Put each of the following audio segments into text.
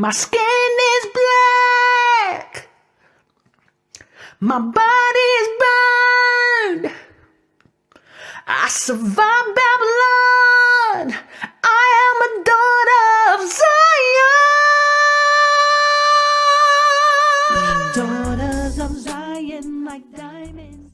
My skin is black. My body is burned. I survived Babylon. I am a daughter of Zion. Daughters of Zion like diamonds.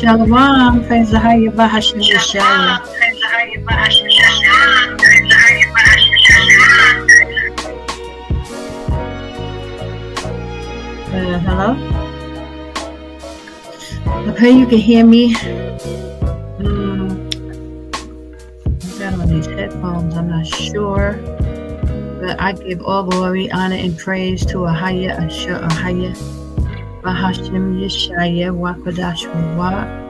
Shalom. Praise the Higher Bahashim Yashaya. Hello? I pray you can hear me. I got on these headphones, I'm not sure. But I give all glory, honor, and praise to AHAYAH'S, Bahashim Yashaya, Qadash, Rawach.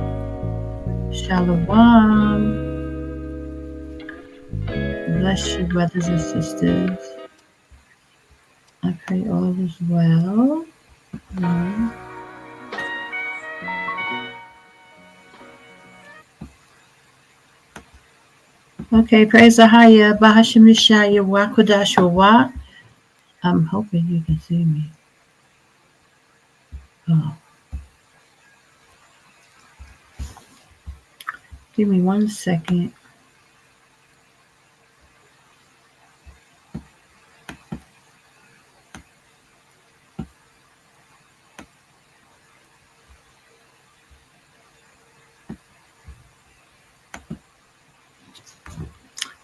Shalom. Bless you, brothers and sisters. I pray all is well. Okay, praise the higher. Bahashim Yashaya, Qadash, Rawach. I'm hoping you can see me. Oh. Give me 1 second.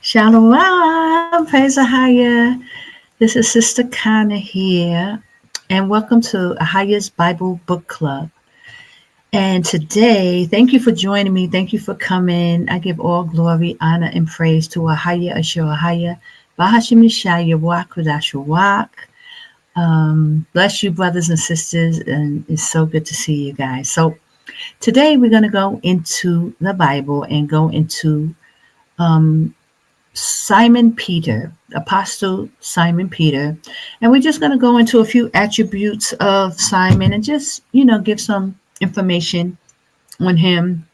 Shalom, praise Ahaya. This is Sister Kana here, and welcome to AHAYAH'S Bible Book Club. And today, thank you for joining me. Thank you for coming. I give all glory, honor, and praise to AHAYAH, AHAYAH, Bahashim Yashaya, Qadash, Rawach. Bless you, brothers and sisters, and it's so good to see you guys. So today we're going to go into the Bible and go into Simon Peter, Apostle Simon Peter, and we're just going to go into a few attributes of Simon and just, give some information on him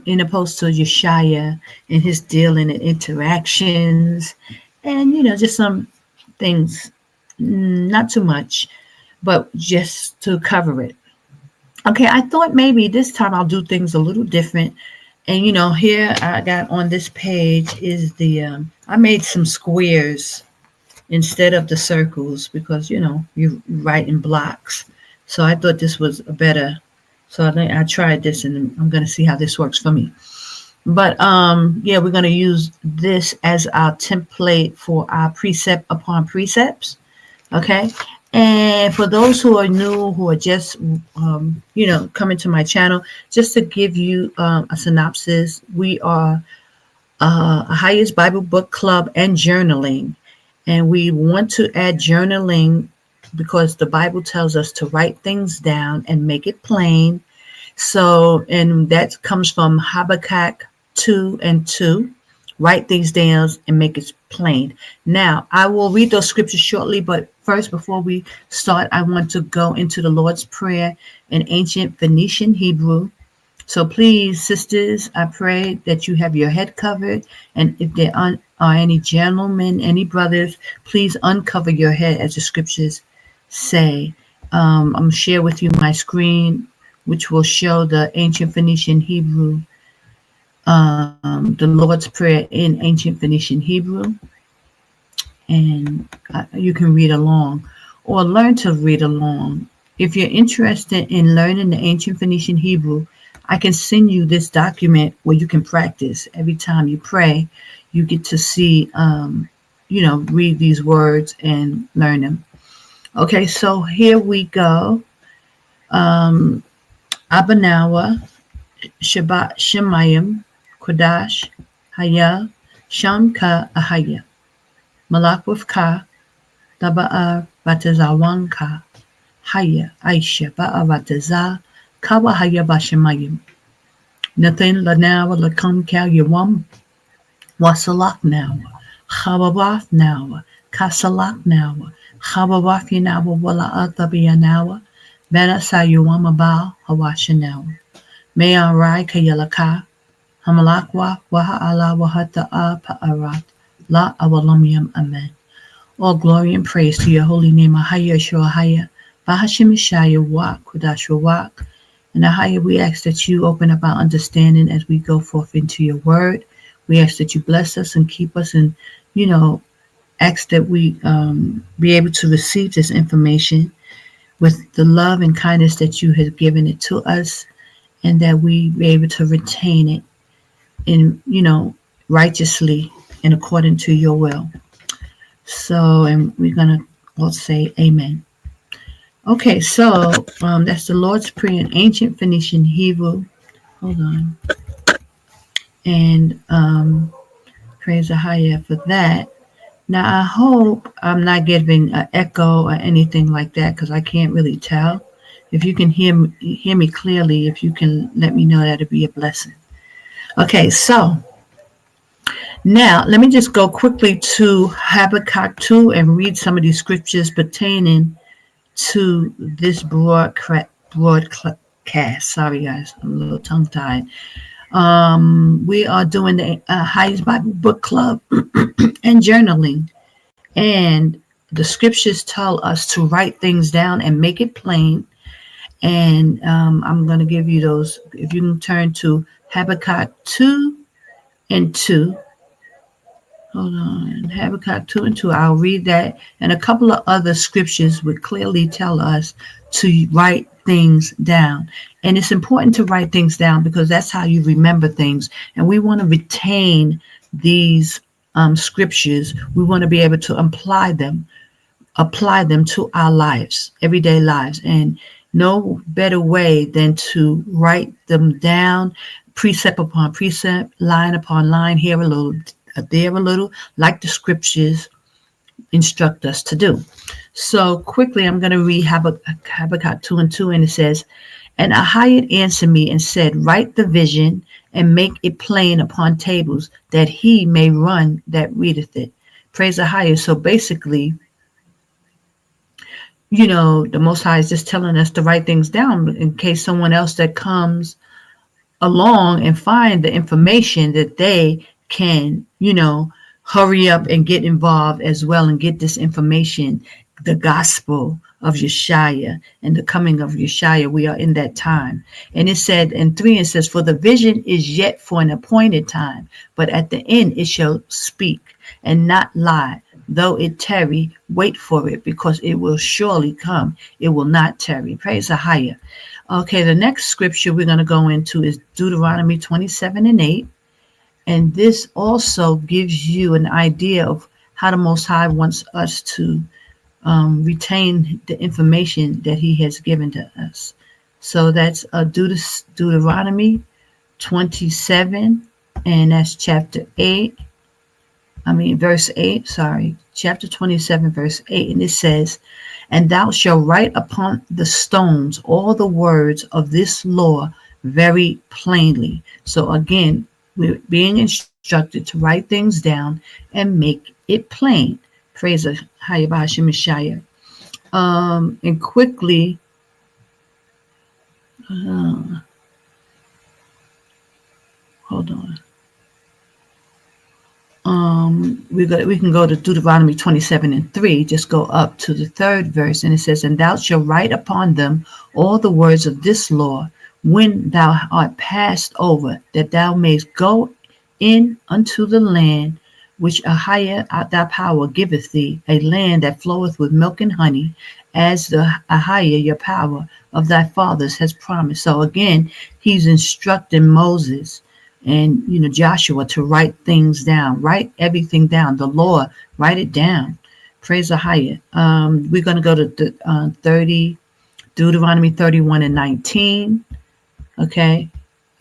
in opposed to Yashaya and his dealing and interactions and, just some things, not too much, but just to cover it. Okay, I thought maybe this time I'll do things a little different. And, here I got on this page is I made some squares instead of the circles because, you write in blocks. So I thought this was better. So I tried this and I'm going to see how this works for me. But, we're going to use this as our template for our precept upon precepts. Okay. And for those who are new, who are just, coming to my channel, just to give you a synopsis, we are AHAYAH'S Bible Book Club and journaling. And we want to add journaling because the Bible tells us to write things down and make it plain. So, and that comes from Habakkuk 2:2. Write things down and make it plain. Now, I will read those scriptures shortly, but first, before we start, I want to go into the Lord's Prayer in ancient Phoenician Hebrew. So please, sisters, I pray that you have your head covered. And if there are any gentlemen, any brothers, please uncover your head as the scriptures say. I'm going to share with you my screen, which will show the ancient Phoenician Hebrew, the Lord's Prayer in ancient Phoenician Hebrew. And you can read along or learn to read along. If you're interested in learning the ancient Phoenician Hebrew, I can send you this document where you can practice. Every time you pray, you get to see, read these words and learn them. Okay, so here we go. Abanawa, Shabbat Shemayim, Qadash, Haya, Sham Ka Ahaya. Malak with Ka, Daba'a Batazawan Ka, Haya, Aisha, Ba'a Bataza, Kawa Haya Bashamayim. Nathan Lanawa Lakam Ka Yawam, Wasalak Nawa, Hababaf Nawa, Kasalak Nawa, Hababaf Yanawa, Wala Atabianawa, Bena Sayuama Ba, Hawashanawa. May I Rai Kayalaka, Hamalakwa, Waha ala Wahata Pa'arat. La awalamiyam amen. All glory and praise to your holy name, AHAYAH, Bahashim Yashaya, Qadash, Rawach. And AHAYAH, we ask that you open up our understanding as we go forth into your word. We ask that you bless us and keep us and, ask that we be able to receive this information with the love and kindness that you have given it to us. and that we be able to retain it in, righteously and according to your will. So, and we're going to all say amen. Okay, so that's the Lord's Prayer in ancient Phoenician Hebrew. Hold on. And praise AHAYAH for that. Now, I hope I'm not giving an echo or anything like that, because I can't really tell. If you can hear me clearly, if you can let me know, that'd be a blessing. Okay, so now let me just go quickly to Habakkuk 2 and read some of these scriptures pertaining to this broadcast. Sorry, guys, I'm a little tongue-tied. We are doing the Highest Bible Book Club and journaling. And the scriptures tell us to write things down and make it plain. And I'm going to give you those. If you can turn to Habakkuk 2 and 2. Hold on. Habakkuk 2 and 2. I'll read that. And a couple of other scriptures would clearly tell us to write things down. And it's important to write things down because that's how you remember things. And we want to retain these scriptures. We want to be able to apply them to our lives, everyday lives. And no better way than to write them down, precept upon precept, line upon line, here a little, there a little, like the scriptures instruct us to do. So quickly, I'm going to read Habakkuk 2 and 2, and it says, "And AHAYAH answered me and said, write the vision and make it plain upon tables, that he may run that readeth it." Praise AHAYAH. So basically, the Most High is just telling us to write things down in case someone else that comes along and find the information that they can, hurry up and get involved as well and get this information, the gospel of Yashaya and the coming of Yashaya. We are in that time. And it said in 3, it says, "For the vision is yet for an appointed time, but at the end it shall speak and not lie. Though it tarry, wait for it, because it will surely come. It will not tarry." Praise AHAYAH. Okay, the next scripture we're going to go into is Deuteronomy 27 and 8. And this also gives you an idea of how the Most High wants us to retain the information that he has given to us. So that's Deuteronomy 27, and that's verse 8, chapter 27, verse 8. And it says, "And thou shalt write upon the stones all the words of this law very plainly." So again, we're being instructed to write things down and make it plain. Praise Yashaya. And quickly, hold on. We can go to Deuteronomy 27 and 3. Just go up to the 3rd verse, and it says, "And thou shalt write upon them all the words of this law when thou art passed over, that thou mayest go in unto the land which AHAYAH thy power giveth thee, a land that floweth with milk and honey, as the AHAYAH your power of thy fathers has promised." So again, he's instructing Moses and Joshua to write things down, write everything down. The law, write it down. Praise AHAYAH. We're going to go to Deuteronomy 31 and 19. Okay,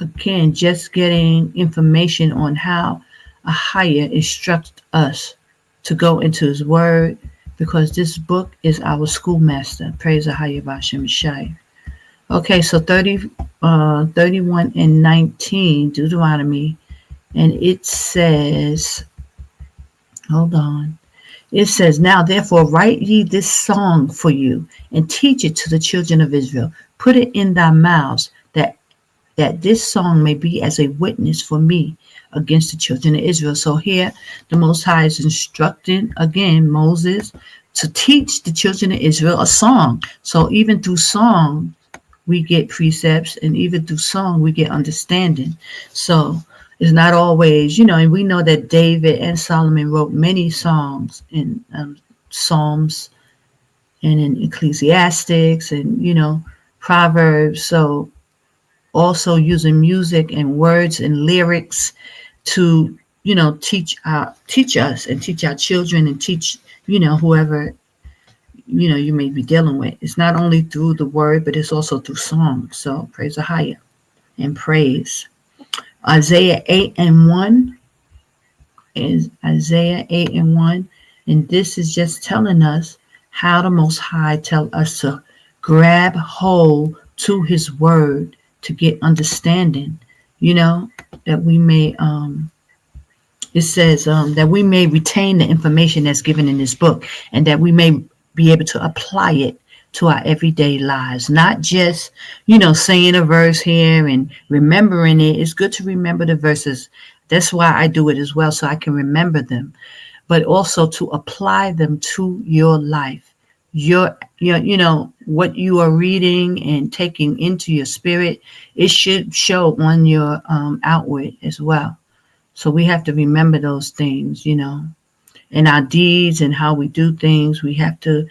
again, just getting information on how AHAYAH instructs us to go into his word, because this book is our schoolmaster. Praise AHAYAH B'Shem Yashaya. Okay, so 31 and 19, Deuteronomy, and it says, hold on. It says, "Now therefore write ye this song for you, and teach it to the children of Israel. Put it in thy mouths, that this song may be as a witness for me against the children of Israel." So here, the Most High is instructing, again, Moses to teach the children of Israel a song. So even through song, we get precepts, and even through song, we get understanding. So it's not always, and we know that David and Solomon wrote many songs in Psalms and in Ecclesiastics and, Proverbs. So also using music and words and lyrics to, teach us and teach our children and teach, whoever, you may be dealing with. It's not only through the word, but it's also through song. So praise the higher and praise. Isaiah 8 and 1 is Isaiah 8 and 1. And this is just telling us how the Most High tell us to grab hold to his word to get understanding, that we may, it says that we may retain the information that's given in this book, and that we may be able to apply it to our everyday lives, not just, saying a verse here and remembering it. It's good to remember the verses. That's why I do it as well, so I can remember them, but also to apply them to your life. What you are reading and taking into your spirit, it should show on your outward as well. So we have to remember those things, in our deeds and how we do things. We have to,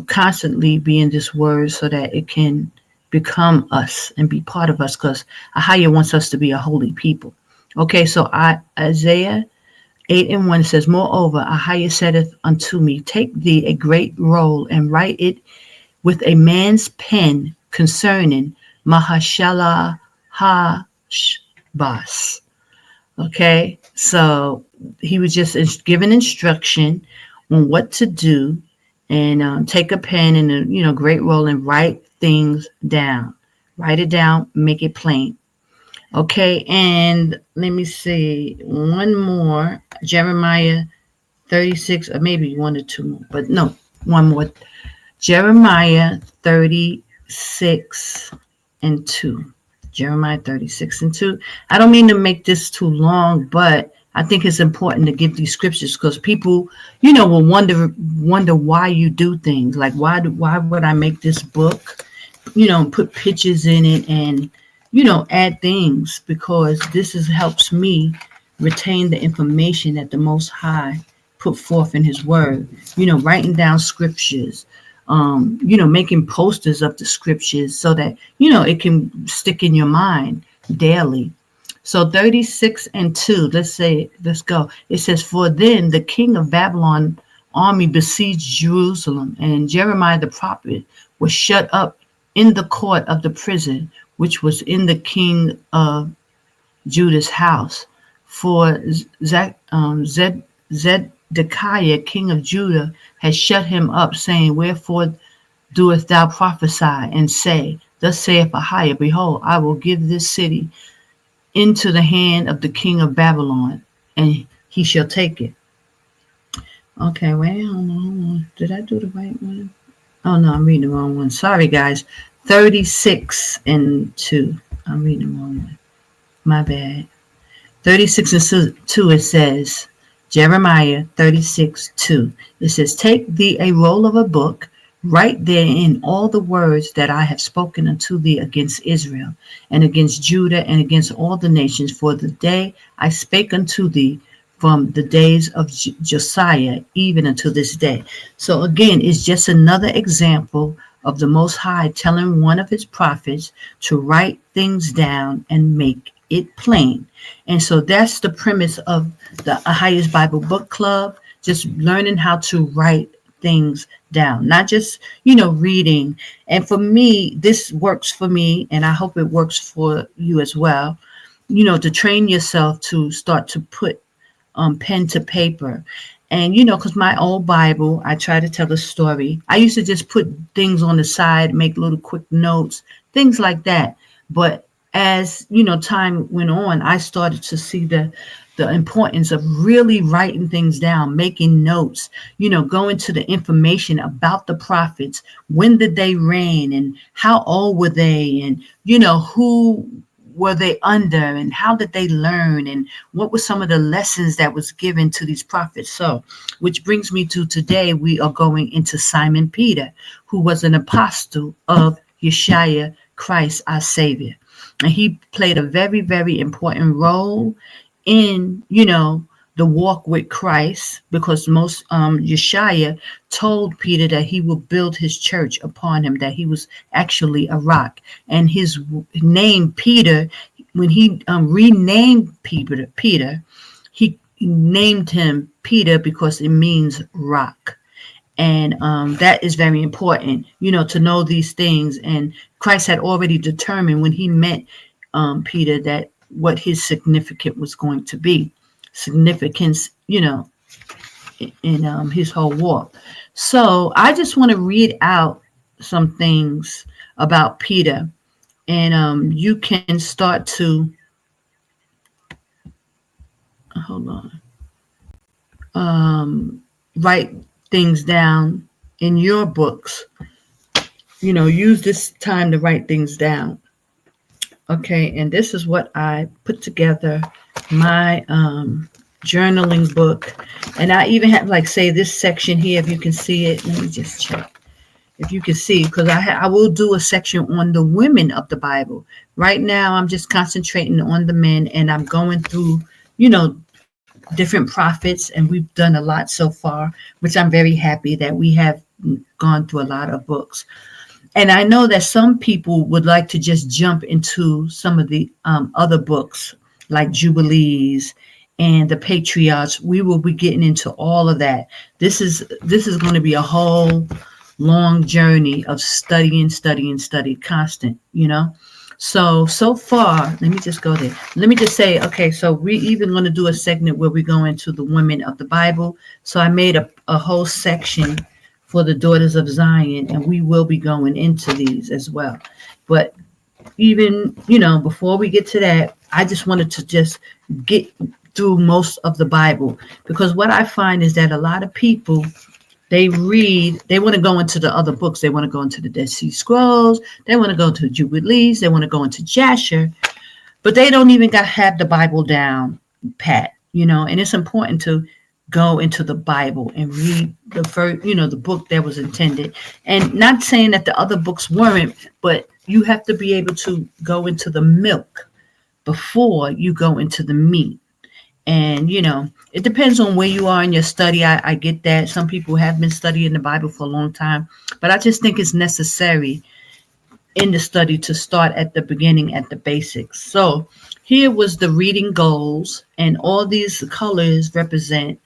constantly be in this word so that it can become us and be part of us, because Ahaya wants us to be a holy people. Okay, so Isaiah 8 and 1 says, moreover, Ahaya saith unto me, take thee a great roll and write it with a man's pen concerning Mahashala Hashbas. Okay, so he was just given instruction on what to do, and take a pen and a great roll and write things down. Write it down, make it plain. Okay, and let me see one more. Jeremiah 36, or maybe one or two more, but no, one more. Jeremiah 36 and 2. Jeremiah 36 and 2. I don't mean to make this too long, but I think it's important to give these scriptures, because people, will wonder why you do things. Like, why would I make this book, put pictures in it and, add things, because this helps me retain the information that the Most High put forth in his word, writing down scriptures, making posters of the scriptures so that, it can stick in your mind daily. So 36 and 2, let's go. It says, for then the king of Babylon army besieged Jerusalem, and Jeremiah the prophet was shut up in the court of the prison, which was in the king of Judah's house. For Zedekiah, king of Judah, had shut him up, saying, wherefore doest thou prophesy and say, thus saith Ahaya, behold, I will give this city into the hand of the king of Babylon, and he shall take it. Okay, wait, hold on. Did I do the right one? Oh, no, I'm reading the wrong one. Sorry, guys. 36 and 2. I'm reading the wrong one. My bad. 36 and 2, it says, Jeremiah 36, 2. It says, take thee a roll of a book, write therein all the words that I have spoken unto thee against Israel, and against Judah, and against all the nations, for the day I spake unto thee from the days of Josiah, even unto this day. So again, it's just another example of the Most High telling one of his prophets to write things down and make it plain. And so that's the premise of the AHAYAH'S Bible Book Club, just learning how to write things down, not just, reading. And for me, this works for me, and I hope it works for you as well, to train yourself to start to put pen to paper. And, because my old Bible, I try to tell a story. I used to just put things on the side, make little quick notes, things like that. But as, time went on, I started to see the importance of really writing things down, making notes, going to the information about the prophets. When did they reign, and how old were they, and, who were they under, and how did they learn, and what were some of the lessons that was given to these prophets? So, which brings me to today, we are going into Simon Peter, who was an apostle of Yashaya, Christ, our Savior. And he played a very, very important role in, the walk with Christ, because most Yashaya told Peter that he will build his church upon him, that he was actually a rock. And his name Peter, when he renamed Peter, he named him Peter because it means rock. And that is very important, to know these things. And Christ had already determined when he met Peter that what his significance was going to be. Significance, in his whole walk. So I just want to read out some things about Peter. And you can start to, hold on, write things down in your books. Use this time to write things down. Okay, and this is what I put together, my journaling book. And I even have, like, say, this section here, if you can see it. Let me just check if you can see, because I will do a section on the women of the Bible. Right now, I'm just concentrating on the men, and I'm going through, different prophets, and we've done a lot so far, which I'm very happy that we have gone through a lot of books. And I know that some people would like to just jump into some of the other books, like Jubilees and the Patriarchs. We will be getting into all of that. This is going to be a whole long journey of study, constant, So far, let me just go there. Let me just say, okay, so we're even going to do a segment where we go into the women of the Bible. So I made a whole section for the daughters of Zion, and we will be going into these as well. But even, before we get to that, I just wanted to just get through most of the Bible, because what I find is that a lot of people, they want to go into the other books. They want to go into the Dead Sea Scrolls. They want to go to Jubilees. They want to go into Jasher, but they don't even have the Bible down pat, and it's important to go into the Bible and read the first, the book that was intended. And not saying that the other books weren't, but you have to be able to go into the milk before you go into the meat. And, it depends on where you are in your study. I get that. Some people have been studying the Bible for a long time, but I just think it's necessary in the study to start at the beginning, at the basics. So here was the reading goals, and all these colors represent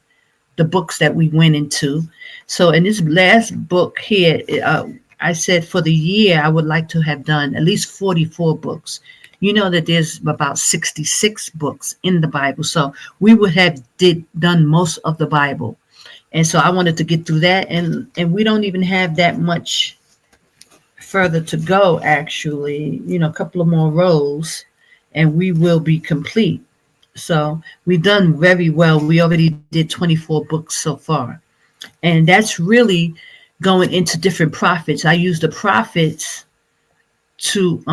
the books that we went into. So in this last book here, I said for the year, I would like to have done at least 44 books. You know that there's about 66 books in the Bible. So we would have done most of the Bible. And so I wanted to get through that. And we don't even have that much further to go, actually, a couple of more rows, and we will be complete. So we've done very well. We already did 24 books so far. And that's really going into different prophets. I use the prophets to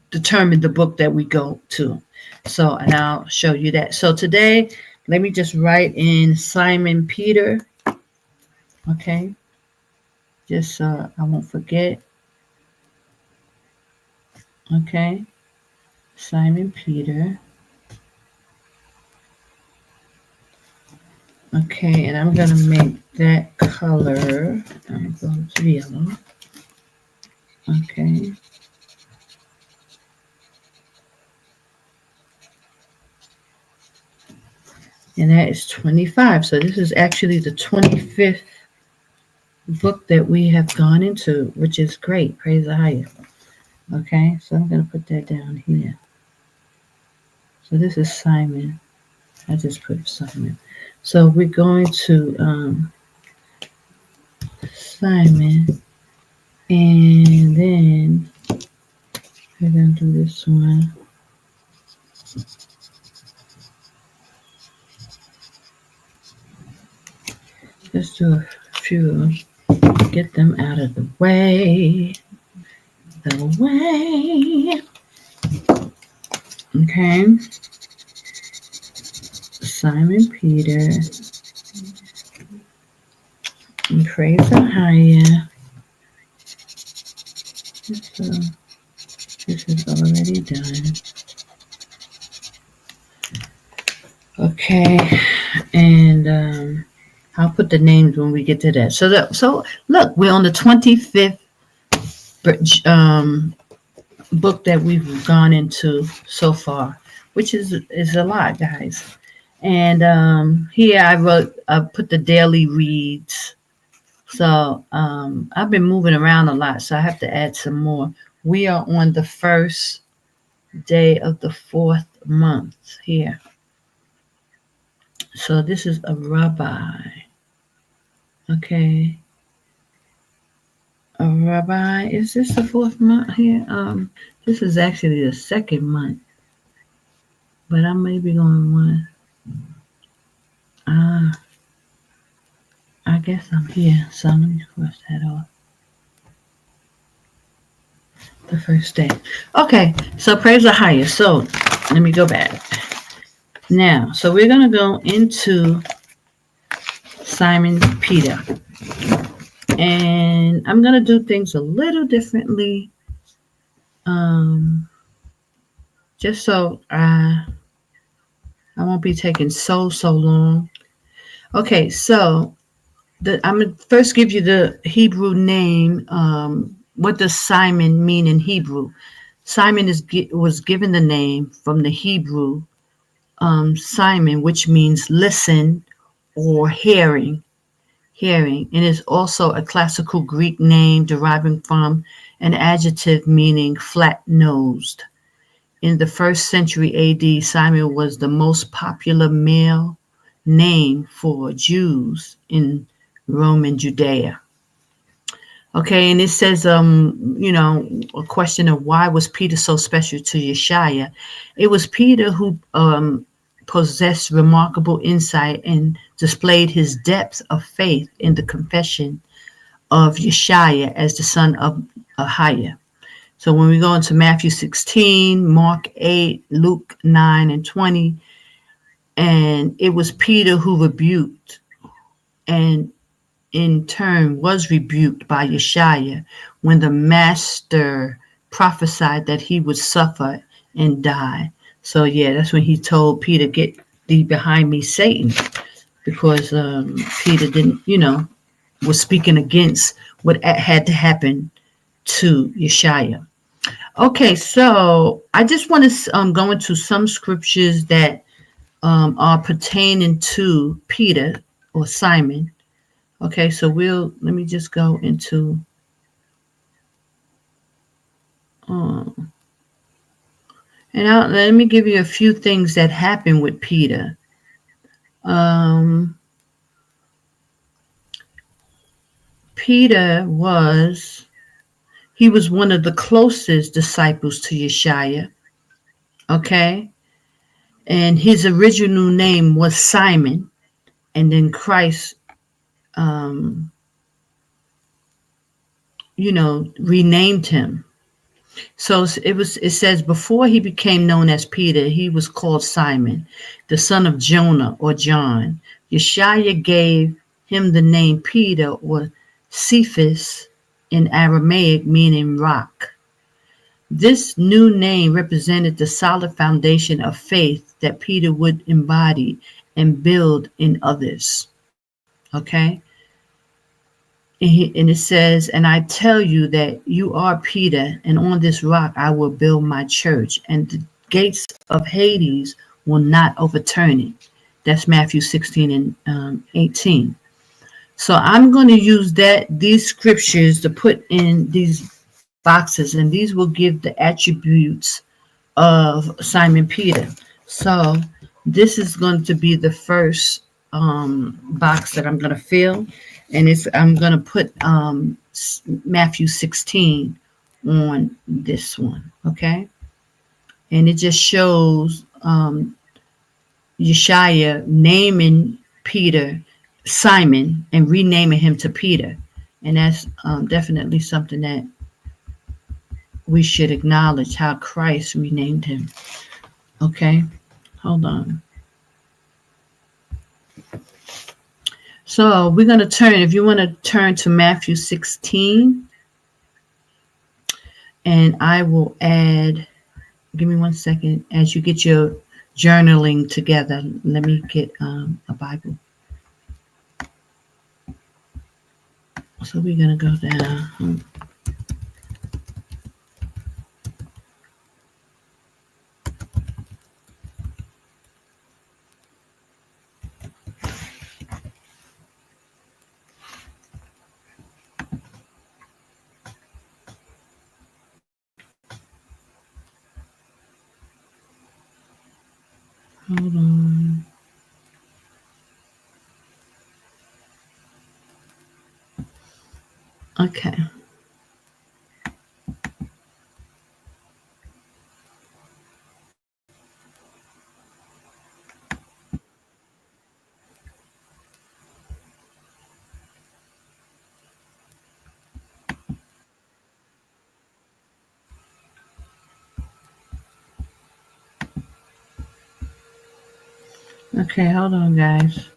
determine the book that we go to. So, and I'll show you that. So today, let me just write in Simon Peter. Okay. Just so I won't forget. Okay. Simon Peter. Okay, and I'm going to make that color. I'm going to yellow. Okay. And that is 25. So this is actually the 25th book that we have gone into, which is great. Praise the highest. Okay, so I'm going to put that down here. So this is Simon. I just put Simon. So we're going to Simon, and then we're going to do this one. Let's do a few, get them out of the way. Okay. Simon Peter. And praise AHAYAH. So this is already done. Okay. And I'll put the names when we get to that. So look, we're on the 25th book that we've gone into so far, which is a lot, guys. And here I put the daily reads. So I've been moving around a lot, so I have to add some more. We are on the first day of the 4th month here. So this is a rabbi. Okay. A rabbi. Is this the 4th month here? This is actually the 2nd month. But I may be going one. I guess I'm here. So let me cross that off. The first day. Okay, so praise the highest. So let me go back. Now, so we're going to go into Simon Peter. And I'm going to do things a little differently. Just so I won't be taking so long. Okay, so I'm going to first give you the Hebrew name. What does Simon mean in Hebrew? Simon was given the name from the Hebrew Simon, which means listen or hearing. And is also a classical Greek name deriving from an adjective meaning flat-nosed. In the 1st century AD, Simon was the most popular male name for Jews in Roman Judea. Okay, and it says, a question of why was Peter so special to Yashaya? It was Peter who possessed remarkable insight and displayed his depth of faith in the confession of Yashaya as the son of AHAYAH. So when we go into Matthew 16, Mark 8, Luke 9 and 20, and it was Peter who rebuked and in turn was rebuked by Yashaya when the master prophesied that he would suffer and die. So yeah, that's when he told Peter, "Get thee behind me, Satan," because Peter didn't, was speaking against what had to happen to Yashaya. Okay, so I just want to go into some scriptures that are pertaining to Peter or Simon. Okay, so let me just go into let me give you a few things that happened with Peter. Peter was one of the closest disciples to Yashaya. Okay, and his original name was Simon, and then Christ renamed him. So it says before he became known as Peter, he was called Simon, the son of Jonah or John. Yashaya gave him the name Peter or Cephas in Aramaic, meaning rock. This new name represented the solid foundation of faith that Peter would embody and build in others. Okay? And it says, "And I tell you that you are Peter, and on this rock I will build my church, and the gates of Hades will not overturn it." That's Matthew 16 and 18. So I'm going to use these scriptures to put in these boxes, and these will give the attributes of Simon Peter. So this is going to be the first box that I'm going to fill. And I'm going to put Matthew 16 on this one, okay? And it just shows Yashaya naming Peter Simon and renaming him to Peter. And that's definitely something that we should acknowledge, how Christ renamed him. Okay, hold on. So we're going to turn, if you want to turn to Matthew 16, and I will add, give me 1 second, as you get your journaling together. Let me get a Bible. So we're going to go down. Hold on. Okay. Okay, hold on, guys.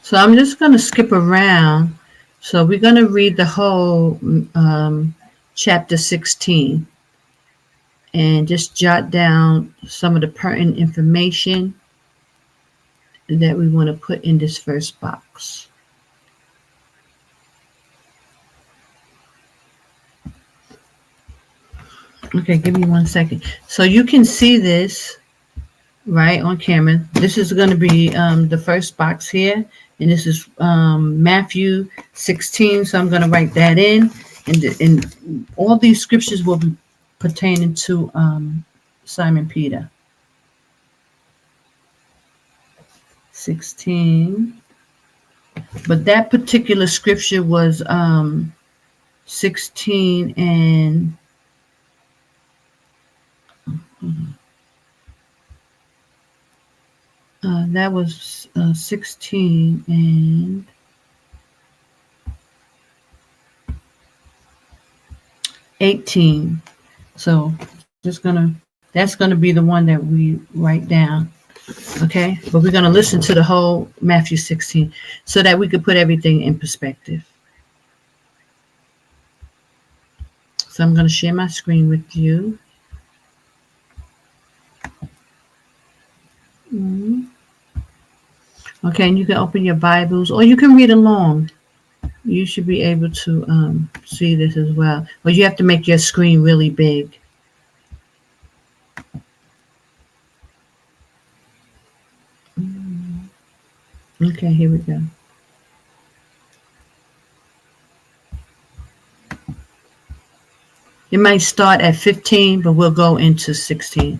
So I'm just going to skip around. So we're going to read the whole chapter 16 and just jot down some of the pertinent information that we want to put in this first box. Okay, give me 1 second. So you can see this right on camera. This is going to be the first box here, and this is Matthew 16. So I'm going to write that in, and all these scriptures will be pertaining to Simon Peter. 16. But that particular scripture was 16 and that was 16 and 18. So that's gonna be the one that we write down. Okay, but we're gonna listen to the whole Matthew 16 so that we could put everything in perspective. So I'm gonna share my screen with you. Okay, and you can open your Bibles or you can read along. You should be able to see this as well. But you have to make your screen really big. Okay, here we go. It might start at 15, but we'll go into 16.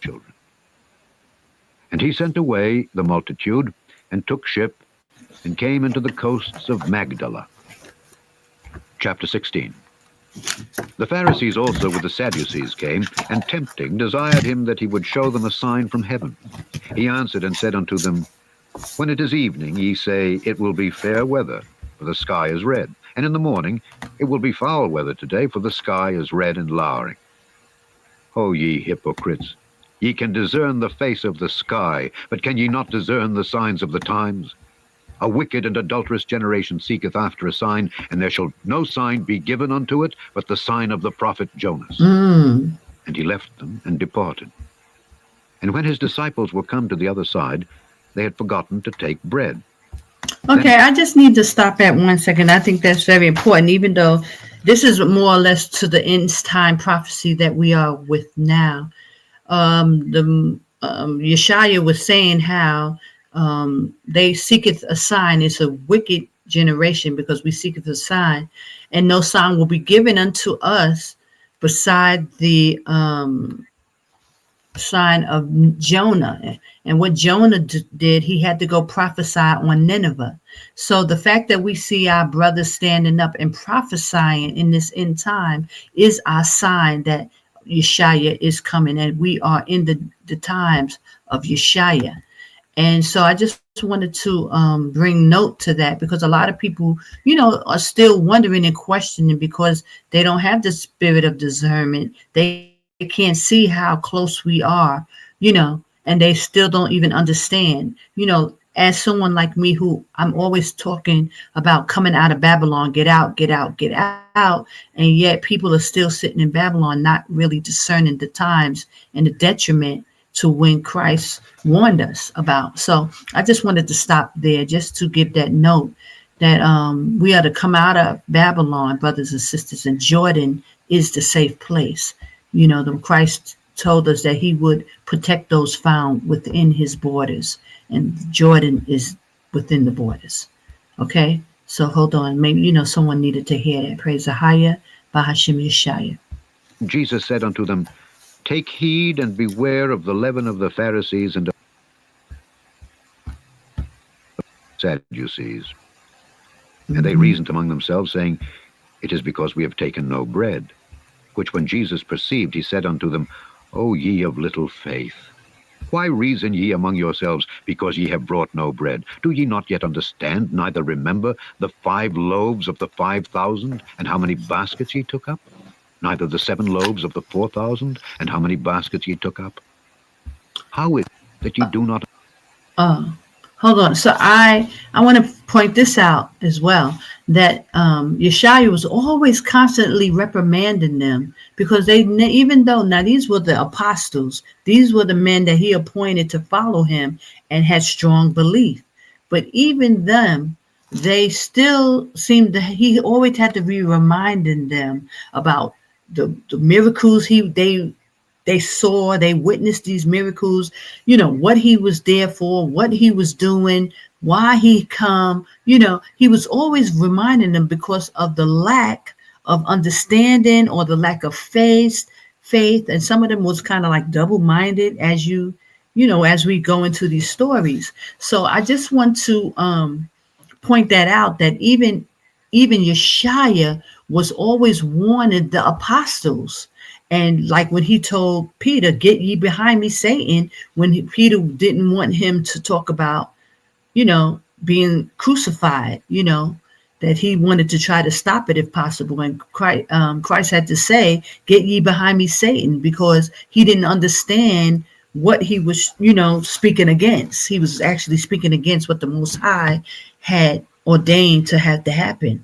Children. And he sent away the multitude and took ship and came into the coasts of Magdala. Chapter 16. The Pharisees also with the Sadducees came, and tempting desired him that he would show them a sign from heaven. He answered and said unto them, When it is evening, ye say, It will be fair weather, for the sky is red. And in the morning, It will be foul weather today, for the sky is red and lowering. O ye hypocrites, ye can discern the face of the sky, but can ye not discern the signs of the times? A wicked and adulterous generation seeketh after a sign, and there shall no sign be given unto it, but the sign of the prophet Jonas. And he left them and departed. And when his disciples were come to the other side, they had forgotten to take bread. Okay, I just need to stop at 1 second. I think that's very important, even though this is more or less to the end time prophecy that we are with now. Yashaya was saying how they seeketh a sign. It's a wicked generation because we seeketh a sign, and no sign will be given unto us beside the sign of Jonah. And what Jonah did, he had to go prophesy on Nineveh. So the fact that we see our brothers standing up and prophesying in this end time is our sign that Yashaya is coming, and we are in the times of Yashaya. And so I just wanted to bring note to that, because a lot of people, are still wondering and questioning because they don't have the spirit of discernment. They can't see how close we are, and they still don't even understand, as someone like me who I'm always talking about coming out of Babylon, get out, get out, get out. And yet people are still sitting in Babylon, not really discerning the times and the detriment to when Christ warned us about. So I just wanted to stop there just to give that note that we are to come out of Babylon, brothers and sisters, and Jordan is the safe place. The Christ told us that he would protect those found within his borders, and Jordan is within the borders. Okay, so hold on. Maybe, someone needed to hear that. Praise AHAYAH, Bahashim Yashaya. Jesus said unto them, Take heed and beware of the leaven of the Pharisees and of the Sadducees. And they reasoned among themselves, saying, It is because we have taken no bread. Which when Jesus perceived, he said unto them, O ye of little faith, why reason ye among yourselves, because ye have brought no bread? Do ye not yet understand, neither remember the 5 loaves of the 5,000, and how many baskets ye took up? Neither the 7 loaves of the 4,000, and how many baskets ye took up? How is it that ye do not... Hold on. So I want to point this out as well, that Yashaya was always constantly reprimanding them, because even though now these were the apostles, these were the men that he appointed to follow him and had strong belief. But even them, they still seemed he always had to be reminding them about the miracles they saw, they witnessed these miracles, what he was there for, what he was doing, why he come, he was always reminding them because of the lack of understanding or the lack of faith. And some of them was kind of like double-minded as as we go into these stories. So I just want to point that out, that even Yashaya was always warning the apostles. And like when he told Peter, get ye behind me, Satan, when Peter didn't want him to talk about, being crucified, that he wanted to try to stop it if possible. And Christ had to say, get ye behind me, Satan, because he didn't understand what he was, speaking against. He was actually speaking against what the Most High had ordained to have to happen,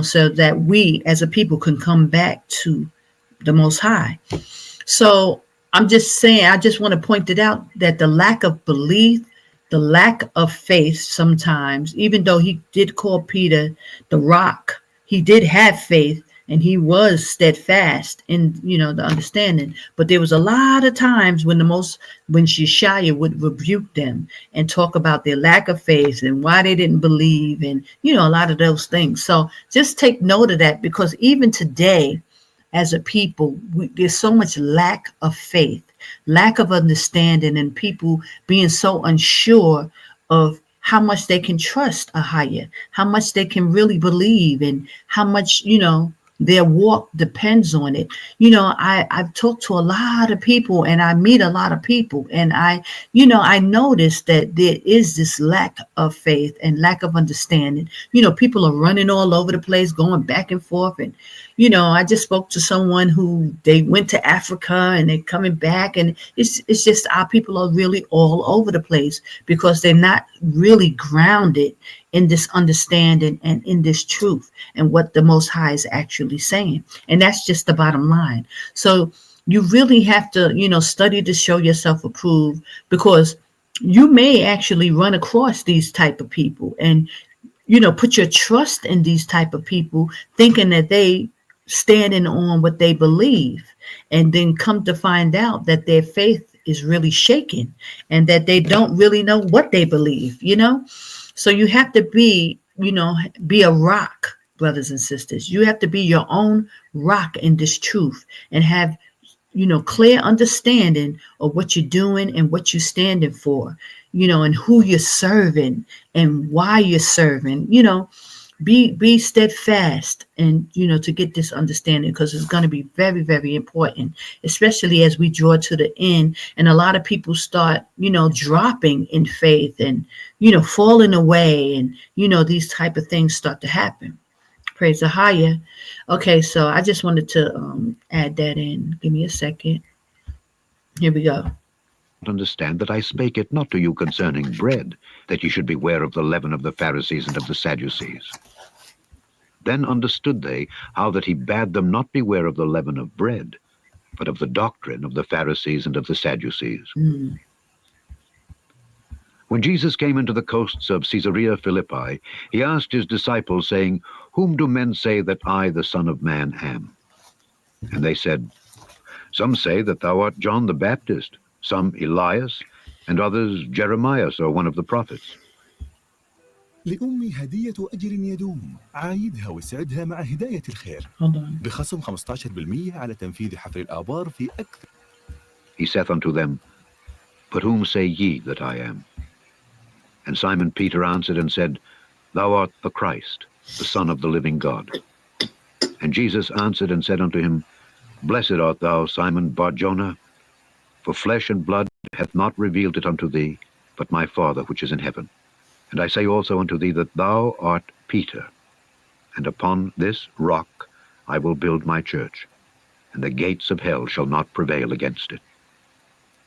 so that we as a people can come back to the Most High. So I'm just saying, I just want to point it out that the lack of belief, the lack of faith sometimes, even though he did call Peter the rock, he did have faith and he was steadfast in, the understanding. But there was a lot of times when Yashaya would rebuke them and talk about their lack of faith and why they didn't believe and, a lot of those things. So just take note of that, because even today, as a people, there's so much lack of faith, lack of understanding, and people being so unsure of how much they can trust AHAYAH, how much they can really believe, and how much, their walk depends on it. I've talked to a lot of people and I meet a lot of people, and I noticed that there is this lack of faith and lack of understanding. People are running all over the place, going back and forth. And, I just spoke to someone who they went to Africa and they're coming back, and it's just our people are really all over the place because they're not really grounded in this understanding and in this truth and what the Most High is actually saying. And that's just the bottom line. So you really have to, study to show yourself approved, because you may actually run across these type of people and, put your trust in these type of people thinking that they standing on what they believe, and then come to find out that their faith is really shaken and that they don't really know what they believe, So you have to be a rock, brothers and sisters. You have to be your own rock in this truth and have, clear understanding of what you're doing and what you're standing for, and who you're serving and why you're serving, be steadfast and, to get this understanding, because it's going to be very, very important, especially as we draw to the end. And a lot of people start, dropping in faith and, falling away, and, these type of things start to happen. Praise the higher. Okay, so I just wanted to add that in. Give me a second. Here we go. Understand that I spake it not to you concerning bread, that ye should beware of the leaven of the Pharisees and of the Sadducees. Then understood they how that he bade them not beware of the leaven of bread, but of the doctrine of the Pharisees and of the Sadducees. When Jesus came into the coasts of Caesarea Philippi, he asked his disciples, saying, Whom do men say that I, the Son of Man, am? And they said, Some say that thou art John the Baptist, some Elias, and others Jeremiah, or one of the prophets. لأمي هدية أجر يدوم عايدها وسعدها مع هداية الخير بخصم 15% على تنفيذ حفر الآبار في أكثر. He saith unto them, But whom say ye that I am? And Simon Peter answered and said, Thou art the Christ, the Son of the living God. And Jesus answered and said unto him, Blessed art thou, Simon Bar-Jonah, for flesh and blood hath not revealed it unto thee, but my Father which is in heaven. And I say also unto thee that thou art Peter, and upon this rock I will build my church, and the gates of hell shall not prevail against it.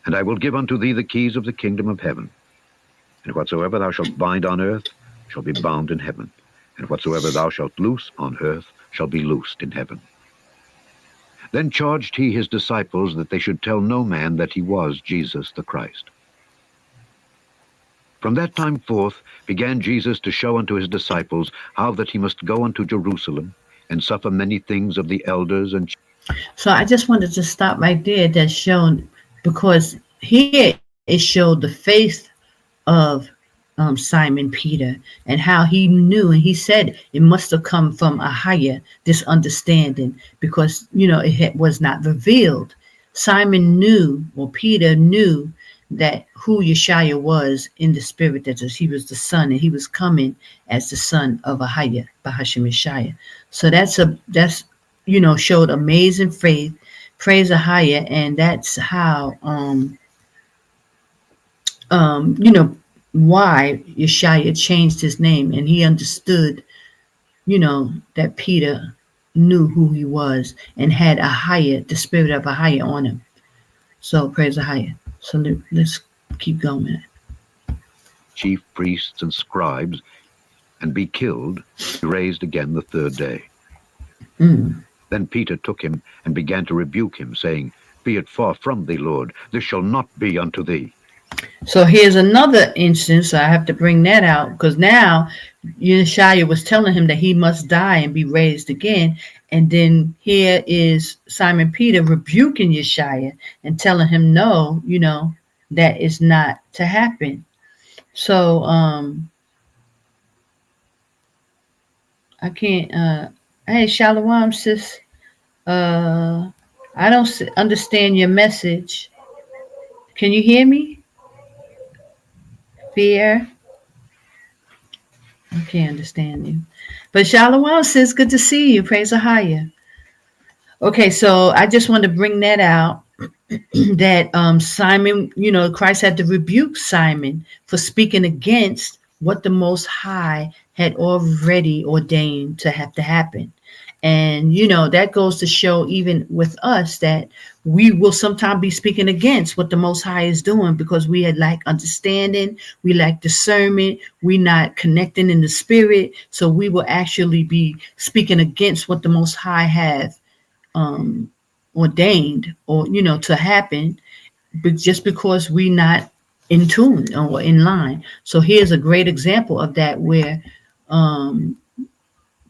And I will give unto thee the keys of the kingdom of heaven. And whatsoever thou shalt bind on earth shall be bound in heaven, and whatsoever thou shalt loose on earth shall be loosed in heaven. Then charged he his disciples that they should tell no man that he was Jesus the Christ. From that time forth began Jesus to show unto his disciples how that he must go unto Jerusalem and suffer many things of the elders and. So I just wanted to stop right there. That's shown because here it showed the faith of Simon Peter and how he knew, and he said it must have come from a higher, this understanding, because it was not revealed. Simon knew, or Peter knew, that who Yashaya was in the spirit, that he was the son, and he was coming as the son of Ahaya, Bahashim Yashaya. So that's showed amazing faith. Praise Ahaya, and that's how why Yashaya changed his name, and he understood, that Peter knew who he was and had Ahaya, the spirit of Ahaya on him. So praise Ahaya. So let's keep going. Chief priests and scribes, and be killed, raised again the third day. Then Peter took him and began to rebuke him, saying, Be it far from thee, Lord, this shall not be unto thee. So here's another instance. I have to bring that out because now Yashaya was telling him that he must die and be raised again. And then here is Simon Peter rebuking Yashaya and telling him, no, that is not to happen. So I can't. Hey, Shalom, sis. I don't understand your message. Can you hear me? Fear. I can't understand you. But Shalom, sis, good to see you. Praise Ahaya. Okay, so I just want to bring that out. That Simon, Christ had to rebuke Simon for speaking against what the Most High had already ordained to have to happen. And, that goes to show even with us that we will sometimes be speaking against what the Most High is doing because we had lack understanding, we lack discernment, we not connecting in the spirit. So we will actually be speaking against what the Most High have ordained or, to happen, but just because we not in tune or in line. So here's a great example of that where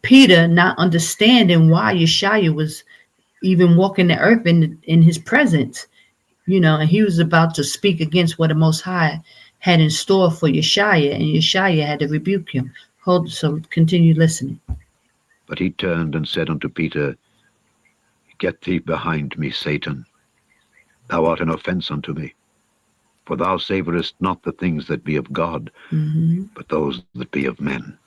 Peter not understanding why Yashaya was even walking the earth in his presence, and he was about to speak against what the Most High had in store for Yashaya, and Yashaya had to rebuke him. So continue listening. But he turned and said unto Peter, Get thee behind me, Satan. Thou art an offense unto me. For thou savorest not the things that be of God, but those that be of men.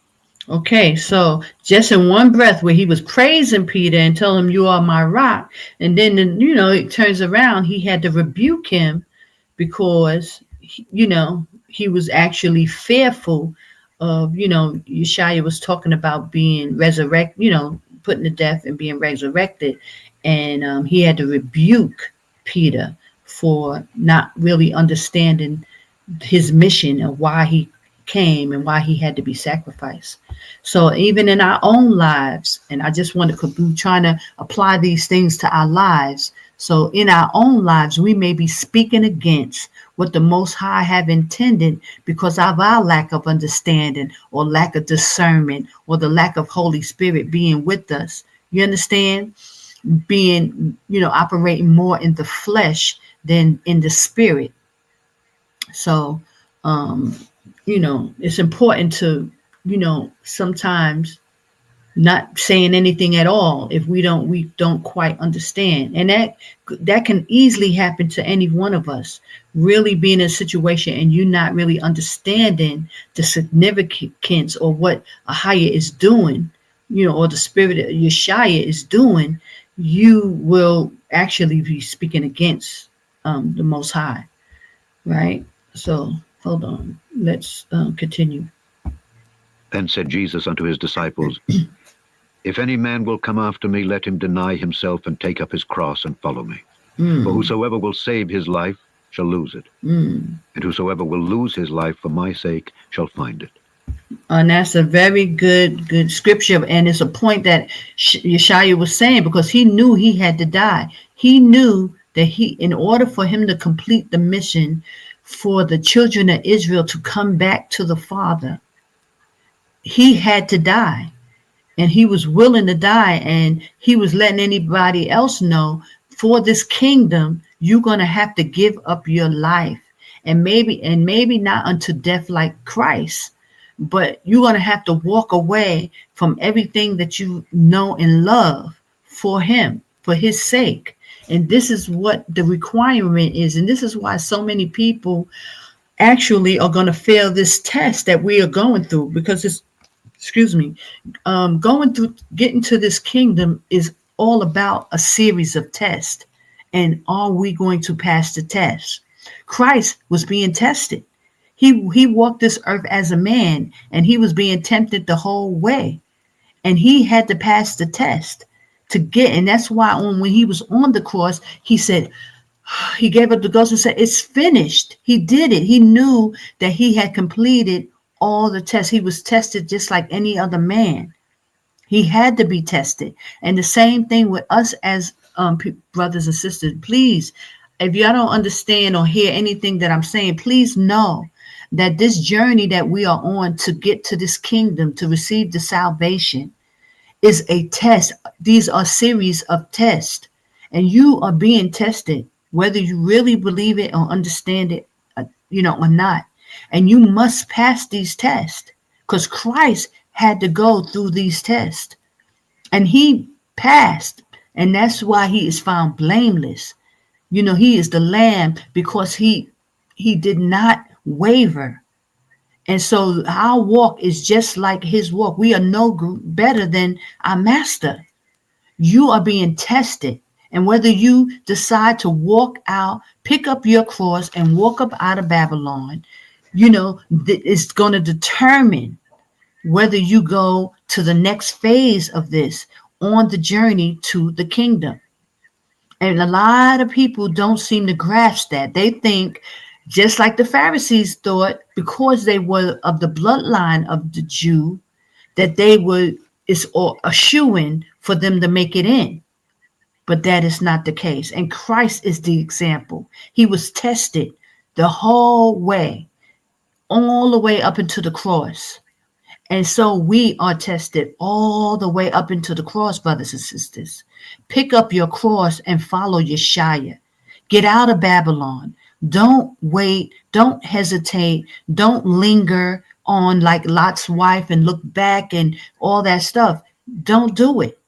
Okay, so just in one breath where he was praising Peter and telling him, you are my rock. And then, it turns around, he had to rebuke him because, he was actually fearful Yashaya was talking about being resurrected, putting to death and being resurrected. And he had to rebuke Peter for not really understanding his mission and why he came and why he had to be sacrificed. So even in our own lives, and I just want to be trying to apply these things to our lives. So in our own lives, we may be speaking against what the Most High have intended because of our lack of understanding or lack of discernment or the lack of Holy Spirit being with us. You understand? Being, operating more in the flesh than in the spirit. So, it's important to, sometimes not saying anything at all if we don't quite understand. And that can easily happen to any one of us, really being in a situation and you not really understanding the significance or what Ahaya is doing, or the spirit of Yashaya is doing. You will actually be speaking against the Most High, right? So hold on, let's continue. Then said Jesus unto his disciples, If any man will come after me, let him deny himself and take up his cross and follow me. For whosoever will save his life shall lose it. And whosoever will lose his life for my sake shall find it. And that's a very good scripture. And it's a point that Yashaya was saying, because he knew he had to die. He knew that in order for him to complete the mission for the children of Israel to come back to the Father, he had to die. And he was willing to die. And he was letting anybody else know, for this kingdom, you're going to have to give up your life. And maybe not unto death like Christ, but you're going to have to walk away from everything that you know and love for him, for his sake. And this is what the requirement is. And this is why so many people actually are going to fail this test that we are going through, because it's, going through, getting to this kingdom is all about a series of tests. And are we going to pass the test? Christ was being tested. He walked this earth as a man, and he was being tempted the whole way. And he had to pass the test to get. And that's why when he was on the cross, he said, he gave up the ghost and said, it's finished. He did it. He knew that he had completed all the tests. He was tested just like any other man. He had to be tested. And the same thing with us as brothers and sisters. Please, if y'all don't understand or hear anything that I'm saying, please know that this journey that we are on to get to this kingdom, to receive the salvation, is a test. These are series of tests. And you are being tested, whether you really believe it or understand it, or not. And you must pass these tests, because Christ had to go through these tests. And he passed. And that's why he is found blameless. He is the Lamb, because he did not waver. And so our walk is just like his walk. We are no better than our master. You are being tested. And whether you decide to walk out, pick up your cross and walk up out of Babylon, it's going to determine whether you go to the next phase of this on the journey to the kingdom. And a lot of people don't seem to grasp that. They think, just like the Pharisees thought, because they were of the bloodline of the Jew, that it's a shoo-in for them to make it in. But that is not the case. And Christ is the example. He was tested the whole way, all the way up into the cross. And so we are tested all the way up into the cross, brothers and sisters. Pick up your cross and follow Yashaya. Get out of Babylon. Don't wait. Don't hesitate. Don't linger on like Lot's wife and look back and all that stuff. Don't do it,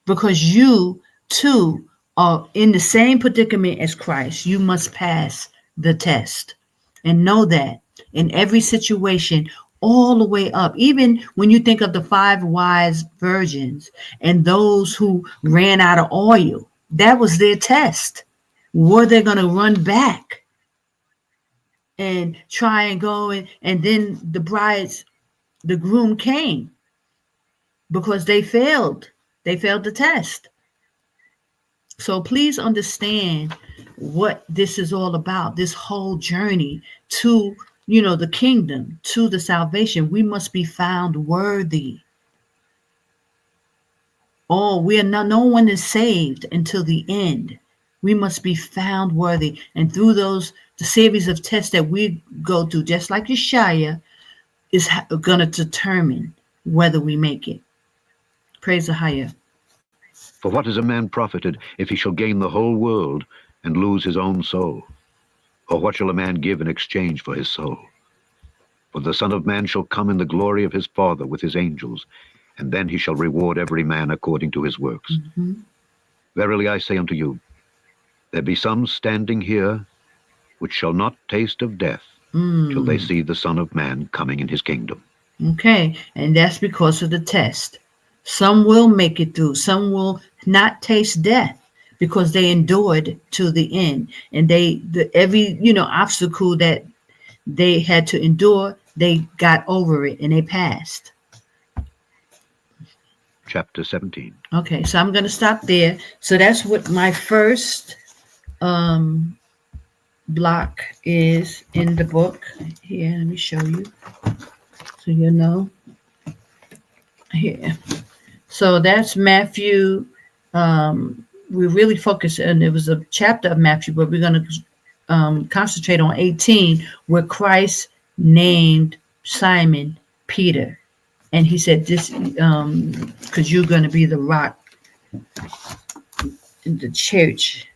because you too are in the same predicament as Christ. You must pass the test, and know that in every situation, all the way up. Even when you think of the 5 wise virgins and those who ran out of oil, that was their test. Were they going to run back and try and go and then the brides the groom came because they failed. They failed the test. So please understand what this is all about, this whole journey to, the kingdom, to the salvation. We must be found worthy. Oh, no one is saved until the end. We must be found worthy. And through the series of tests that we go through, just like Yashaya, is going to determine whether we make it. Praise AHAYAH. For what is a man profited if he shall gain the whole world and lose his own soul? Or what shall a man give in exchange for his soul? For the Son of Man shall come in the glory of his Father with his angels, and then he shall reward every man according to his works. Mm-hmm. Verily I say unto you, there be some standing here which shall not taste of death till they see the Son of Man coming in his kingdom. Okay, and that's because of the test. Some will make it through. Some will not taste death because they endured to the end. And every obstacle that they had to endure, they got over it and they passed. Chapter 17. Okay, so I'm going to stop there. So that's what my first block is in the book. Here, let me show you so you know. Here. So that's Matthew. We really focus, and it was a chapter of Matthew, but we're going to concentrate on 18, where Christ named Simon Peter. And he said this, because you're going to be the rock in the church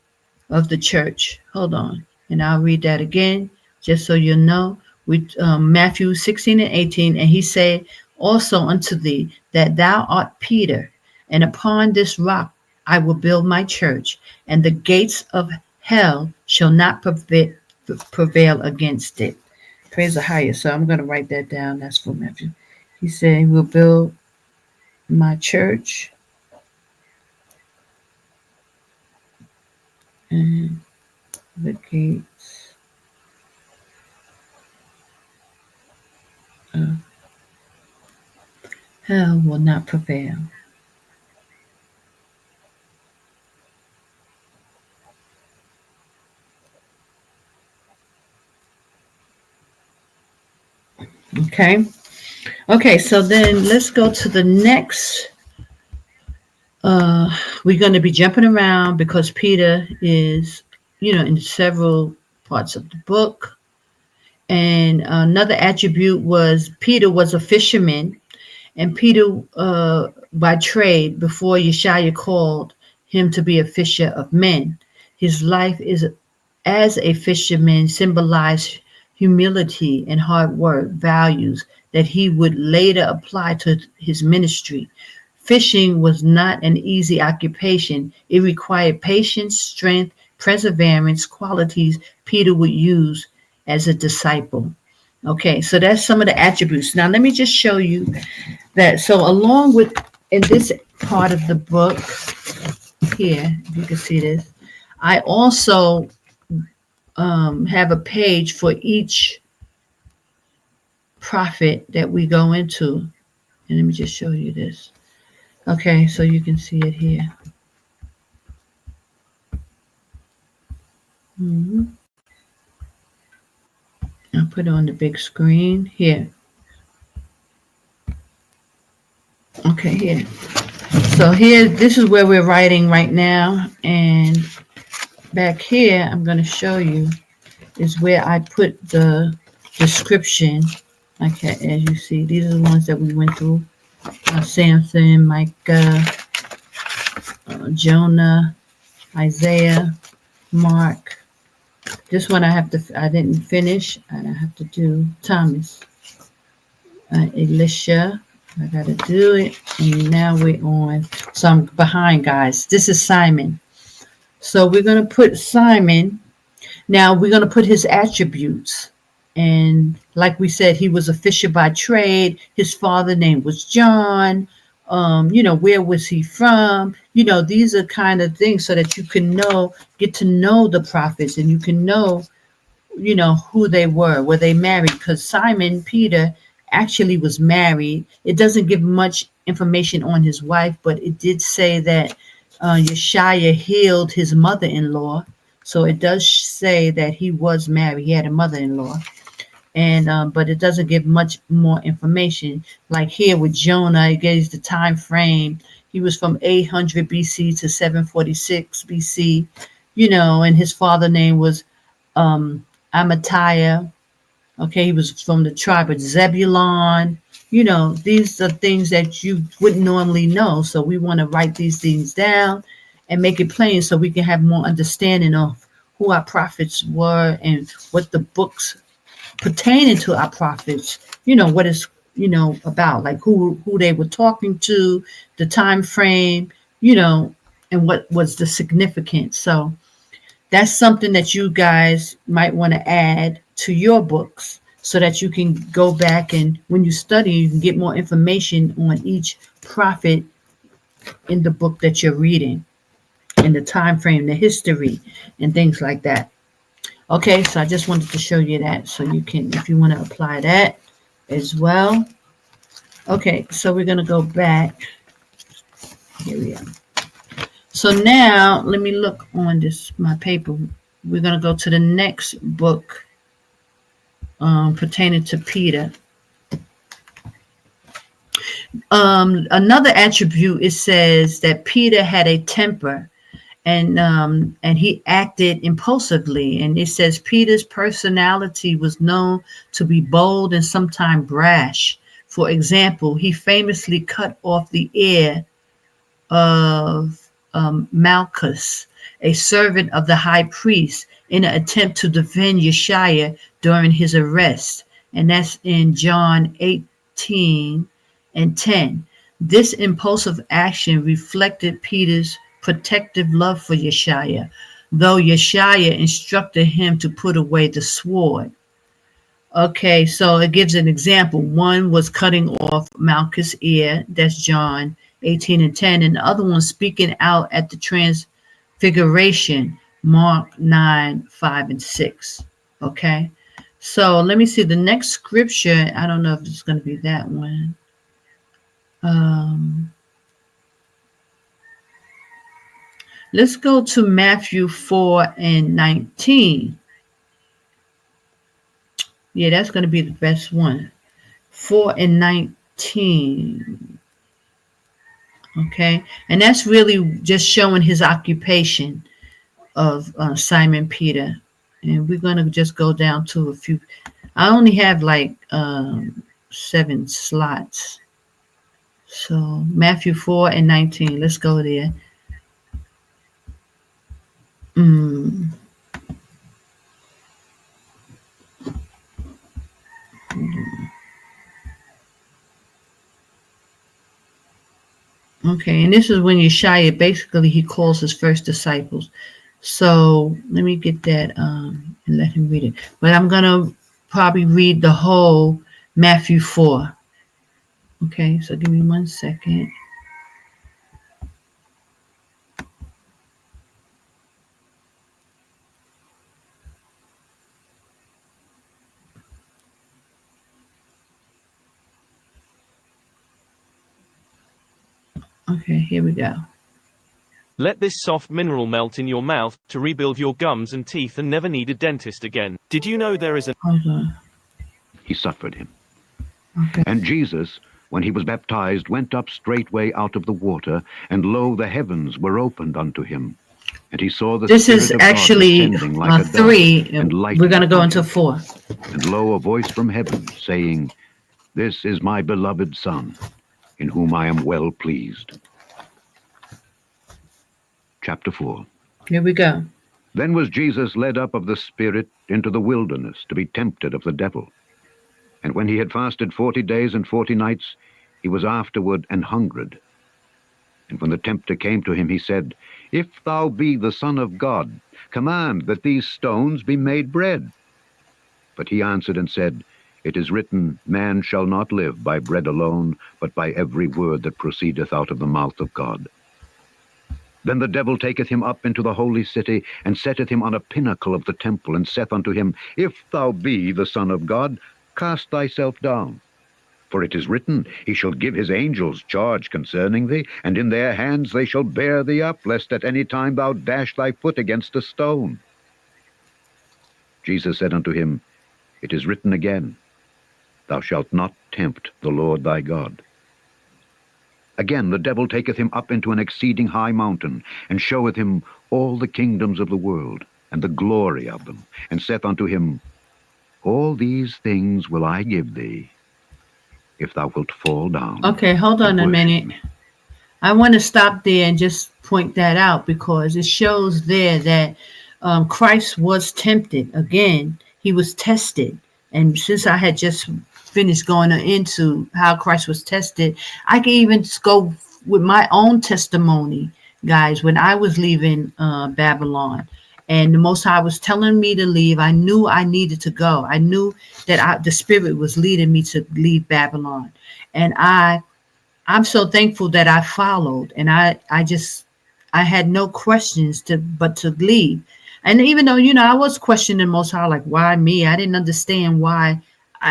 of the church. Hold on. And I'll read that again, just so you know. With Matthew 16 and 18, and he said, also unto thee, that thou art Peter, and upon this rock I will build my church, and the gates of hell shall not prevail against it. Praise AHAYAH. So I'm going to write that down. That's for Matthew. He said, we'll build my church, and the gates of hell will not prevail. Okay, so then let's go to the next. We're going to be jumping around because Peter is, in several parts of the book. And another attribute was Peter was a fisherman. And Peter, by trade, before Yashaya called him to be a fisher of men, his life as a fisherman symbolized humility and hard work, values that he would later apply to his ministry. Fishing was not an easy occupation. It required patience, strength, perseverance, qualities Peter would use as a disciple. Okay, so that's some of the attributes. Now, let me just show you that. So along with, in this part of the book here, if you can see this, I also have a page for each prophet that we go into. And let me just show you this. Okay, so you can see it here. I'll put it on the big screen here. Okay, here. So here, this is where we're writing right now. And back here, I'm going to show you is where I put the description. Okay, as you see, these are the ones that we went through. Samson, Micah, Jonah, Isaiah, Mark. This one I didn't finish, and I have to do Thomas, Elisha. I got to do it, and now we're on. So I'm behind, guys. This is Simon. So we're going to put Simon. Now we're going to put his attributes. And like we said, he was a fisher by trade. His father's name was John. Where was he from? These are kind of things so that you can get to know the prophets, and you can know, who they were they married? Because Simon Peter actually was married. It doesn't give much information on his wife, but it did say that Yashaya healed his mother-in-law. So it does say that he was married. He had a mother-in-law. And but it doesn't give much more information. Like here with Jonah, it gives the time frame. He was from 800 BC to 746 BC, and his father name was Amittai. Okay, he was from the tribe of Zebulon. These are things that you wouldn't normally know. So we want to write these things down and make it plain so we can have more understanding of who our prophets were and what the books pertaining to our prophets, what is, about, like who they were talking to, the time frame, and what was the significance. So that's something that you guys might want to add to your books so that you can go back and when you study, you can get more information on each prophet in the book that you're reading, and the time frame, the history, and things like that. Okay, so I just wanted to show you that so you can, if you want to apply that as well. Okay, so we're going to go back. Here we are. So now let me look on my paper. We're going to go to the next book pertaining to Peter. Another attribute, it says that Peter had a temper. And he acted impulsively. And it says Peter's personality was known to be bold and sometimes brash. For example, he famously cut off the ear of Malchus, a servant of the high priest, in an attempt to defend Yashaya during his arrest. And that's in John 18:10. This impulsive action reflected Peter's protective love for Yashaya, though Yashaya instructed him to put away the sword. Okay, so it gives an example. One was cutting off Malchus' ear, that's John 18:10, and the other one speaking out at the transfiguration, Mark 9:5-6. Okay, so let me see the next scripture. I don't know if it's going to be that one. Let's go to Matthew 4:19. Yeah, that's going to be the best one. 4:19. Okay, and that's really just showing his occupation of Simon Peter. And we're going to just go down to a few. I only have like 7 slots. So Matthew 4:19. Let's go there. Okay, and this is when Yashaya, basically, he calls his first disciples. So let me get that and let him read it. But I'm going to probably read the whole Matthew 4. Okay, so give me 1 second. Okay, here we go. Let this soft mineral melt in your mouth to rebuild your gums and teeth and never need a dentist again. Did you know there is a... Hold on. He suffered him. Okay. And Jesus, when he was baptized, went up straightway out of the water, and lo, the heavens were opened unto him. And he saw the This Spirit is of God actually descending like a dove, 3. and light We're going to go upon into him. 4. And lo, a voice from heaven, saying, This is my beloved Son, in whom I am well pleased. Chapter 4. Here we go. Then was Jesus led up of the Spirit into the wilderness to be tempted of the devil. And when he had fasted 40 days and 40 nights, he was afterward an hungered. And when the tempter came to him, he said, If thou be the Son of God, command that these stones be made bread. But he answered and said, It is written, Man shall not live by bread alone, but by every word that proceedeth out of the mouth of God. Then the devil taketh him up into the holy city, and setteth him on a pinnacle of the temple, and saith unto him, If thou be the Son of God, cast thyself down. For it is written, He shall give his angels charge concerning thee, and in their hands they shall bear thee up, lest at any time thou dash thy foot against a stone. Jesus said unto him, It is written again, Thou shalt not tempt the Lord thy God. Again the devil taketh him up into an exceeding high mountain, and showeth him all the kingdoms of the world, and the glory of them, and saith unto him, All these things will I give thee, if thou wilt fall down. Okay, hold on and a worship minute. me. I want to stop there and just point that out because it shows there that Christ was tempted. Again, he was tested. And since I had just finished going into how Christ was tested, I can even go with my own testimony, guys. When I was leaving Babylon and the Most High was telling me to leave, I knew I needed to go. I knew that the Spirit was leading me to leave Babylon. And I'm so thankful that I followed, and I had no questions but to leave. And even though, I was questioning Most High, like, why me? I didn't understand why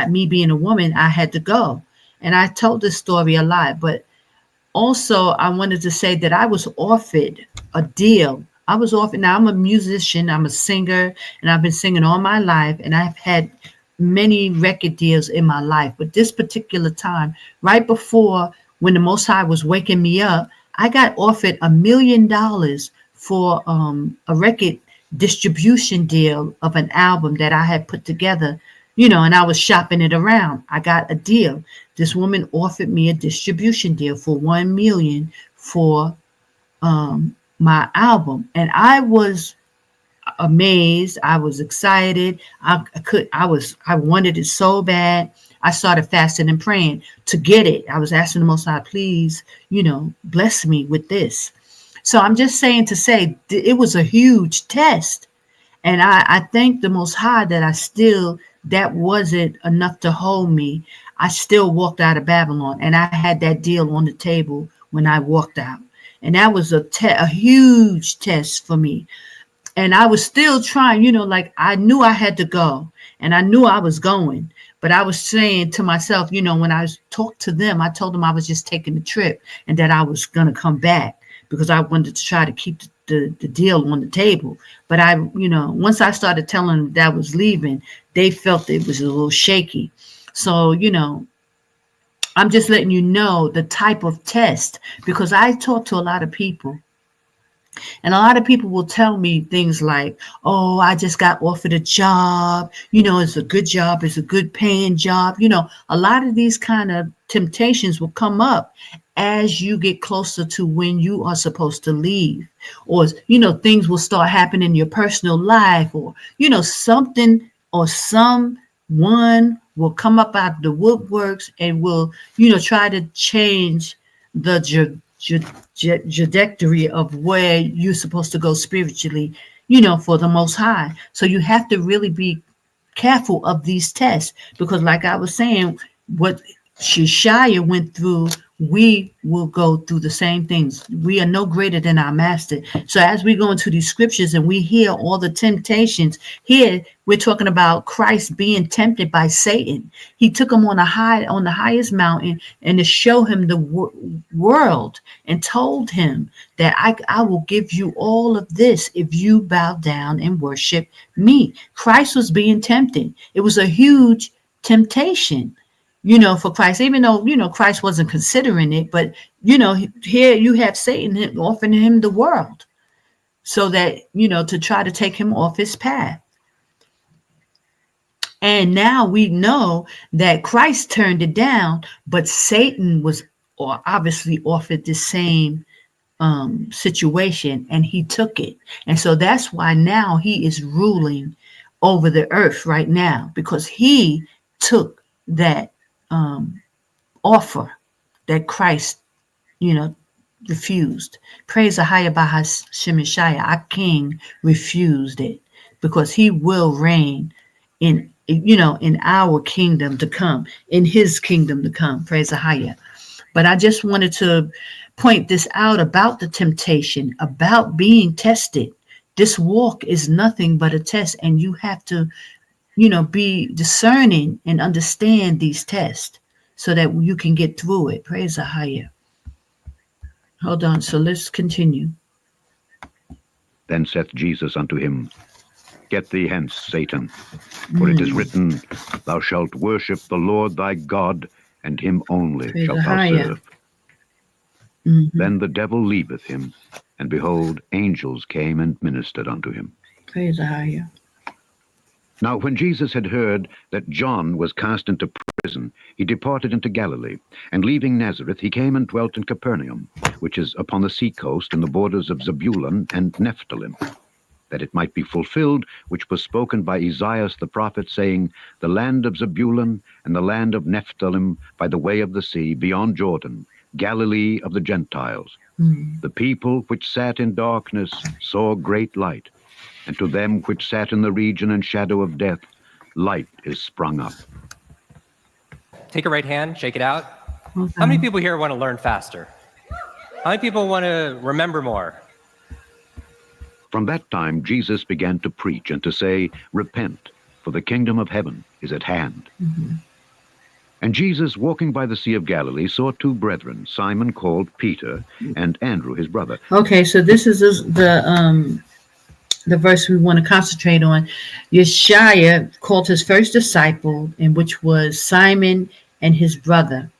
me being a woman, I had to go. And I told this story a lot, but also I wanted to say that I was offered a deal. I was offered, now I'm a musician, I'm a singer, and I've been singing all my life, and I've had many record deals in my life. But this particular time, right before when the Most High was waking me up, I got offered $1 million for a record distribution deal of an album that I had put together, and I was shopping it around. I got a deal. This woman offered me a distribution deal for $1 million for my album. And I was amazed. I was excited. I wanted it so bad. I started fasting and praying to get it. I was asking the Most High, please, bless me with this. So I'm just saying to say it was a huge test. And I thank the Most High that that wasn't enough to hold me. I still walked out of Babylon, and I had that deal on the table when I walked out. And that was a huge test for me. And I was still trying, like I knew I had to go, and I knew I was going. But I was saying to myself, when I talked to them, I told them I was just taking the trip and that I was going to come back because I wanted to try to keep the deal on the table. But once I started telling them that I was leaving, they felt it was a little shaky. So, I'm just letting you know the type of test, because I talk to a lot of people. And a lot of people will tell me things like, oh, I just got offered a job. It's a good job. It's a good paying job. A lot of these kind of temptations will come up as you get closer to when you are supposed to leave. Or, things will start happening in your personal life, or, something or someone will come up out of the woodworks and will, try to change the trajectory of where you're supposed to go spiritually, for the Most High. So you have to really be careful of these tests, because like I was saying, what Yashaya went through, we will go through the same things. We are no greater than our master. So as we go into these scriptures and we hear all the temptations, here we're talking about Christ being tempted by Satan. He took him on the highest mountain and to show him the world, and told him that I will give you all of this if you bow down and worship me. Christ was being tempted. It was a huge temptation, for Christ, even though, Christ wasn't considering it. But, here you have Satan offering him the world so that, to try to take him off his path. And now we know that Christ turned it down, but Satan was obviously offered the same situation, and he took it. And so that's why now he is ruling over the earth right now, because he took that offer that Christ, refused. Praise AHAYAH'S Yashaya. Our King refused it, because he will reign in our kingdom to come, in his kingdom to come. Praise AHAYAH. But I just wanted to point this out about the temptation, about being tested. This walk is nothing but a test, and you have to, be discerning and understand these tests. so that you can get through it. Praise AHAYAH. Hold on. So let's continue. Then saith Jesus unto him, Get thee hence, Satan, for it is written, Thou shalt worship the Lord thy God, and him only Praise shalt thou AHAYAH. serve. Mm-hmm. Then the devil leaveth him, and behold, angels came and ministered unto him. Praise AHAYAH. Now when Jesus had heard that John was cast into prison, he departed into Galilee, and leaving Nazareth, he came and dwelt in Capernaum, which is upon the sea coast in the borders of Zebulun and Nephthalim, that it might be fulfilled which was spoken by Isaiah the prophet, saying, The land of Zebulun and the land of Nephthalim by the way of the sea, beyond Jordan, Galilee of the Gentiles. The people which sat in darkness saw great light, and to them which sat in the region and shadow of death, light is sprung up. Take a right hand, shake it out. Okay. How many people here want to learn faster? How many people want to remember more? From that time Jesus began to preach and to say, Repent, for the kingdom of heaven is at hand. And Jesus, walking by the Sea of Galilee, saw two brethren, Simon called Peter, and Andrew his brother. Okay, so this is the verse we want to concentrate on. Yashaya called his first disciple, and which was Simon and his brother.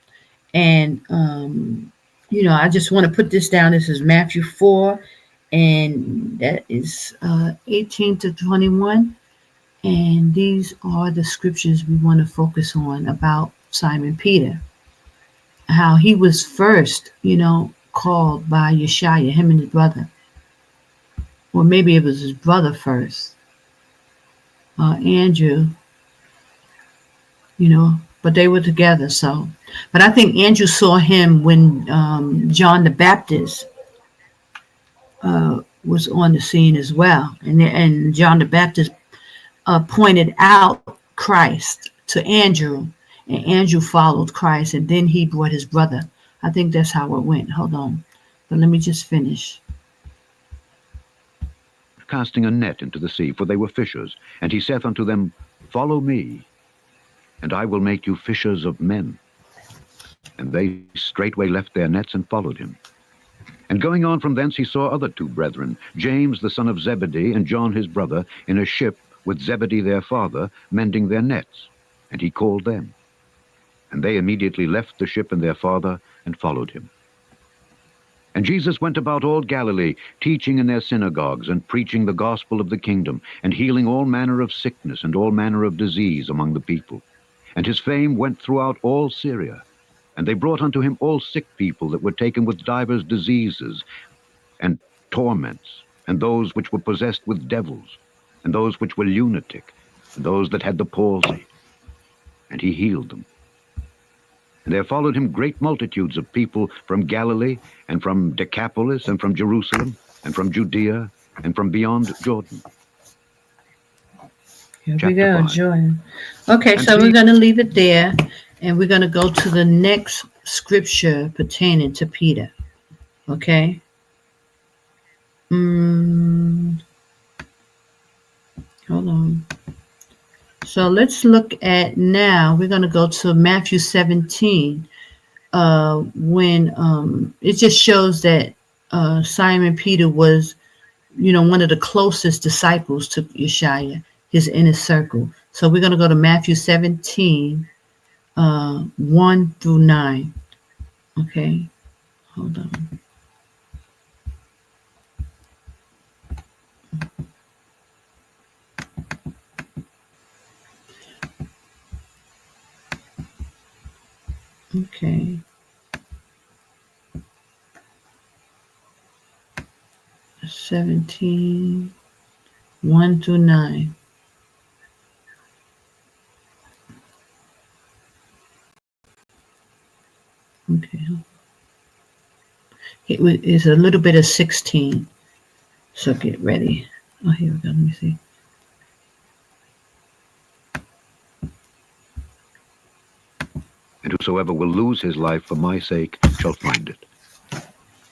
And I just want to put this down. This is Matthew 4, and that is 18 to 21. And these are the scriptures we want to focus on about Simon Peter, how he was first, called by Yashaya, him and his brother. Or maybe it was his brother first. Andrew, but they were together. So, but I think Andrew saw him when John the Baptist was on the scene as well. And John the Baptist pointed out Christ to Andrew, and Andrew followed Christ, and then he brought his brother. I think that's how it went. Hold on. But let me just finish. Casting a net into the sea, for they were fishers. And he saith unto them, Follow me, and I will make you fishers of men. And they straightway left their nets and followed him. And going on from thence he saw other two brethren, James the son of Zebedee, and John his brother, in a ship with Zebedee their father, mending their nets. And he called them. And they immediately left the ship and their father, and followed him. And Jesus went about all Galilee, teaching in their synagogues, and preaching the gospel of the kingdom, and healing all manner of sickness and all manner of disease among the people. And his fame went throughout all Syria. And they brought unto him all sick people that were taken with divers diseases and torments, and those which were possessed with devils, and those which were lunatic, and those that had the palsy. And he healed them. And there followed him great multitudes of people from Galilee, and from Decapolis, and from Jerusalem, and from Judea, and from beyond Jordan. Here Chapter we go, 5. Jordan. Okay, And so see- we're going to leave it there, and we're going to go to the next scripture pertaining to Peter. Okay? Hold on. So let's look at now, we're going to go to Matthew 17, when it just shows that Simon Peter was, one of the closest disciples to Yashaya, his inner circle. So we're going to go to Matthew 17, 1 through 9. Okay, hold on. Okay. 17, 1 through 9. Okay. It's a little bit of 16. So get ready. Oh, here we go. Let me see. And whosoever will lose his life for my sake shall find it.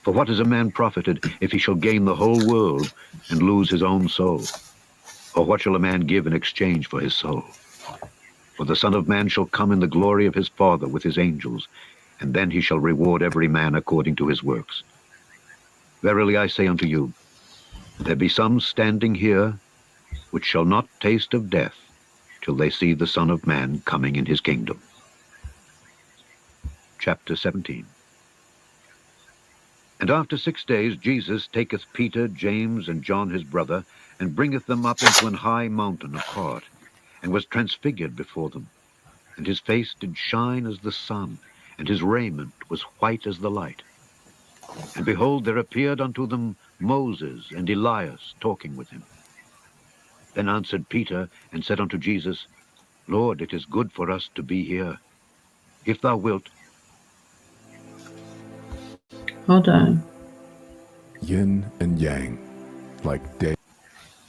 For what is a man profited if he shall gain the whole world and lose his own soul? Or what shall a man give in exchange for his soul? For the Son of Man shall come in the glory of his Father with his angels, and then he shall reward every man according to his works. Verily I say unto you, there be some standing here which shall not taste of death till they see the Son of Man coming in his kingdom. Chapter 17. And after 6 days Jesus taketh Peter, James, and John his brother, and bringeth them up into an high mountain apart, and was transfigured before them. And his face did shine as the sun, and his raiment was white as the light. And behold, there appeared unto them Moses and Elias talking with him. Then answered Peter, and said unto Jesus, Lord, it is good for us to be here. If thou wilt. Hold on. Yin and yang, like day.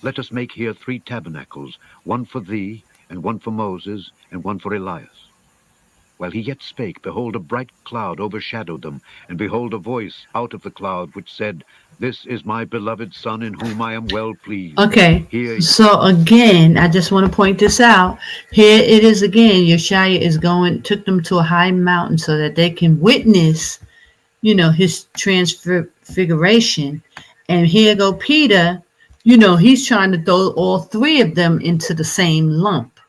Let us make here 3 tabernacles, one for thee, and one for Moses, and one for Elias. While he yet spake, behold, a bright cloud overshadowed them, and behold, a voice out of the cloud, which said, This is my beloved Son, in whom I am well pleased. Okay, so again, I just want to point this out. Here it is again. Yashaya took them to a high mountain so that they can witness, his transfiguration. And here go Peter, he's trying to throw all 3 of them into the same lump.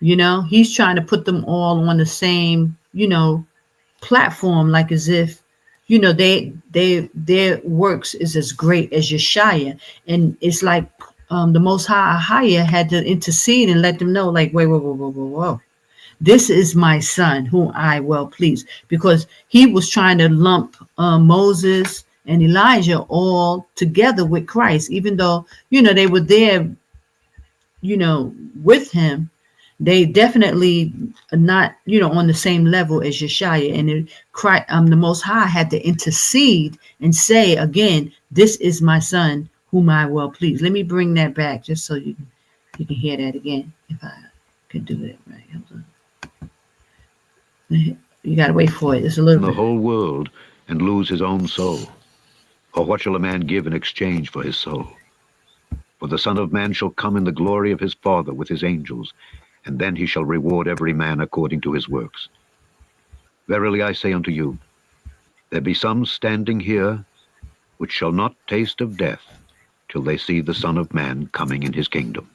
He's trying to put them all on the same, platform, like as if, their works is as great as Yashaya. And it's like the Most High AHAYAH had to intercede and let them know, like, whoa. This is my son whom I well please, because he was trying to lump Moses and Elijah all together with Christ, even though, they were there, with him. They definitely are not, on the same level as Yashaya. And the Most High had to intercede and say again, this is my son whom I well please. Let me bring that back just so you can hear that again, if I could do it right. Hold on. You got to wait for it. It's a little the bit. whole world and lose his own soul. Or what shall a man give in exchange for his soul? For the Son of Man shall come in the glory of his Father with his angels, and then he shall reward every man according to his works. Verily I say unto you, there be some standing here which shall not taste of death till they see the Son of Man coming in his kingdom.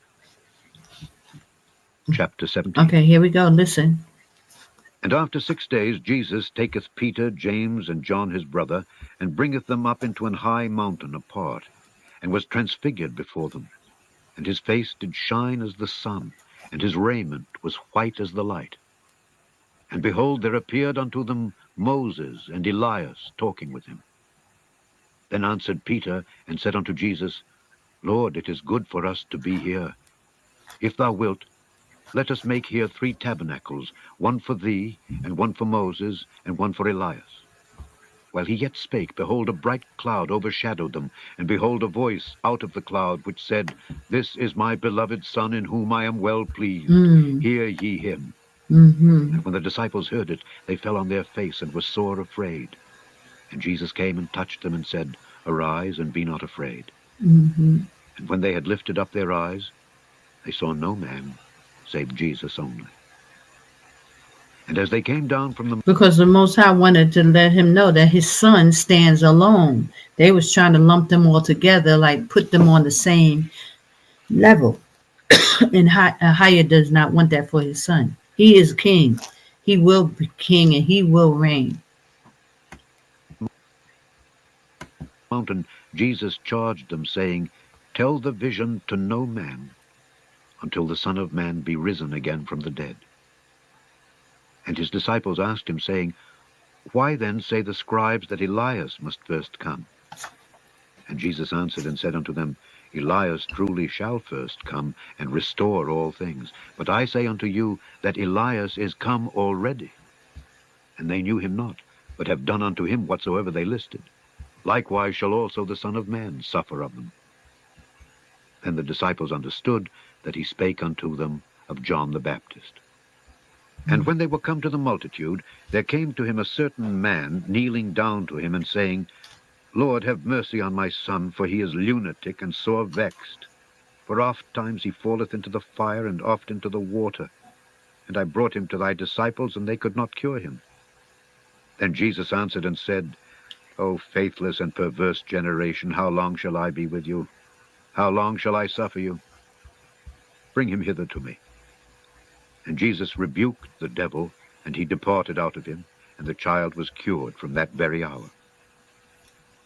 Chapter 17. Okay, here we go. Listen. And after 6 days Jesus taketh Peter, James, and John his brother, and bringeth them up into an high mountain apart, and was transfigured before them. And his face did shine as the sun, and his raiment was white as the light. And behold, there appeared unto them Moses and Elias talking with him. Then answered Peter, and said unto Jesus, Lord, it is good for us to be here. If thou wilt, let us make here 3 tabernacles, one for thee, and one for Moses, and one for Elias. While he yet spake, behold, a bright cloud overshadowed them, and behold, a voice out of the cloud, which said, This is my beloved Son, in whom I am well pleased. Hear ye him. And when the disciples heard it, they fell on their face, and were sore afraid. And Jesus came and touched them, and said, Arise, and be not afraid. And when they had lifted up their eyes, they saw no man, save Jesus only. And as they came down from the... Because the Most High wanted to let him know that his son stands alone. They was trying to lump them all together, like put them on the same level. And AHAYAH does not want that for his son. He is king. He will be king and he will reign. Mountain, Jesus charged them, saying, Tell the vision to no man, until the Son of Man be risen again from the dead. And his disciples asked him, saying, Why then say the scribes that Elias must first come? And Jesus answered and said unto them, Elias truly shall first come, and restore all things. But I say unto you, that Elias is come already. And they knew him not, but have done unto him whatsoever they listed. Likewise shall also the Son of Man suffer of them. Then the disciples understood that he spake unto them of John the Baptist. And when they were come to the multitude, there came to him a certain man, kneeling down to him, and saying, Lord, have mercy on my son, for he is lunatic and sore vexed. For oft times he falleth into the fire, and oft into the water. and I brought him to thy disciples, and they could not cure him. Then Jesus answered and said, O faithless and perverse generation, how long shall I be with you? How long shall I suffer you? Bring him hither to me. And Jesus rebuked the devil, and he departed out of him, and the child was cured from that very hour.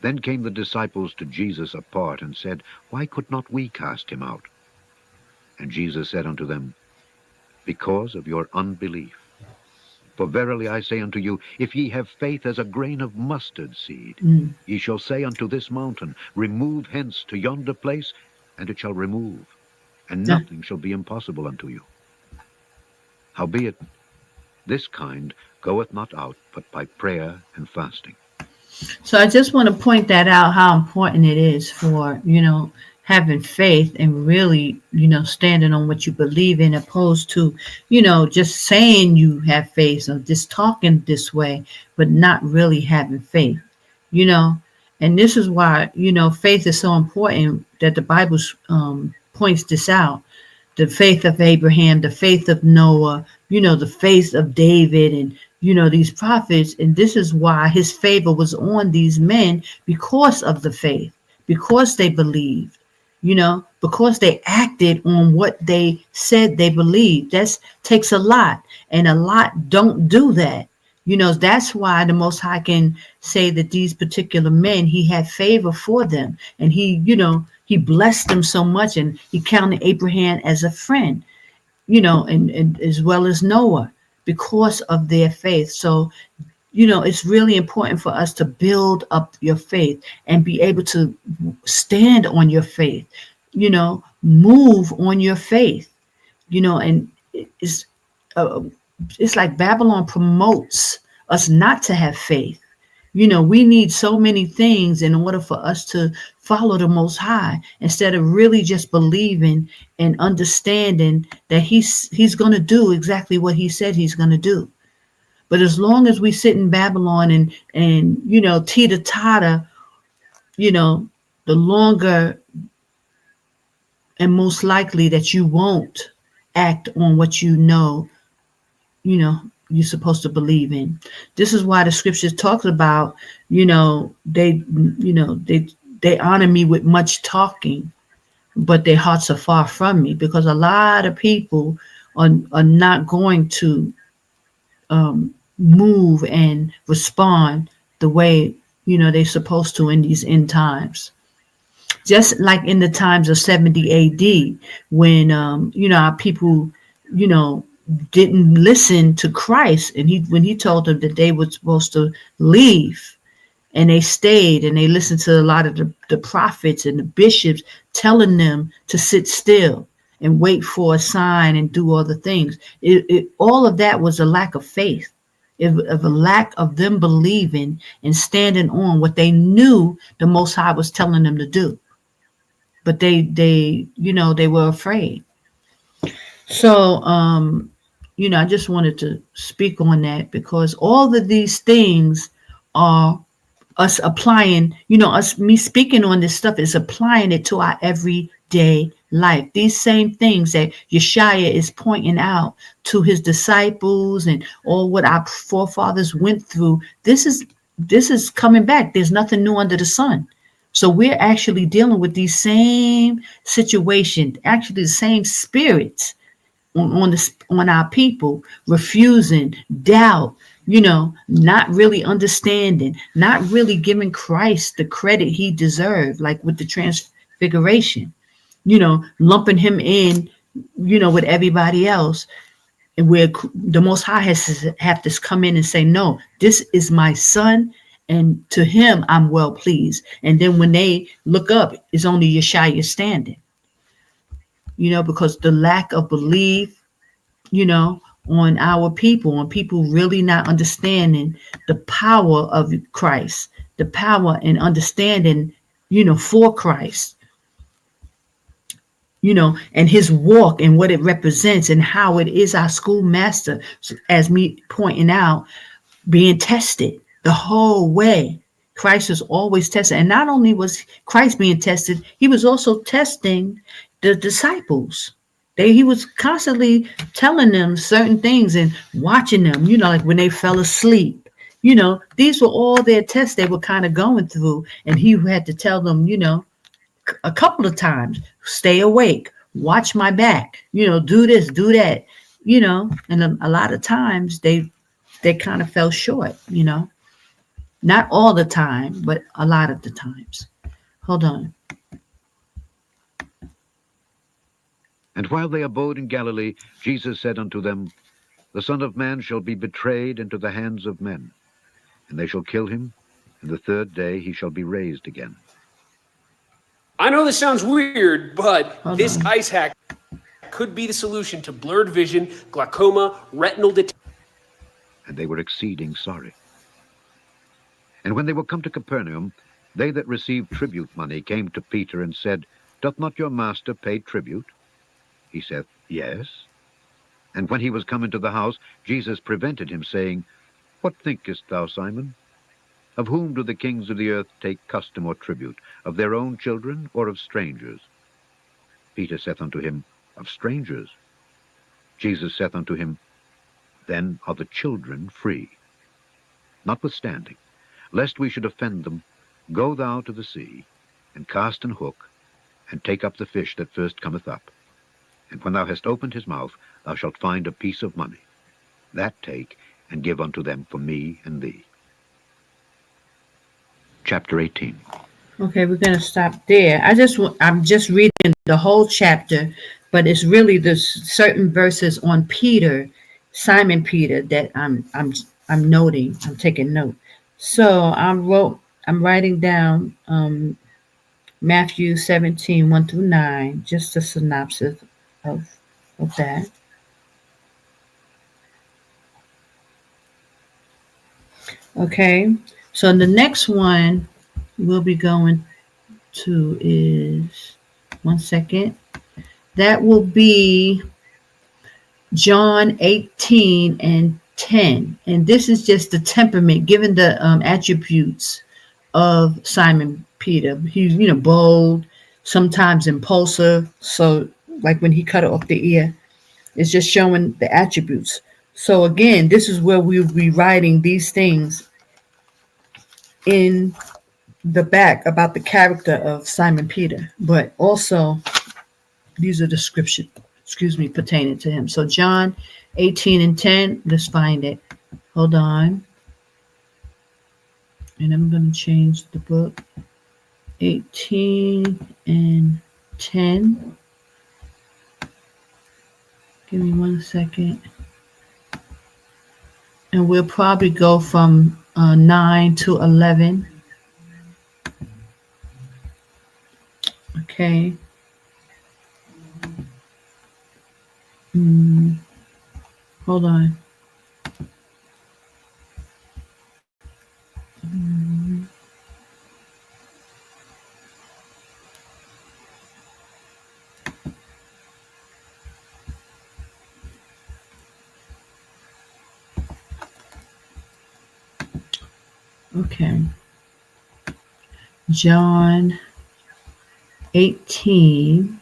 Then came the disciples to Jesus apart, and said, Why could not we cast him out? And Jesus said unto them, Because of your unbelief. For verily I say unto you, if ye have faith as a grain of mustard seed, ye shall say unto this mountain, Remove hence to yonder place, and it shall remove, and nothing shall be impossible unto you. Howbeit, this kind goeth not out but by prayer and fasting. So I just want to point that out, how important it is for, having faith and really, standing on what you believe in, opposed to, just saying you have faith or just talking this way, but not really having faith, And this is why, faith is so important, that the Bible points this out. The faith of Abraham, the faith of Noah, the faith of David, and these prophets. And this is why his favor was on these men, because of the faith, because they believed, because they acted on what they said they believed. That takes a lot, and a lot don't do that. That's why the Most High can say that these particular men, he had favor for them, and he blessed them so much, and he counted Abraham as a friend, and as well as Noah, because of their faith. So, it's really important for us to build up your faith and be able to stand on your faith, move on your faith, and it's like Babylon promotes us not to have faith. We need so many things in order for us to follow the Most High, instead of really just believing and understanding that he's going to do exactly what he said he's going to do. But as long as we sit in Babylon and teeter-totter, the longer and most likely that you won't act on what you're supposed to believe in. This is why the scriptures talks about, they honor me with much talking, but their hearts are far from me, because a lot of people are not going to move and respond the way, they're supposed to in these end times. Just like in the times of 70 AD, when, our people, didn't listen to Christ, and when he told them that they were supposed to leave, and they stayed, and they listened to a lot of the prophets and the bishops telling them to sit still and wait for a sign and do all the things. All of that was a lack of faith, of a lack of them believing and standing on what they knew the Most High was telling them to do. But they were afraid. So, I just wanted to speak on that, because all of these things are us applying, me speaking on this stuff is applying it to our everyday life. These same things that Yashaya is pointing out to his disciples and all what our forefathers went through. This is coming back. There's nothing new under the sun. So we're actually dealing with these same situations, actually the same spirits on our people, refusing, doubt, not really understanding, not really giving Christ the credit he deserved, like with the transfiguration, lumping him in, with everybody else. And where the Most High has to have to come in and say, no, this is my son, and to him I'm well pleased. And then when they look up, it's only Yashaya standing, because the lack of belief, on our people, on people really not understanding the power of Christ, the power and understanding, for Christ, and his walk and what it represents, and how it is our schoolmaster, as me pointing out, being tested the whole way. Christ was always tested. And not only was Christ being tested, he was also testing the disciples. he was constantly telling them certain things and watching them, like when they fell asleep. These were all their tests they were kind of going through. And he had to tell them, a couple of times, stay awake, watch my back, do this, do that, and a lot of times they kind of fell short, not all the time, but a lot of the times. Hold on. And while they abode in Galilee, Jesus said unto them, The Son of Man shall be betrayed into the hands of men, and they shall kill him, and the third day he shall be raised again. I know this sounds weird, but Hold this on. ice hack could be the solution to blurred vision, glaucoma, retinal And they were exceeding sorry. And when they were come to Capernaum, they that received tribute money came to Peter and said, Doth not your master pay tribute? He saith, Yes. And when he was come into the house, Jesus prevented him, saying, What thinkest thou, Simon? Of whom do the kings of the earth take custom or tribute? Of their own children, or of strangers? Peter saith unto him, Of strangers. Jesus saith unto him, Then are the children free. Notwithstanding, lest we should offend them, go thou to the sea, and cast an hook, and take up the fish that first cometh up. And when thou hast opened his mouth, thou shalt find a piece of money. That take, and give unto them for me and thee. Chapter 18. Okay, we're going to stop there. I'm just reading the whole chapter, but it's really the certain verses on Peter, Simon Peter, that I'm noting. I'm taking note. So I'm writing down Matthew 17, 1 through 9, just a synopsis of that. Okay, so the next one we'll be going to is, one second, that will be John 18 and 10. And this is just the temperament, given the attributes of Simon Peter. He's, bold, sometimes impulsive. So like when he cut off the ear, it's just showing the attributes. So again, this is where we'll be writing these things in the back about the character of Simon Peter, but also these are the scripture, pertaining to him. So John 18 and 10, let's find it. Hold on. And I'm going to change the book. 18 and 10. Give me 1 second. And we'll probably go from 9 to 11. Okay. Hold on. Okay. John 18.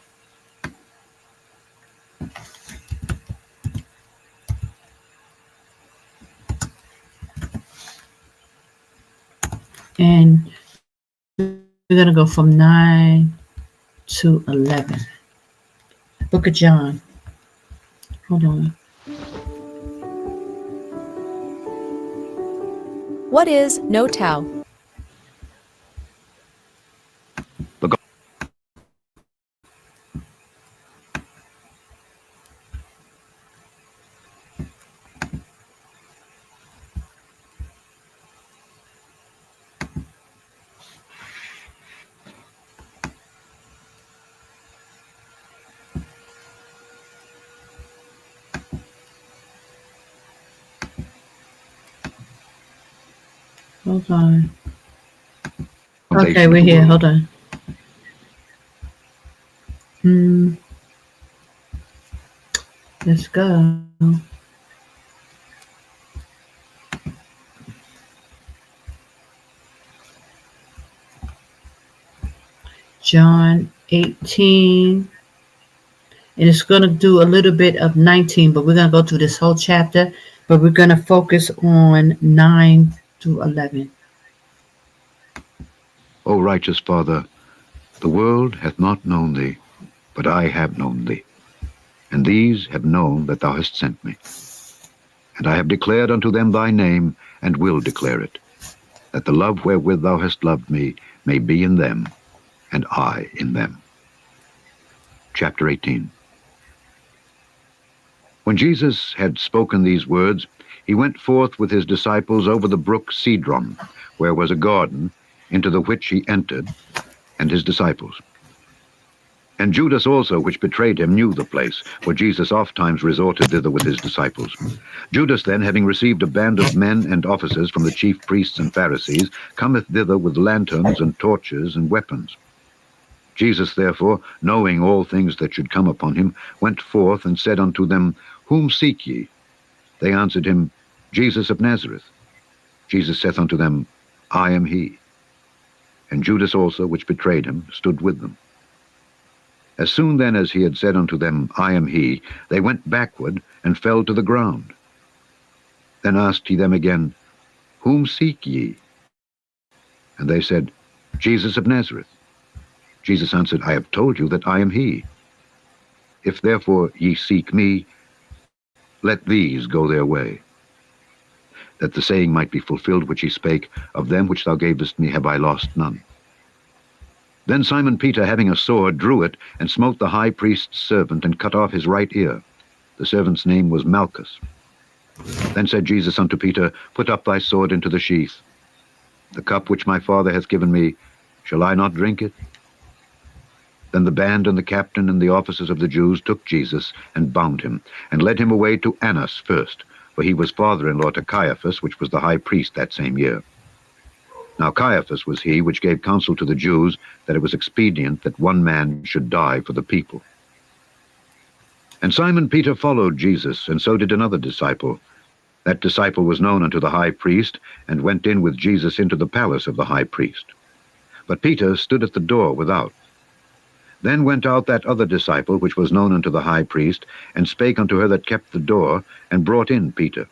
And we're going to go from 9 to 11. Book of John. Hold on. What is no tau? Hold on. Okay, we're here. Hold on. Let's go. John 18 And it's going to do a little bit of 19, but we're going to go through this whole chapter, but we're going to focus on 9 through 11. O righteous Father, the world hath not known thee, but I have known thee, and these have known that thou hast sent me. And I have declared unto them thy name, and will declare it, that the love wherewith thou hast loved me may be in them, and I in them. Chapter 18. When Jesus had spoken these words, he went forth with his disciples over the brook Cedron, where was a garden, into the which he entered, and his disciples. And Judas also, which betrayed him, knew the place, for Jesus ofttimes resorted thither with his disciples. Judas then, having received a band of men and officers from the chief priests and Pharisees, cometh thither with lanterns and torches and weapons. Jesus therefore, knowing all things that should come upon him, went forth and said unto them, Whom seek ye? They answered him, Jesus of Nazareth. Jesus saith unto them, I am he. And Judas also, which betrayed him, stood with them. As soon then as he had said unto them, I am he, they went backward and fell to the ground. Then asked he them again, Whom seek ye? And they said, Jesus of Nazareth. Jesus answered, I have told you that I am he. If therefore ye seek me, let these go their way. That the saying might be fulfilled which he spake, Of them which thou gavest me have I lost none. Then Simon Peter, having a sword, drew it, and smote the high priest's servant, and cut off his right ear. The servant's name was Malchus. Then said Jesus unto Peter, Put up thy sword into the sheath. The cup which my Father hath given me, shall I not drink it? Then the band and the captain and the officers of the Jews took Jesus, and bound him, and led him away to Annas first, for he was father-in-law to Caiaphas, which was the high priest that same year. Now Caiaphas was he which gave counsel to the Jews that it was expedient that one man should die for the people. And Simon Peter followed Jesus, and so did another disciple. That disciple was known unto the high priest, and went in with Jesus into the palace of the high priest. But Peter stood at the door without. Then went out that other disciple, which was known unto the high priest, and spake unto her that kept the door, and brought in Peter.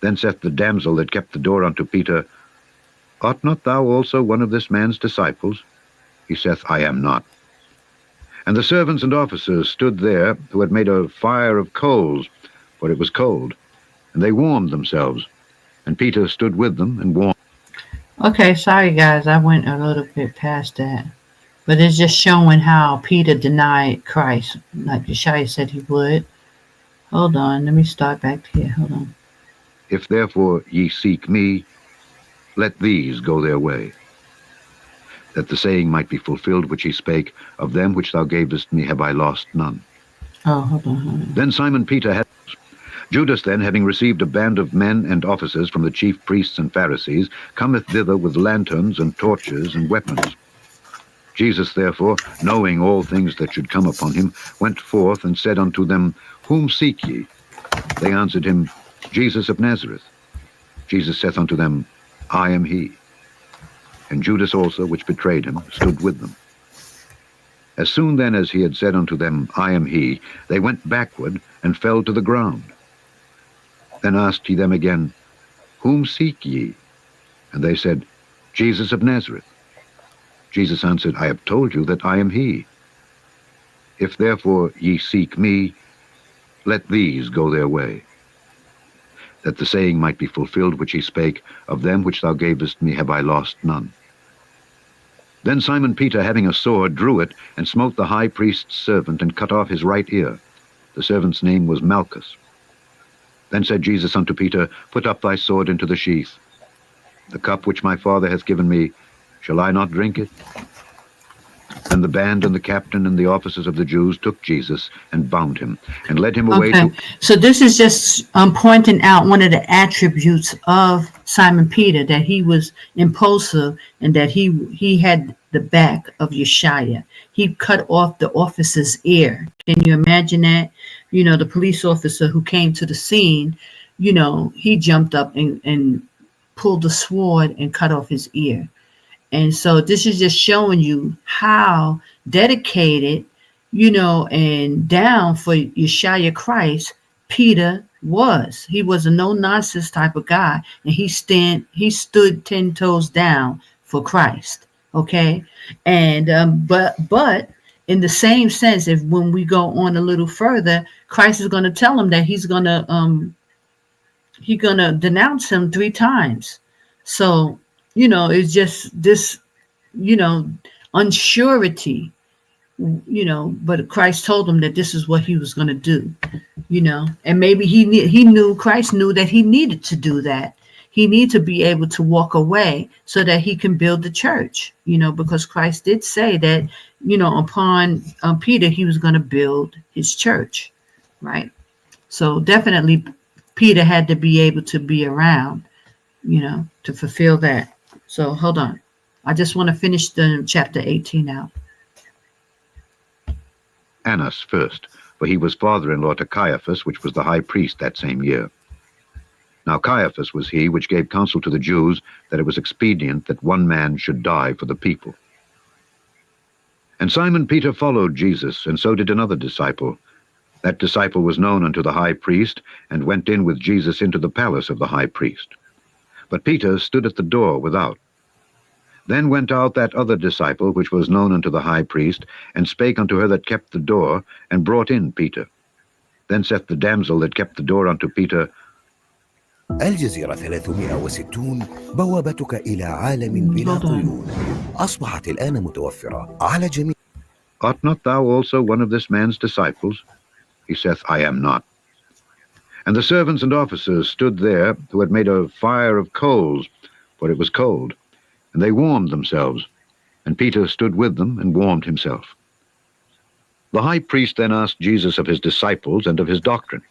Then saith the damsel that kept the door unto Peter, Art not thou also one of this man's disciples? He saith, I am not. And the servants and officers stood there, who had made a fire of coals, for it was cold, and they warmed themselves. And Peter stood with them and warmed. Okay, sorry guys, I went a little bit past that. But it's just showing how Peter denied Christ, like Yashaya said he would. Hold on, let me start back here. Hold on. If therefore ye seek me, let these go their way. That the saying might be fulfilled which he spake, Of them which thou gavest me have I lost none. Oh, hold on. Then Simon Peter had... Judas then, having received a band of men and officers from the chief priests and Pharisees, cometh thither with lanterns and torches and weapons. Jesus therefore, knowing all things that should come upon him, went forth and said unto them, Whom seek ye? They answered him, Jesus of Nazareth. Jesus saith unto them, I am he. And Judas also, which betrayed him, stood with them. As soon then as he had said unto them, I am he, they went backward and fell to the ground. Then asked he them again, Whom seek ye? And they said, Jesus of Nazareth. Jesus answered, I have told you that I am he. If therefore ye seek me, let these go their way. That the saying might be fulfilled which he spake, Of them which thou gavest me have I lost none. Then Simon Peter, having a sword, drew it, and smote the high priest's servant, and cut off his right ear. The servant's name was Malchus. Then said Jesus unto Peter, Put up thy sword into the sheath. The cup which my Father hath given me, shall I not drink it? And the band and the captain and the officers of the Jews took Jesus and bound him, and led him away to... So this is just pointing out one of the attributes of Simon Peter, that he was impulsive and that he had the back of Yashaya. He cut off the officer's ear. Can you imagine that? You know, the police officer who came to the scene, you know, he jumped up and pulled the sword and cut off his ear. And so this is just showing you how dedicated and down for Yashaya Christ, Peter was. He was a no nonsense type of guy, and he stood 10 toes down for Christ. Okay, and but in the same sense, if when we go on a little further, Christ is going to tell him that he's gonna denounce him 3 times. So it's just this unsurety. But Christ told him that this is what he was going to do, and maybe Christ knew that he needed to do that. He needed to be able to walk away so that he can build the church, because Christ did say that, upon Peter, he was going to build his church, right? So definitely Peter had to be able to be around, to fulfill that. So hold on. I just want to finish the chapter 18 out. Annas first, for he was father-in-law to Caiaphas, which was the high priest that same year. Now Caiaphas was he which gave counsel to the Jews that it was expedient that one man should die for the people. And Simon Peter followed Jesus, and so did another disciple. That disciple was known unto the high priest, and went in with Jesus into the palace of the high priest. But Peter stood at the door without. Then went out that other disciple, which was known unto the high priest, and spake unto her that kept the door, and brought in Peter. Then saith the damsel that kept the door unto Peter, الجزيرة 360 بوابتك إلى عالم بلا قيود أصبحت الآن متوفرة على جميع. Art not thou also one of this man's disciples? He saith, I am not. And the servants and officers stood there, who had made a fire of coals, for it was cold, and they warmed themselves, and Peter stood with them and warmed himself. The high priest then asked Jesus of his disciples and of his doctrine.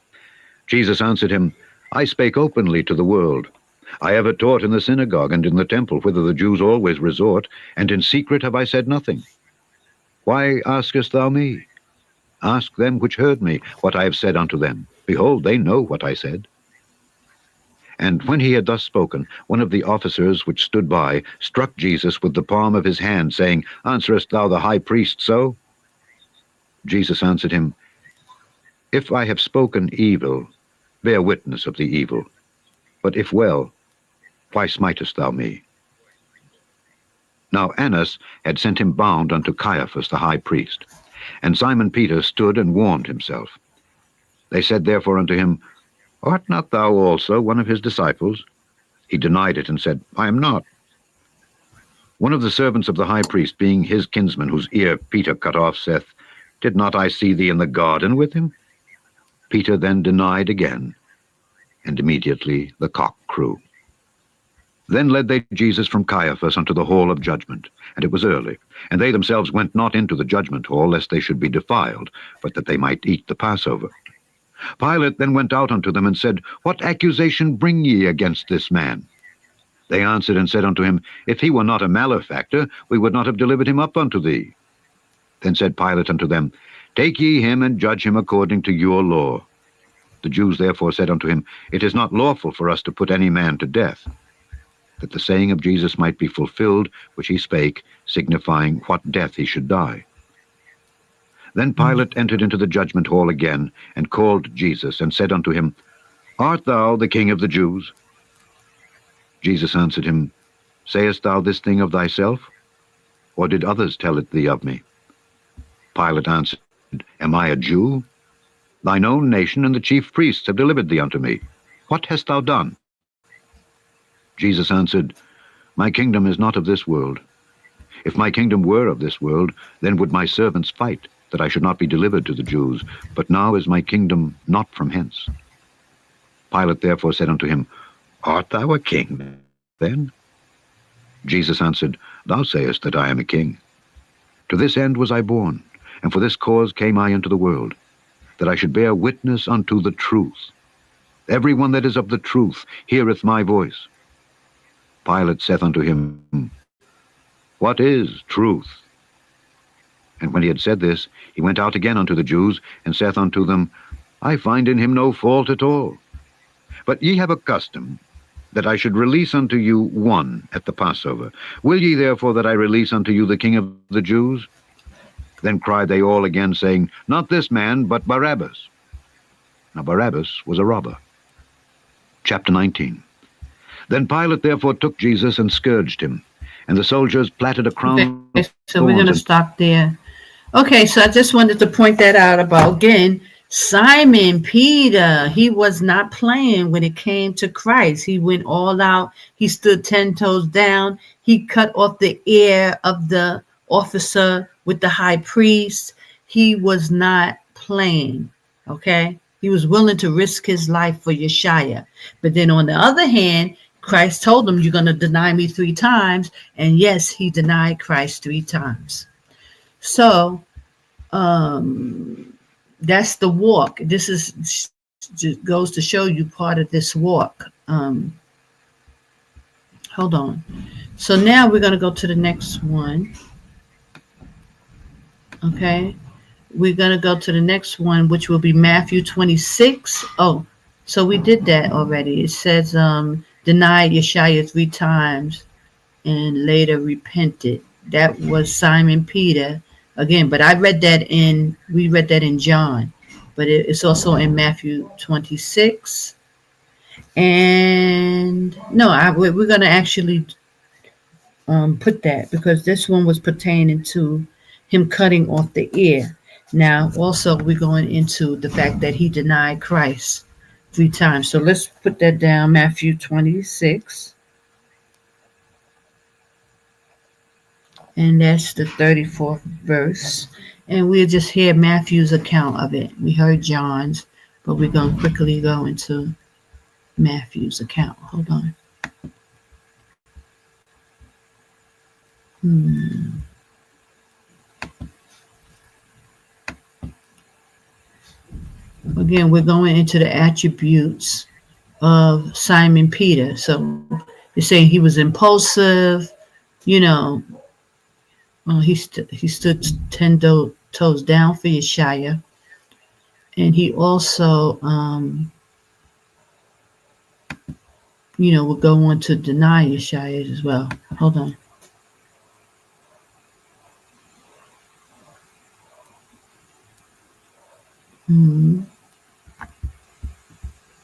Jesus answered him, I spake openly to the world. I ever taught in the synagogue and in the temple, whither the Jews always resort, and in secret have I said nothing. Why askest thou me? Ask them which heard me what I have said unto them. Behold, they know what I said. And when he had thus spoken, one of the officers which stood by struck Jesus with the palm of his hand, saying, Answerest thou the high priest so? Jesus answered him, If I have spoken evil, bear witness of the evil. But if well, why smitest thou me? Now Annas had sent him bound unto Caiaphas the high priest. And Simon Peter stood and warmed himself. They said therefore unto him, Art not thou also one of his disciples? He denied it, and said, I am not. One of the servants of the high priest, being his kinsman, whose ear Peter cut off, saith, Did not I see thee in the garden with him? Peter then denied again, and immediately the cock crew. Then led they Jesus from Caiaphas unto the hall of judgment, and it was early. And they themselves went not into the judgment hall, lest they should be defiled, but that they might eat the Passover. Pilate then went out unto them, and said, What accusation bring ye against this man? They answered and said unto him, If he were not a malefactor, we would not have delivered him up unto thee. Then said Pilate unto them, Take ye him, and judge him according to your law. The Jews therefore said unto him, It is not lawful for us to put any man to death, that the saying of Jesus might be fulfilled, which he spake, signifying what death he should die. Then Pilate entered into the judgment hall again, and called Jesus, and said unto him, Art thou the King of the Jews? Jesus answered him, Sayest thou this thing of thyself? Or did others tell it thee of me? Pilate answered, Am I a Jew? Thine own nation and the chief priests have delivered thee unto me. What hast thou done? Jesus answered, My kingdom is not of this world. If my kingdom were of this world, then would my servants fight, that I should not be delivered to the Jews. But now is my kingdom not from hence. Pilate therefore said unto him, Art thou a king, then? Jesus answered, Thou sayest that I am a king. To this end was I born, and for this cause came I into the world, that I should bear witness unto the truth. Every one that is of the truth heareth my voice. Pilate saith unto him, What is truth? And when he had said this, he went out again unto the Jews, and saith unto them, I find in him no fault at all. But ye have a custom, that I should release unto you one at the Passover. Will ye therefore that I release unto you the King of the Jews? Then cried they all again, saying, Not this man, but Barabbas. Now Barabbas was a robber. Chapter 19. Then Pilate therefore took Jesus and scourged him, and the soldiers platted a crown Okay, of so we're going to thorns stop there. Okay, so I just wanted to point that out about, again, Simon Peter. He was not playing when it came to Christ. He went all out. He stood 10 toes down. He cut off the ear of the officer with the high priest. He was not playing, okay? He was willing to risk his life for Yashaya. But then on the other hand, Christ told him, you're going to deny me 3 times. And yes, he denied Christ 3 times. So that's the walk. This is just goes to show you part of this walk. Hold on. So now we're going to go to the next one. Okay. We're going to go to the next one, which will be Matthew 26. Oh, so we did that already. It says, denied Yashaya 3 times and later repented. That was Simon Peter again, but we read that in John, but it's also in Matthew 26. And no, we're going to actually put that, because this one was pertaining to him cutting off the ear. Now, also, we're going into the fact that he denied Christ 3 times. So let's put that down, Matthew 26. And that's the 34th verse. And we'll just hear Matthew's account of it. We heard John's, but we're going to quickly go into Matthew's account. Hold on. Again, we're going into the attributes of Simon Peter. So you're saying he was impulsive, you know. He stood 10 toes down for Yashaya. And he also, will go on to deny Yashaya as well. Hold on.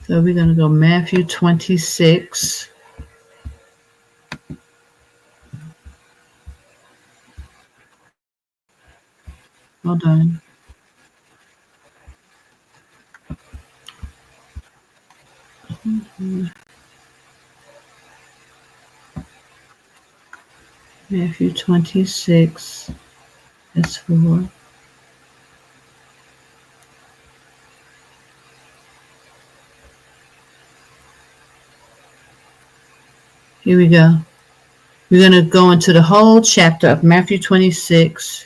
So we're going to go Matthew 26. Hold on. Matthew 26. That's 4. Here we go. We're going to go into the whole chapter of Matthew 26,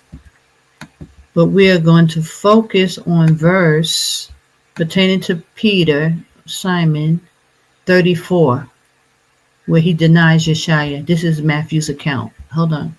but we are going to focus on verse pertaining to Peter, Simon, 34, where he denies Yashaya. This is Matthew's account. Hold on.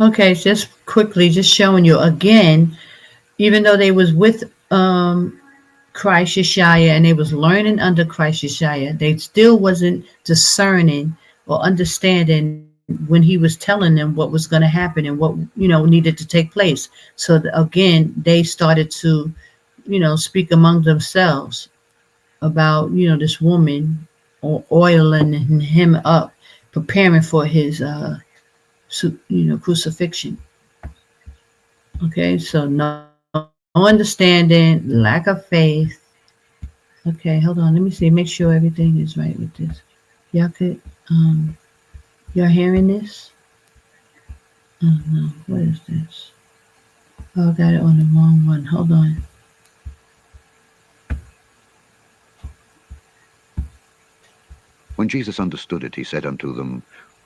Okay, just quickly, just showing you again, even though they was with Christ Yashaya and they was learning under Christ Yashaya, they still wasn't discerning or understanding when he was telling them what was going to happen and what needed to take place. So again, they started to speak among themselves about this woman oiling him up, preparing for his crucifixion. Okay, so no understanding, lack of faith. Okay, hold on. Let me see. Make sure everything is right with this. Y'all could, y'all hearing this? Oh no, what is this? Oh, I got it on the wrong one. Hold on. When Jesus understood it, he said unto them,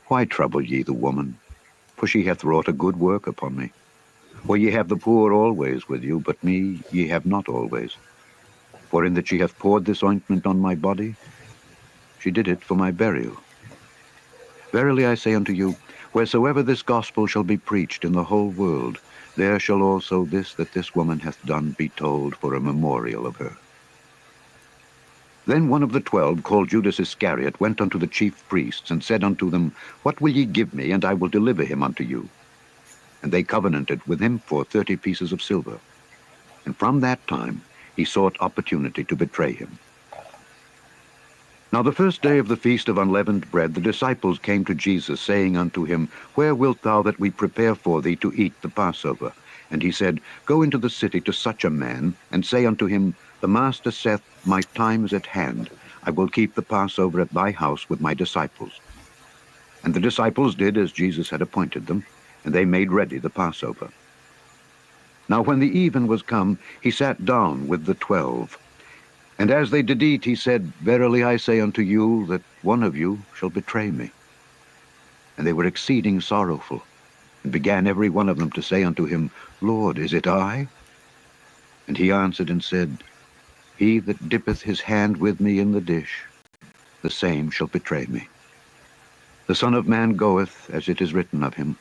Why trouble ye the woman? For she hath wrought a good work upon me. For ye have the poor always with you, but me ye have not always. For in that she hath poured this ointment on my body, she did it for my burial. Verily I say unto you, wheresoever this gospel shall be preached in the whole world, there shall also this that this woman hath done be told for a memorial of her. Then one of the 12, called Judas Iscariot, went unto the chief priests, and said unto them, What will ye give me, and I will deliver him unto you? And they covenanted with him for 30 pieces of silver. And from that time he sought opportunity to betray him. Now the first day of the feast of unleavened bread, the disciples came to Jesus, saying unto him, Where wilt thou that we prepare for thee to eat the Passover? And he said, Go into the city to such a man, and say unto him, The Master saith, My time is at hand. I will keep the Passover at thy house with my disciples. And the disciples did as Jesus had appointed them, and they made ready the Passover. Now when the even was come, he sat down with the 12. And as they did eat, he said, Verily I say unto you, that one of you shall betray me. And they were exceeding sorrowful, and began every one of them to say unto him, Lord, is it I? And he answered and said, He that dippeth his hand with me in the dish, the same shall betray me. The Son of Man goeth, as it is written of him.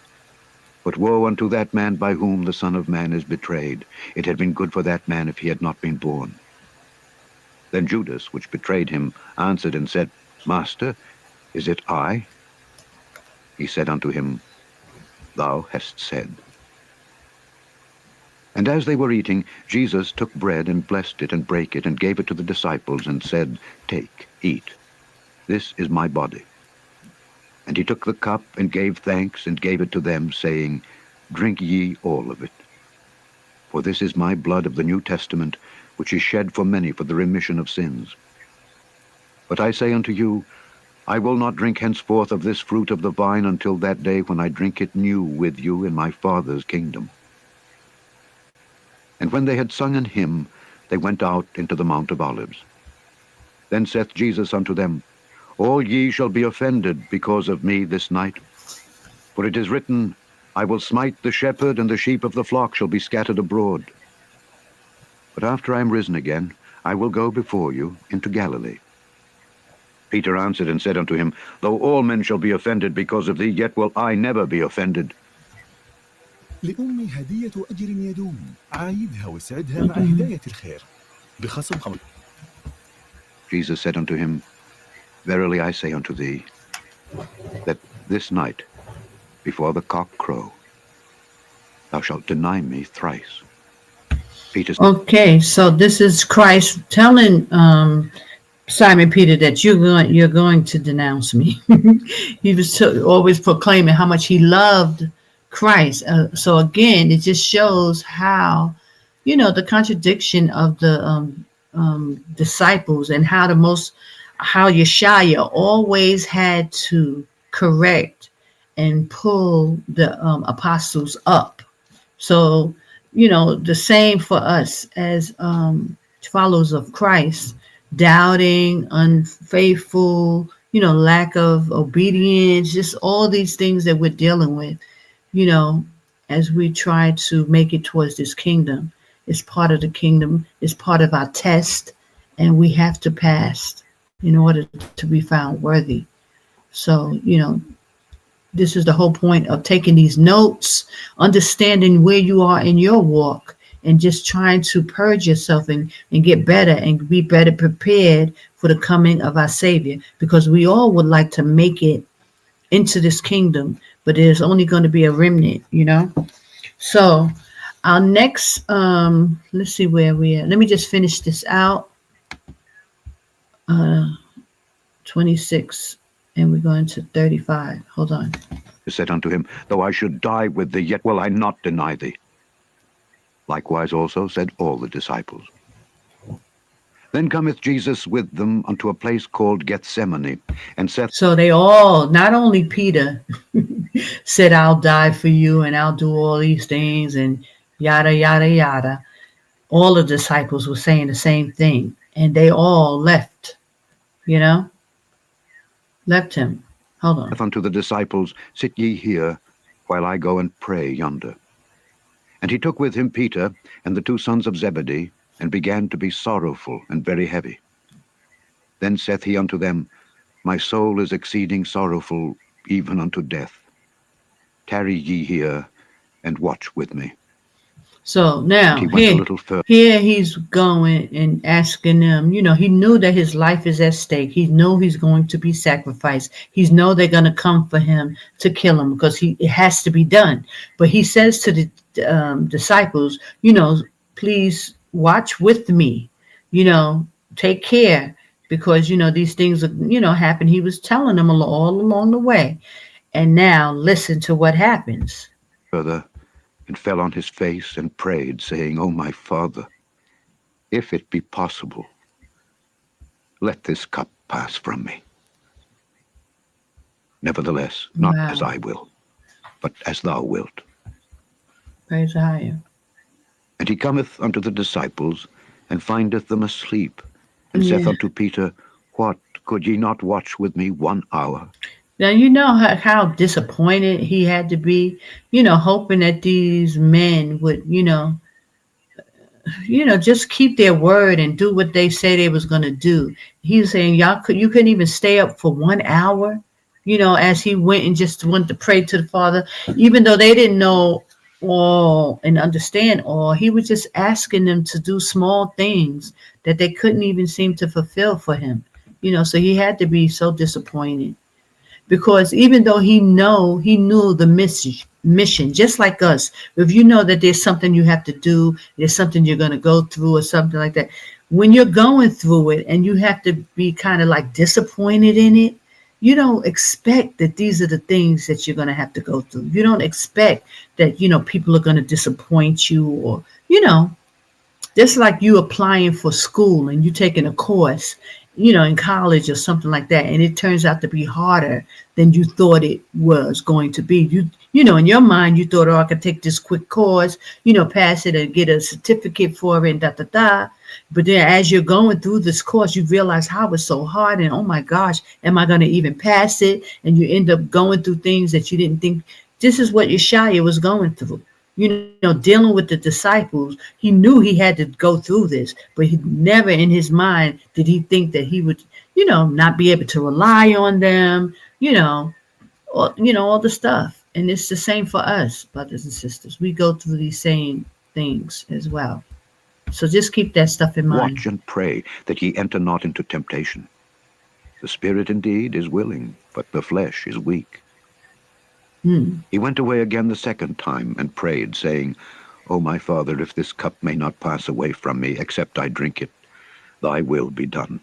But woe unto that man by whom the Son of Man is betrayed. It had been good for that man if he had not been born. Then Judas, which betrayed him, answered and said, Master, is it I? He said unto him, Thou hast said. And as they were eating, Jesus took bread and blessed it and brake it and gave it to the disciples and said, Take, eat. This is my body. And he took the cup and gave thanks and gave it to them, saying, Drink ye all of it. For this is my blood of the New Testament, which is shed for many for the remission of sins. But I say unto you, I will not drink henceforth of this fruit of the vine until that day when I drink it new with you in my Father's kingdom. And when they had sung an hymn, they went out into the Mount of Olives. Then saith Jesus unto them, All ye shall be offended because of me this night. For it is written, I will smite the shepherd, and the sheep of the flock shall be scattered abroad. But after I am risen again, I will go before you into Galilee. Peter answered and said unto him, Though all men shall be offended because of thee, yet will I never be offended. لأمي هدية أجر يدوم عايدها وسعدها مع هداية الخير بخصم Jesus said unto him, Verily I say unto thee, that this night, before the cock crow, thou shalt deny me thrice. Peter said, Okay, so this is Christ telling Simon Peter that you're going to denounce me. He was always proclaiming how much he loved Christ. So again, it just shows how, the contradiction of the disciples and how Yashaya always had to correct and pull the apostles up. So, the same for us as followers of Christ, doubting, unfaithful, lack of obedience, just all these things that we're dealing with, as we try to make it towards this kingdom. It's part of the kingdom. It's part of our test, and we have to pass in order to be found worthy. So, this is the whole point of taking these notes, understanding where you are in your walk, and just trying to purge yourself and get better and be better prepared for the coming of our Savior, because we all would like to make it into this kingdom, but there's only going to be a remnant, So our next, let's see where we are. Let me just finish this out. 26, and we're going to 35. Hold on. said unto him, Though I should die with thee, yet will I not deny thee. Likewise also said all the disciples. Then cometh Jesus with them unto a place called Gethsemane, and saith, So they all, not only Peter, said, I'll die for you and I'll do all these things and yada, yada, yada. All the disciples were saying the same thing. And they all left, left him. Hold on. unto the disciples, Sit ye here, while I go and pray yonder. And he took with him Peter and the two sons of Zebedee, and began to be sorrowful and very heavy. Then saith he unto them, My soul is exceeding sorrowful, even unto death. Tarry ye here, and watch with me. So now, here he's going and asking them, he knew that his life is at stake. He knew he's going to be sacrificed. He knows they're going to come for him to kill him because it has to be done. But he says to the disciples, please watch with me, take care because, these things, happen. He was telling them all along the way. And now listen to what happens. Further, and fell on his face and prayed, saying, O my Father, if it be possible, let this cup pass from me. Nevertheless, not as I will, but as thou wilt. Praise Yahweh. And he cometh unto the disciples, and findeth them asleep, and saith unto Peter, What, could ye not watch with me 1 hour? Now, you know how disappointed he had to be, hoping that these men would, just keep their word and do what they say they was going to do. He was saying, you couldn't even stay up for 1 hour, as he went and just wanted to pray to the Father, even though they didn't know all and understand all. He was just asking them to do small things that they couldn't even seem to fulfill for him, so he had to be so disappointed. Because even though he knew the mission, just like us, if you know that there's something you have to do, there's something you're going to go through or something like that, when you're going through it and you have to be kind of like disappointed in it, you don't expect that these are the things that you're going to have to go through. You don't expect that, people are going to disappoint you or, just like you applying for school and you taking a course, in college or something like that, and it turns out to be harder than you thought it was going to be. In your mind, you thought, I could take this quick course, pass it and get a certificate for it and But then as you're going through this course, you realize how it's so hard and, oh my gosh, am I going to even pass it? And you end up going through things that you didn't think. This is what Yashaya was going through. Dealing with the disciples, he knew he had to go through this, but he never in his mind did he think that he would, not be able to rely on them, all the stuff. And it's the same for us, brothers and sisters. We go through these same things as well. So just keep that stuff in mind. Watch and pray that ye enter not into temptation. The spirit indeed is willing, but the flesh is weak. He went away again the second time and prayed, saying, O my Father, if this cup may not pass away from me, except I drink it, thy will be done.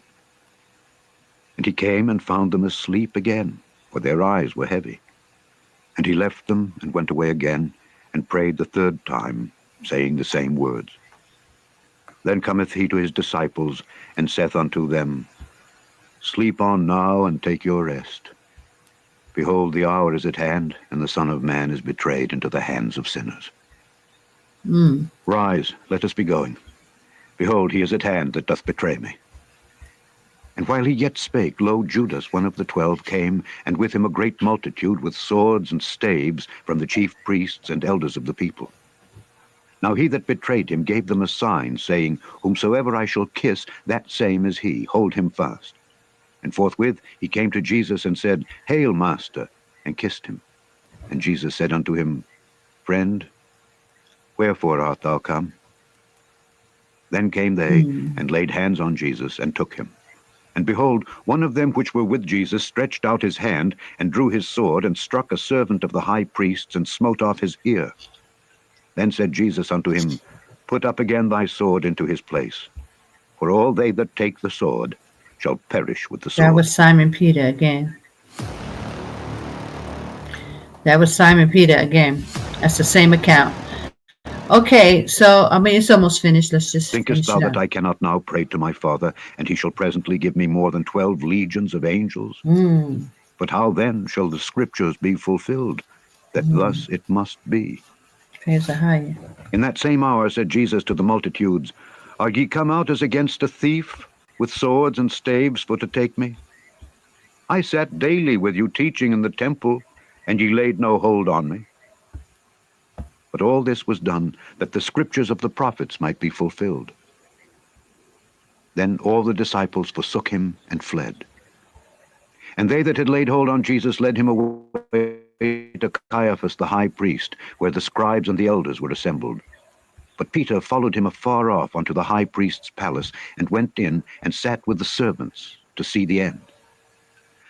And he came and found them asleep again, for their eyes were heavy. And he left them and went away again, and prayed the third time, saying the same words. Then cometh he to his disciples, and saith unto them, Sleep on now, and take your rest. Behold, the hour is at hand, and the Son of Man is betrayed into the hands of sinners. Rise, let us be going. Behold, he is at hand that doth betray me. And while he yet spake, lo, Judas, one of the 12, came, and with him a great multitude with swords and staves from the chief priests and elders of the people. Now he that betrayed him gave them a sign, saying, Whomsoever I shall kiss, that same is he, hold him fast. And forthwith he came to Jesus and said, Hail, Master, and kissed him. And Jesus said unto him, Friend, wherefore art thou come? Then came they, and laid hands on Jesus, and took him. And behold, one of them which were with Jesus stretched out his hand, and drew his sword, and struck a servant of the high priests, and smote off his ear. Then said Jesus unto him, Put up again thy sword into his place. For all they that take the sword shall perish with the sword. That was Simon Peter again. That was Simon Peter again. That's the same account. Okay, so I mean it's almost finished. Let's just Thinkest finish thou it that up. I cannot now pray to my Father, and he shall presently give me more than 12 legions of angels? Mm, But how then shall the scriptures be fulfilled, that thus it must be? praise the higher. In that same hour said Jesus to the multitudes, Are ye come out as against a thief, with swords and staves for to take me? I sat daily with you teaching in the temple, and ye laid no hold on me. But all this was done, that the scriptures of the prophets might be fulfilled. Then all the disciples forsook him and fled. And they that had laid hold on Jesus led him away to Caiaphas the high priest, where the scribes and the elders were assembled. But Peter followed him afar off unto the high priest's palace, and went in and sat with the servants to see the end.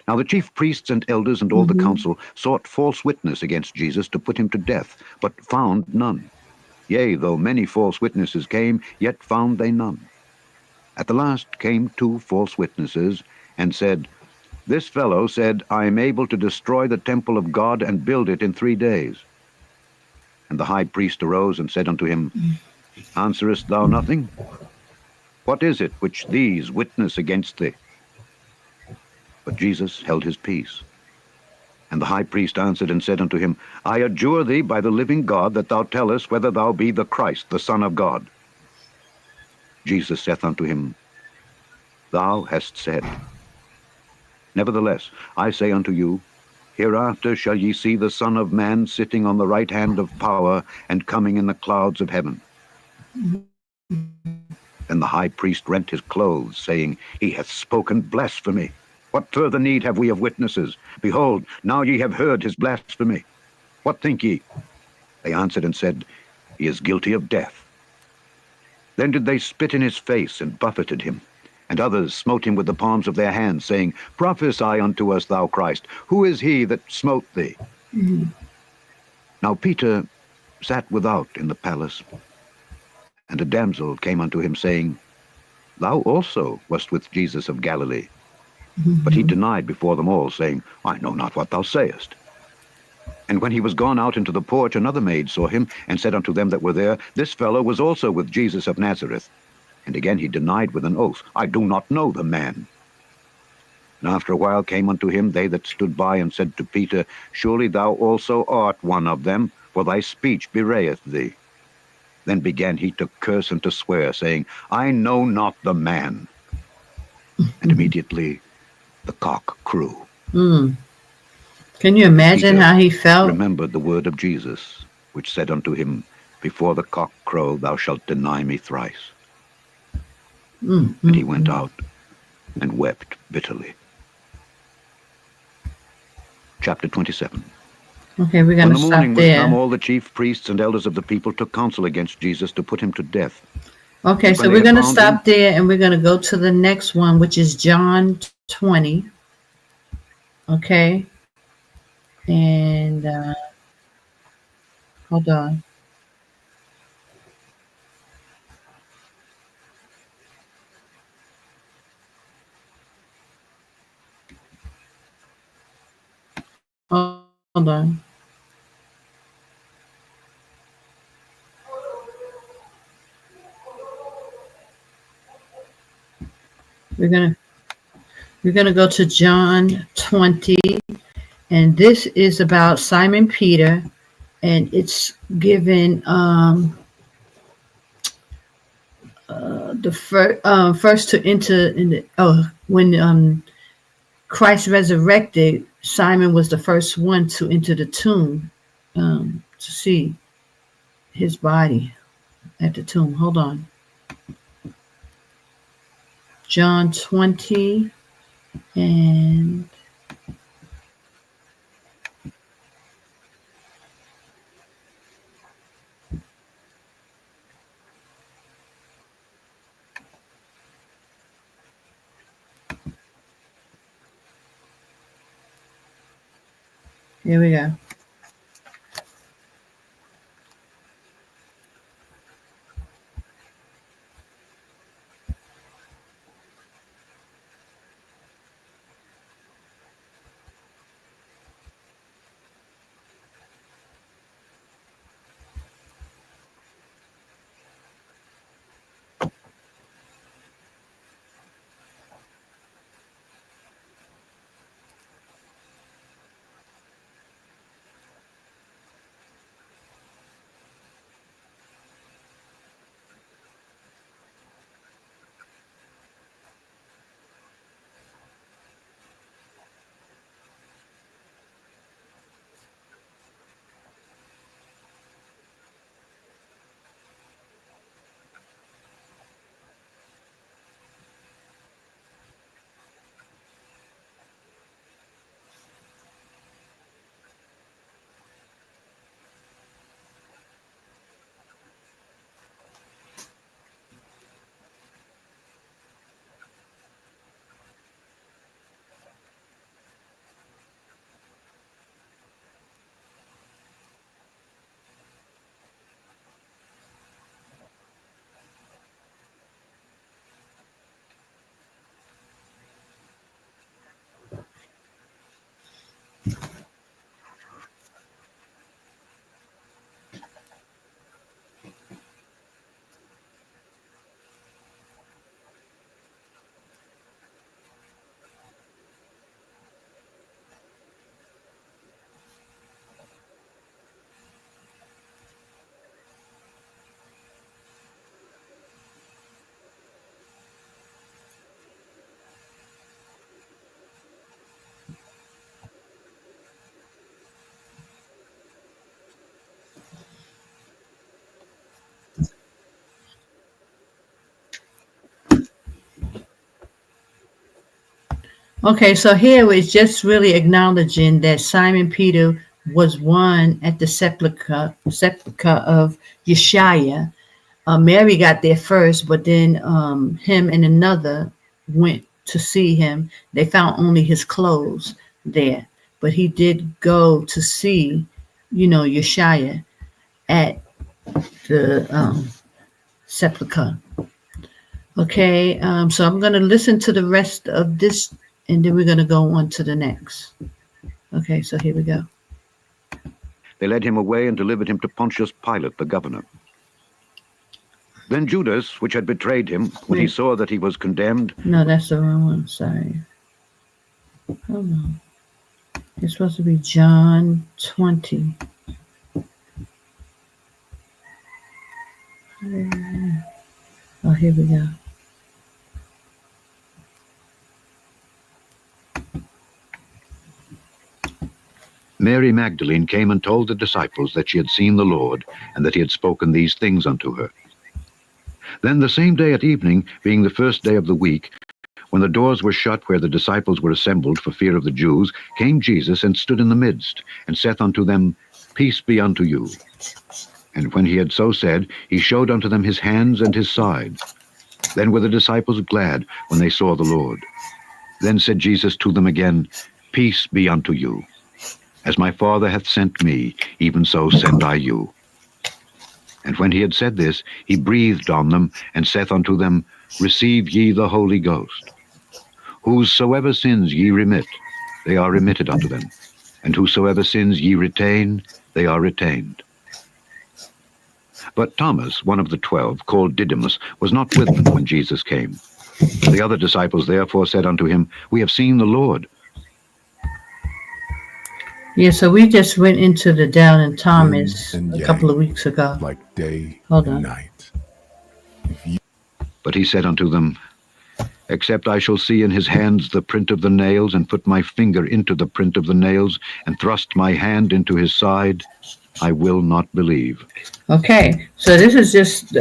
Now the chief priests and elders and all the council sought false witness against Jesus to put him to death, but found none. Yea, though many false witnesses came, yet found they none. At the last came 2 false witnesses, and said, This fellow said, I am able to destroy the temple of God and build it in 3 days. And the high priest arose and said unto him, Answerest thou nothing? What is it which these witness against thee? But Jesus held his peace. And the high priest answered and said unto him, I adjure thee by the living God that thou tell us whether thou be the Christ, the Son of God. Jesus saith unto him, Thou hast said. Nevertheless, I say unto you, hereafter shall ye see the Son of Man sitting on the right hand of power, and coming in the clouds of heaven. Then the high priest rent his clothes, saying, He hath spoken blasphemy. What further need have we of witnesses? Behold, now ye have heard his blasphemy. What think ye? They answered and said, He is guilty of death. Then did they spit in his face, and buffeted him. And others smote him with the palms of their hands, saying, Prophesy unto us, thou Christ, who is he that smote thee? Now Peter sat without in the palace, and a damsel came unto him, saying, Thou also wast with Jesus of Galilee. But he denied before them all, saying, I know not what thou sayest. And when he was gone out into the porch, another maid saw him, and said unto them that were there, This fellow was also with Jesus of Nazareth. And again he denied with an oath, I do not know the man. And after a while came unto him they that stood by, and said to Peter, Surely thou also art one of them, for thy speech bewrayeth thee. Then began he to curse and to swear, saying, I know not the man. And immediately the cock crew. Mm. Can you imagine Peter how he felt? remembered the word of Jesus, which said unto him, Before the cock crow thou shalt deny me thrice. And he went out and wept bitterly. Chapter 27. Okay, we're When gonna the morning stop was there. come, all the chief priests and elders of the people took counsel against Jesus to put him to death. Okay, And so when we're they had gonna found stop there, and we're gonna go to the next one, which is John 20. Okay, and hold on. Hold on. We're gonna go to John 20, and this is about Simon Peter, and it's given the first to enter in the when Christ resurrected, Simon was the first one to enter the tomb to see his body at the tomb. Hold on. John 20, and here we go. Okay, so here it's just really acknowledging that Simon Peter was one at the sepulchre of Yashaya. Mary got there first, but then him and another went to see him. They found only his clothes there, but he did go to see, Yashaya at the sepulchre. Okay, so I'm going to listen to the rest of this, and then we're going to go on to the next. Okay, so here we go. They led him away and delivered him to Pontius Pilate, the governor. Then Judas, which had betrayed him, when he saw that he was condemned... No, that's the wrong one. Sorry. Hold on. It's supposed to be John 20. Oh, here we go. Mary Magdalene came and told the disciples that she had seen the Lord, and that he had spoken these things unto her. Then the same day at evening, being the first day of the week, when the doors were shut where the disciples were assembled for fear of the Jews, came Jesus and stood in the midst, and saith unto them, Peace be unto you. And when he had so said, he showed unto them his hands and his side. Then were the disciples glad when they saw the Lord. Then said Jesus to them again, Peace be unto you. As my Father hath sent me, even so send I you. And when he had said this, he breathed on them, and saith unto them, Receive ye the Holy Ghost. Whosoever sins ye remit, they are remitted unto them. And whosoever sins ye retain, they are retained. But Thomas, one of the 12, called Didymus, was not with them when Jesus came. The other disciples therefore said unto him, We have seen the Lord. Yeah, so we just went into the Down Thomas a couple of weeks ago. Like day Hold and on. night. But he said unto them, Except I shall see in his hands the print of the nails, and put my finger into the print of the nails, and thrust my hand into his side, I will not believe. Okay, so this is just,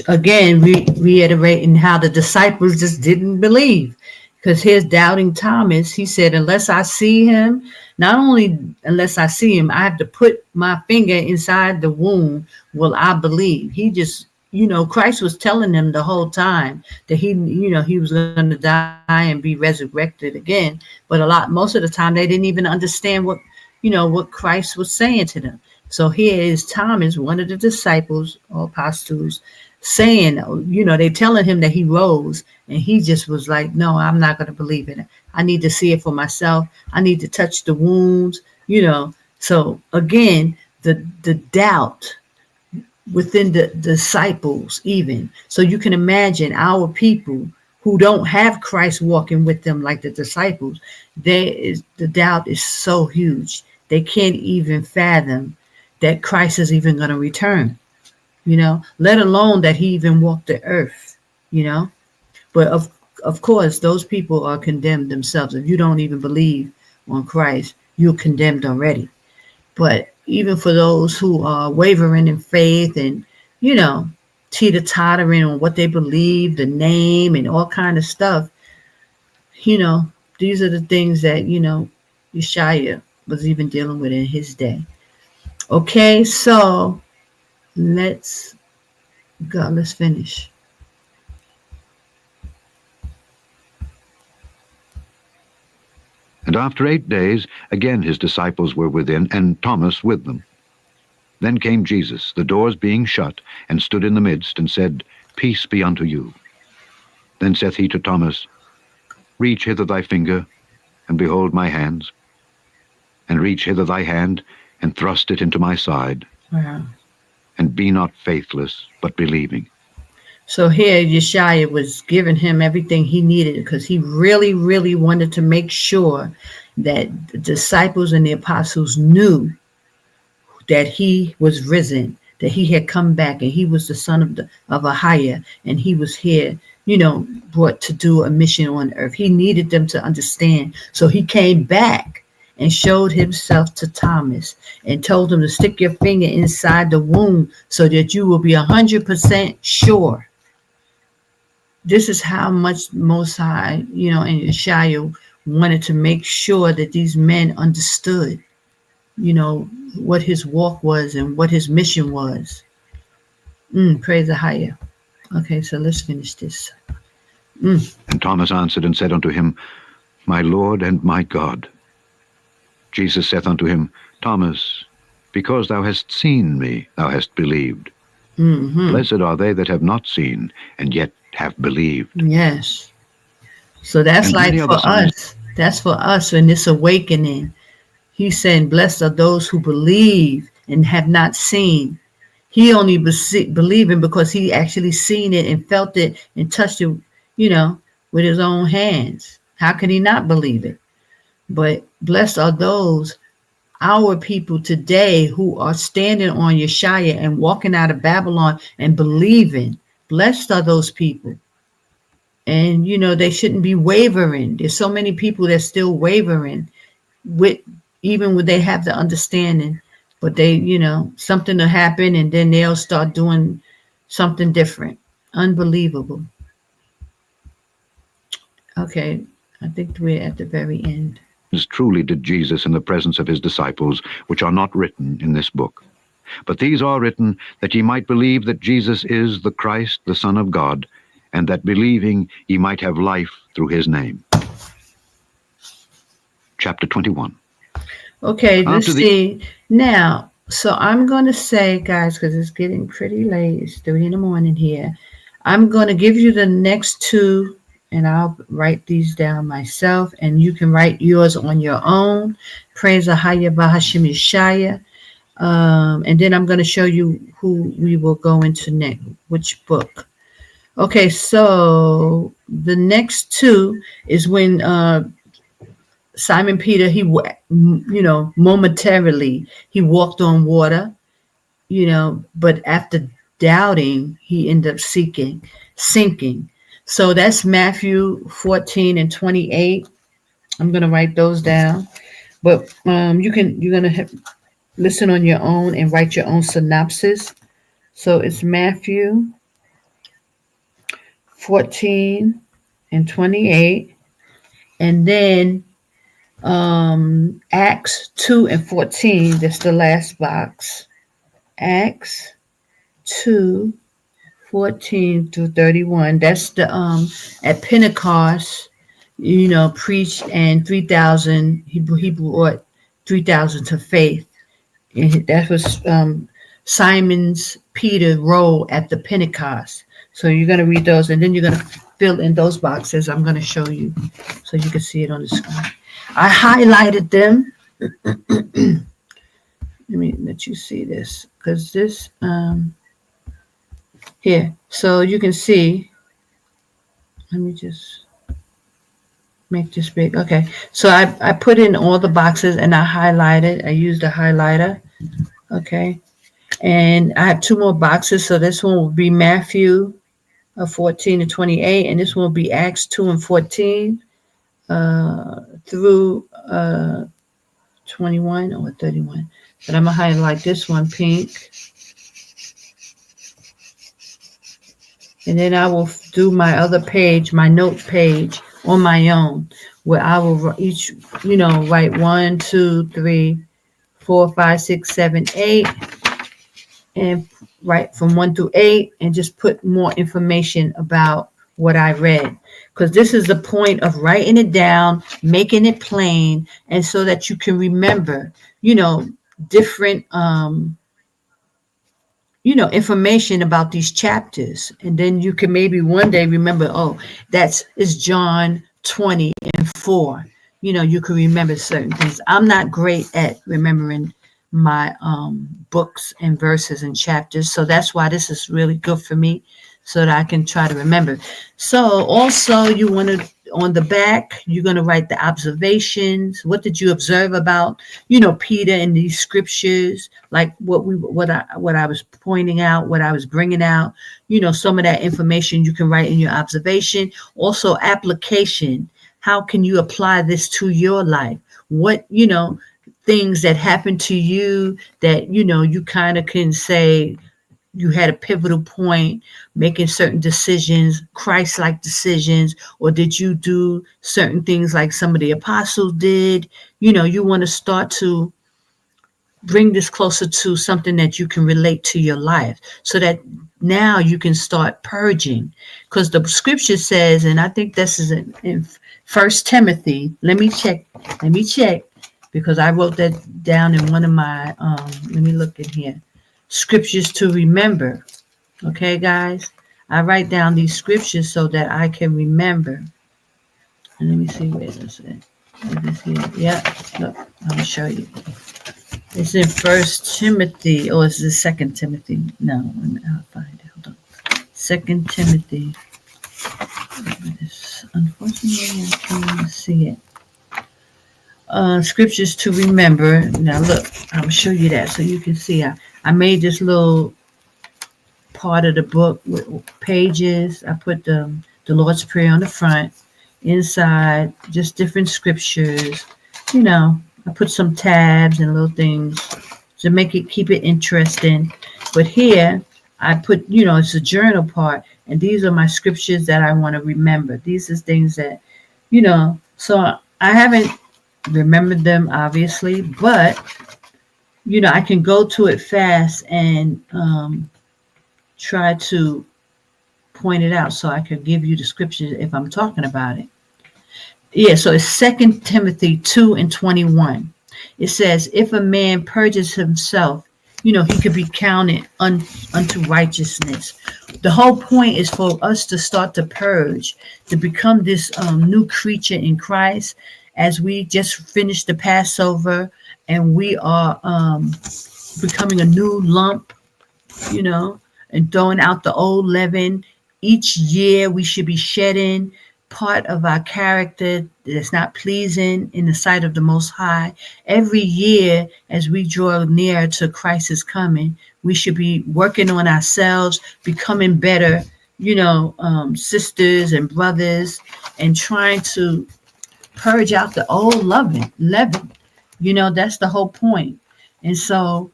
again, reiterating how the disciples just didn't believe. Because here's doubting Thomas. He said, unless I see him, not only unless I see him, I have to put my finger inside the wound, will I believe. He just, Christ was telling them the whole time that he was going to die and be resurrected again. But most of the time, they didn't even understand what Christ was saying to them. So here is Thomas, one of the disciples or apostles, saying, they telling him that he rose, and he just was like, no, I'm not going to believe in it. I need to see it for myself. I need to touch the wounds, So again, the doubt within the disciples even. So you can imagine our people who don't have Christ walking with them like the disciples, the doubt is so huge. They can't even fathom that Christ is even going to return, let alone that he even walked the earth, But of course, those people are condemned themselves. If you don't even believe on Christ, you're condemned already. But even for those who are wavering in faith and, teeter-tottering on what they believe, the name and all kind of stuff, these are the things that, Yashaya was even dealing with in his day. Okay, so let's go. Let's finish. And after 8 days, again his disciples were within, and Thomas with them. Then came Jesus, the doors being shut, and stood in the midst, and said, Peace be unto you. Then saith he to Thomas, Reach hither thy finger, and behold my hands, and reach hither thy hand, and thrust it into my side, and be not faithless, but believing. So here Yashaya was giving him everything he needed, because he really, really wanted to make sure that the disciples and the apostles knew that he was risen, that he had come back, and he was the son of AHAYAH, and he was here, brought to do a mission on earth. He needed them to understand. So he came back and showed himself to Thomas and told him to stick your finger inside the wound so that you will be 100% sure. This is how much Most High, and Yashaya wanted to make sure that these men understood, what his walk was and what his mission was. Praise AHAYAH. Okay, so let's finish this. And Thomas answered and said unto him, My Lord and my God. Jesus saith unto him, Thomas, because thou hast seen me, thou hast believed. Blessed are they that have not seen, and yet have believed. Yes. So that's And like many for other signs. us. That's for us in this awakening. He's saying, blessed are those who believe and have not seen. He only believing because he actually seen it and felt it and touched it, with his own hands. How can he not believe it? But blessed are those, our people today, who are standing on Yashaya and walking out of Babylon and believing. Blessed are those people. And, they shouldn't be wavering. There's so many people that's still wavering even when they have the understanding. But they, something will happen and then they'll start doing something different. Unbelievable. Okay, I think we're at the very end. Truly did Jesus in the presence of his disciples, which are not written in this book. But these are written, that ye might believe that Jesus is the Christ, the Son of God, and that believing ye might have life through his name. Chapter 21. Okay, let's see. Now, so I'm going to say, guys, because it's getting pretty late. It's 3 a.m. here. I'm going to give you the next two, and I'll write these down myself, and you can write yours on your own. Praise AHAYAH Bahashim Yashaya. And then I'm going to show you who we will go into next, which book. Okay, so the next two is when Simon Peter, he momentarily, he walked on water, but after doubting, he ended up sinking. So that's Matthew 14 and 28. I'm going to write those down. But you're going to listen on your own and write your own synopsis. So it's Matthew 14 and 28. And then Acts 2 and 14. That's the last box. Acts 2, 14 through 31. That's the at Pentecost, preached, and 3,000. He brought 3,000 to faith. And that was Simon's Peter's role at the Pentecost. So you're going to read those, and then you're going to fill in those boxes. I'm going to show you so you can see it on the screen. I highlighted them. Let me let you see this, because this here, so you can see. Let me just make this big. Okay, so I put in all the boxes and I highlighted. I used a highlighter. Okay, and I have two more boxes. So this one will be Matthew 14 and 28, and this one will be Acts 2 and 14 through 21 or 31. But I'm gonna highlight this one pink. And then I will do my other page, my note page on my own, where I will each, write 1, 2, 3, 4, 5, 6, 7, 8, and write from 1 through 8, and just put more information about what I read. Because this is the point of writing it down, making it plain, and so that you can remember, different information about these chapters. And then you can maybe one day remember, it's John 20 and 4. You can remember certain things. I'm not great at remembering my books and verses and chapters. So that's why this is really good for me, so that I can try to remember. So also you want to, on the back, you're going to write the observations. What did you observe about, Peter in these scriptures? Like what I was pointing out, what I was bringing out, some of that information you can write in your observation. Also application. How can you apply this to your life? What, things that happen to you that, you kind of can say, you had a pivotal point, making certain decisions, Christ-like decisions, or did you do certain things like some of the apostles did? You want to start to bring this closer to something that you can relate to your life, so that now you can start purging. Because the scripture says, and I think this is in 1 Timothy. Let me check, because I wrote that down in one of my, let me look in here. Scriptures to remember. Okay, guys? I write down these scriptures so that I can remember. And let me see, where is it? Is this here? Yeah, look, I'll show you. It's in 1 Timothy, or is it 2 Timothy? No, I'll find it. Hold on. 2 Timothy. Unfortunately, I can't see it. Scriptures to remember. Now, look, I'll show you that so you can see. I made this little part of the book with pages. I put the Lord's Prayer on the front. Inside, just different scriptures. I put some tabs and little things to keep it interesting. But here, I put, it's a journal part. And these are my scriptures that I want to remember. These are things that, so I haven't remembered them, obviously. But, I can go to it fast and try to point it out so I could give you the scriptures if I'm talking about it. Yeah, so it's 2 Timothy 2:21. It says, if a man purges himself, he could be counted unto righteousness. The whole point is for us to start to purge, to become this new creature in Christ, as we just finished the Passover and we are becoming a new lump, and throwing out the old leaven. Each year we should be shedding part of our character that's not pleasing in the sight of the Most High. Every year, as we draw near to Christ's coming, we should be working on ourselves, becoming better, sisters and brothers, and trying to purge out the old leaven. That's the whole point. And so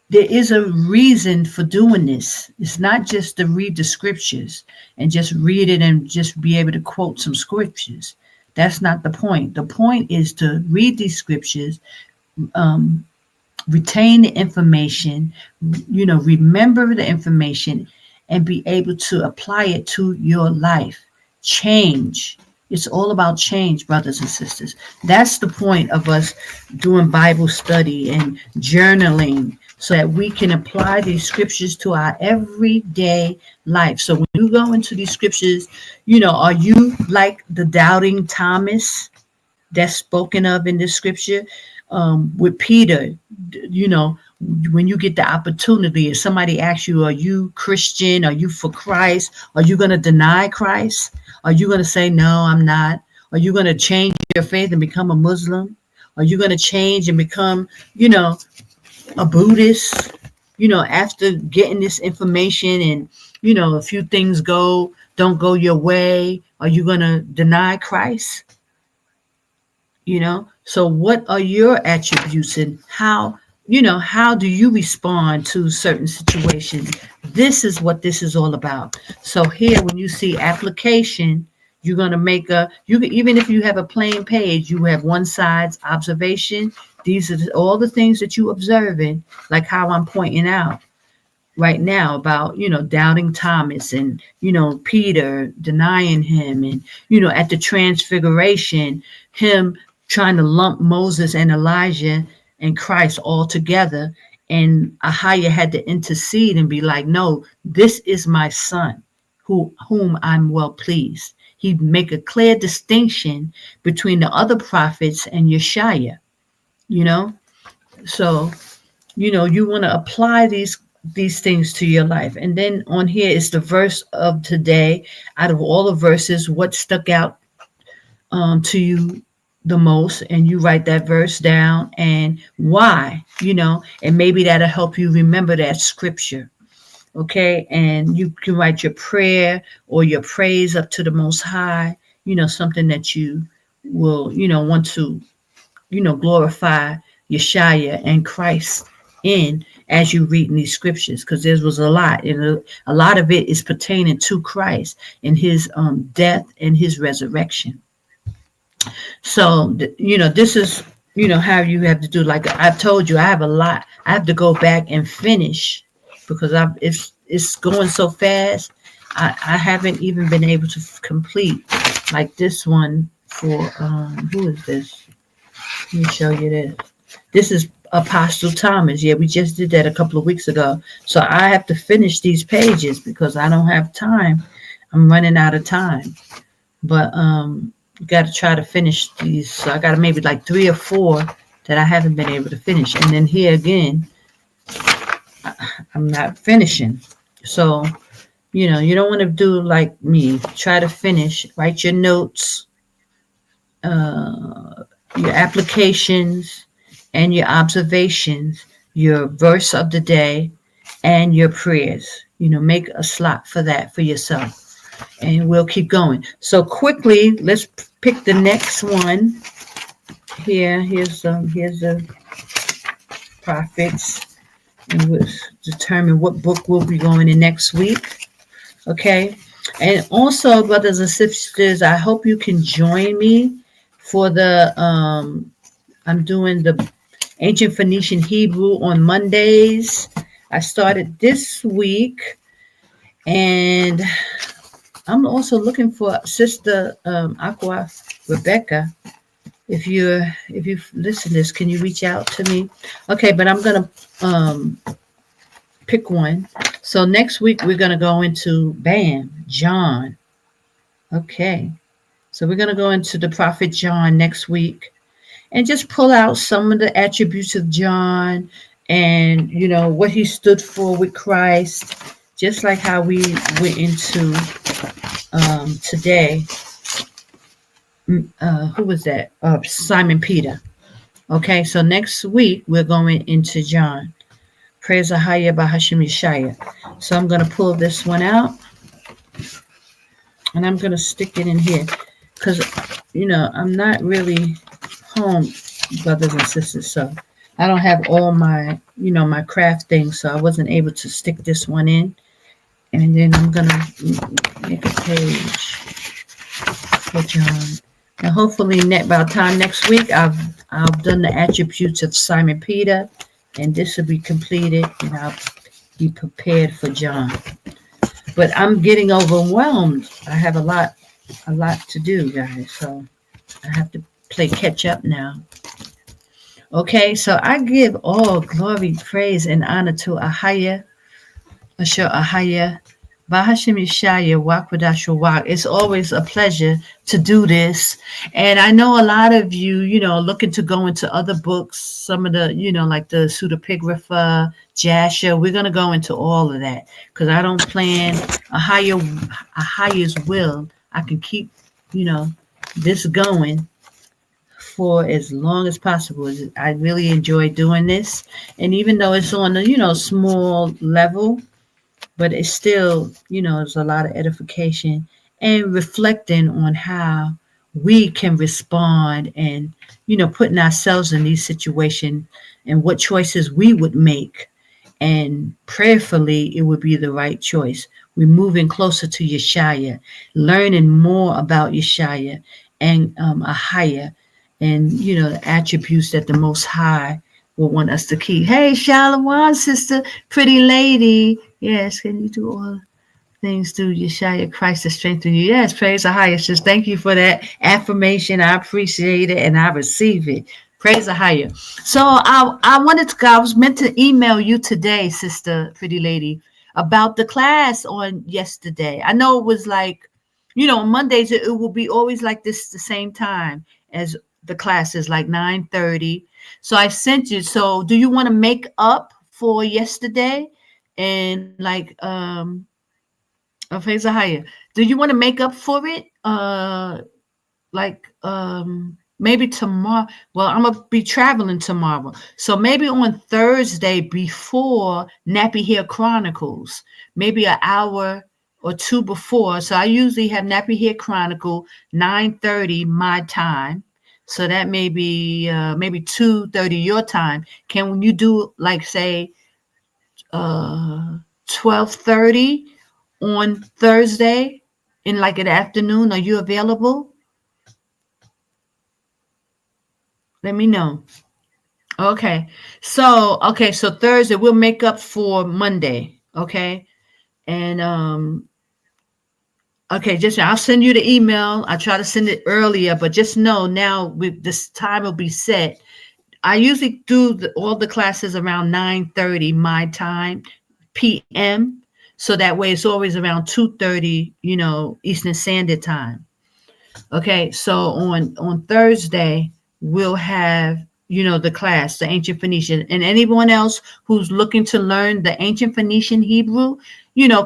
there is a reason for doing this. It's not just to read the scriptures and just read it and just be able to quote some scriptures. That's not the point. The point is to read these scriptures, retain the information, remember the information, and be able to apply it to your life. Change. It's all about change, brothers and sisters. That's the point of us doing Bible study and journaling, so that we can apply these scriptures to our everyday life. So when you go into these scriptures, are you like the doubting Thomas that's spoken of in this scripture? With Peter, when you get the opportunity, if somebody asks you, are you Christian? Are you for Christ? Are you going to deny Christ? Are you going to say, no, I'm not? Are you going to change your faith and become a Muslim? Are you going to change and become, a Buddhist, after getting this information and, a few things don't go your way? Are you going to deny Christ? So what are your attributes, and how do you respond to certain situations? This is what this is all about. So here, when you see application, you're going to make even if you have a plain page, you have one side's observation. These are all the things that you observing, like how I'm pointing out right now about, doubting Thomas and, Peter denying him, and, at the transfiguration, him trying to lump Moses and Elijah and Christ all together. And AHAYAH had to intercede and be like, no, this is my son whom I'm well pleased. He'd make a clear distinction between the other prophets and Yashaya. So, you want to apply these things to your life. And then on here is the verse of today. Out of all the verses, what stuck out to you the most? And you write that verse down and why, and maybe that'll help you remember that scripture. Okay. And you can write your prayer or your praise up to the Most High, something that you will, want to, glorify Yashaya and Christ in, as you read in these scriptures, because there was a lot, and a lot of it is pertaining to Christ and his death and his resurrection. So, this is, how you have to do. Like I've told you, I have a lot. I have to go back and finish because it's going so fast. I haven't even been able to complete like this one for, who is this? Let me show you this. This is Apostle Thomas. Yeah, we just did that a couple of weeks ago. So I have to finish these pages because I don't have time. I'm running out of time. But got to try to finish these. So I got maybe like 3 or 4 that I haven't been able to finish. And then here again, I'm not finishing. So, you don't want to do like me. Try to finish. Write your notes, your applications, and your observations, your verse of the day, and your prayers. Make a slot for that for yourself. And we'll keep going. So quickly, let's pick the next one. Here's the prophets, and we'll determine what book we'll be going in next week. Okay, and also, brothers and sisters, I hope you can join me for the. I'm doing the Ancient Phoenician Hebrew on Mondays. I started this week, and I'm also looking for Sister Aqua Rebecca. If you listen to this, can you reach out to me? Okay, but I'm gonna pick one. So next week we're gonna go into John. Okay, so we're gonna go into the prophet John next week, and just pull out some of the attributes of John, and what he stood for with Christ, just like how we went into today. Who was that? Simon Peter. Okay, so next week we're going into John. Praise AHAYAH by Hashem Yashaya. So I'm going to pull this one out, and I'm going to stick it in here because, I'm not really home, brothers and sisters. So I don't have all my, my craft things. So I wasn't able to stick this one in. And then I'm going to make a page for John. And hopefully by the time next week, I've done the attributes of Simon Peter, and this will be completed, and I'll be prepared for John. But I'm getting overwhelmed. I have a lot to do, guys. So I have to play catch up now. Okay, so I give all glory, praise, and honor to AHAYAH, Asher AHAYAH, Bahashim Yashaya, Qadash, Rawach. It's always a pleasure to do this. And I know a lot of you, looking to go into other books, some of the, like the Pseudepigrapha, Jasher. We're going to go into all of that because I don't plan AHAYAH'S will. I can keep, this going for as long as possible. I really enjoy doing this. And even though it's on a, small level, but it's still, there's a lot of edification and reflecting on how we can respond and, putting ourselves in these situations and what choices we would make. And prayerfully, it would be the right choice. We're moving closer to Yashaya, learning more about Yashaya and AHAYAH and, the attributes that the Most High will want us to keep. Hey, Shalom, sister, pretty lady. Yes, can you do all things through Yashaya Christ to strengthen you? Yes, praise AHAYAH. Just thank you for that affirmation. I appreciate it and I receive it. Praise AHAYAH. So I was meant to email you today, sister, pretty lady, about the class on yesterday. I know it was like, on Mondays it will be always like this the same time as the classes, like 9:30. So I sent you. So do you want to make up for yesterday? And like praise AHAYAH. Do you want to make up for it? Maybe tomorrow. Well, I'm gonna be traveling tomorrow. So maybe on Thursday before Nappy Hair Chronicles, maybe an hour or two before. So I usually have Nappy Hair Chronicle 9:30 my time. So that may be maybe 2:30 your time. Can you do like say 12:30 on Thursday in like an afternoon. Are you available? Let me know. Okay. So Thursday we'll make up for Monday. Okay. And okay, just I'll send you the email. I try to send it earlier, but just know now with this time will be set. I usually do all the classes around 9:30 my time, PM. So that way it's always around 2:30, Eastern Standard Time. Okay, so on Thursday we'll have the class, the ancient Phoenician, and anyone else who's looking to learn the ancient Phoenician Hebrew,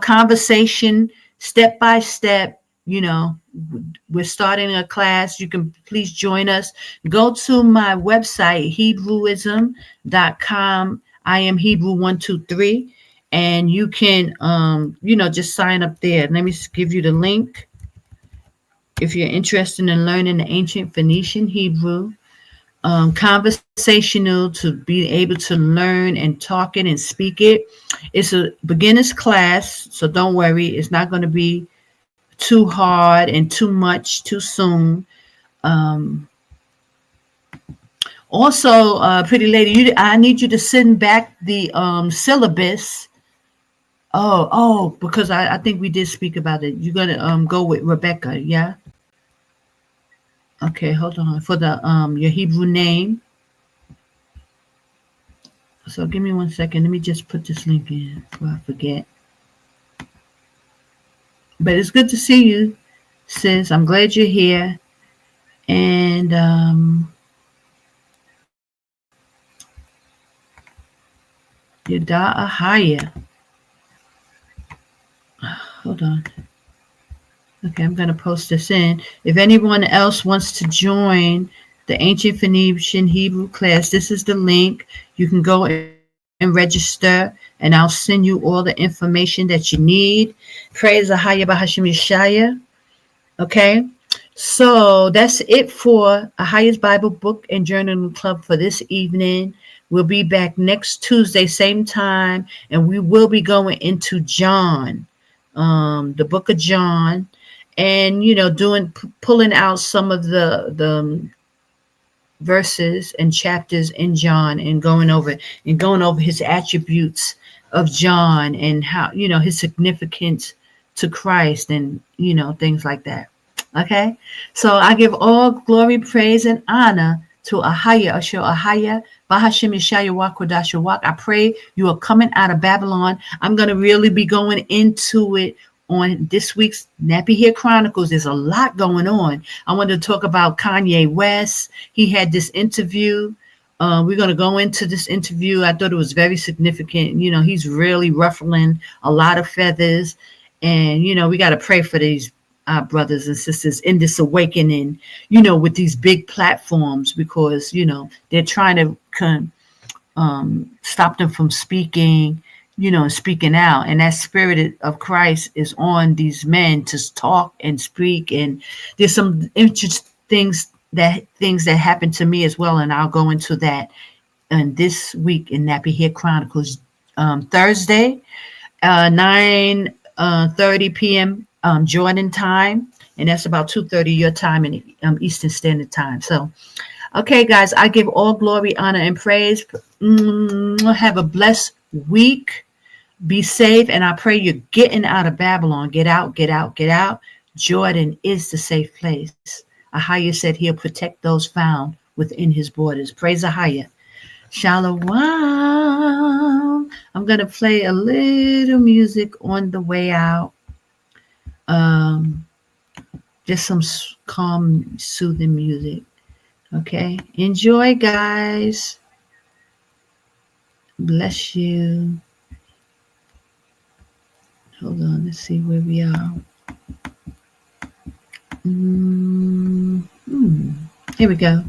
conversation step by step. We're starting a class. You can please join us. Go to my website, Hebrewism.com. I am Hebrew 123, and you can just sign up there. Let me give you the link. If you're interested in learning the ancient Phoenician Hebrew, conversational to be able to learn and talk it and speak it. It's a beginner's class, so don't worry. It's not going to be too hard and too much too soon. Also, pretty lady, I need you to send back the syllabus. Because I think we did speak about it. You're gonna go with Rebecca, yeah? Okay, hold on for the your Hebrew name. So give me 1 second. Let me just put this link in before I forget. But it's good to see you, sis. I'm glad you're here. And Yada Ahaya. Hold on. Okay, I'm going to post this in. If anyone else wants to join the Ancient Phoenician Hebrew class, this is the link. You can go and register, and I'll send you all the information that you need. Praise Ahaya Bahashim Yashaya. Okay, so that's it for Ahaya's Bible Book and Journaling Club for this evening. We'll be back next Tuesday, same time, and we will be going into John, the book of John, and pulling out some of the verses and chapters in John and going over his attributes of John and how his significance to Christ and things like that. Okay, so I give all glory, praise, and honor to Ahaya, Asher Ahaya, Bahashim Yashaya, Qadash, Rawach. I pray you are coming out of Babylon. I'm going to really be going into it on this week's Nappy Hair Chronicles. There's a lot going on. I wanted to talk about Kanye West. He had this interview. We're going to go into this interview. I thought it was very significant. He's really ruffling a lot of feathers. And, we got to pray for these brothers and sisters in this awakening, with these big platforms, because, they're trying to stop them from speaking, speaking out. And that spirit of Christ is on these men to talk and speak. And there's some interesting things that happened to me as well. And I'll go into that this week in Nappy Hair Chronicles, Thursday, 9:30 p.m. Jordan time, and that's about 2:30 your time in Eastern Standard Time. So, okay, guys, I give all glory, honor, and praise. Have a blessed week. Be safe, and I pray you're getting out of Babylon. Get out, get out, get out. Jordan is the safe place. Ahaya said he'll protect those found within his borders. Praise Ahaya. Shalom. I'm going to play a little music on the way out. Just some calm, soothing music. Okay. Enjoy, guys. Bless you. Hold on. Let's see where we are. Here we go.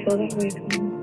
feel that way coming.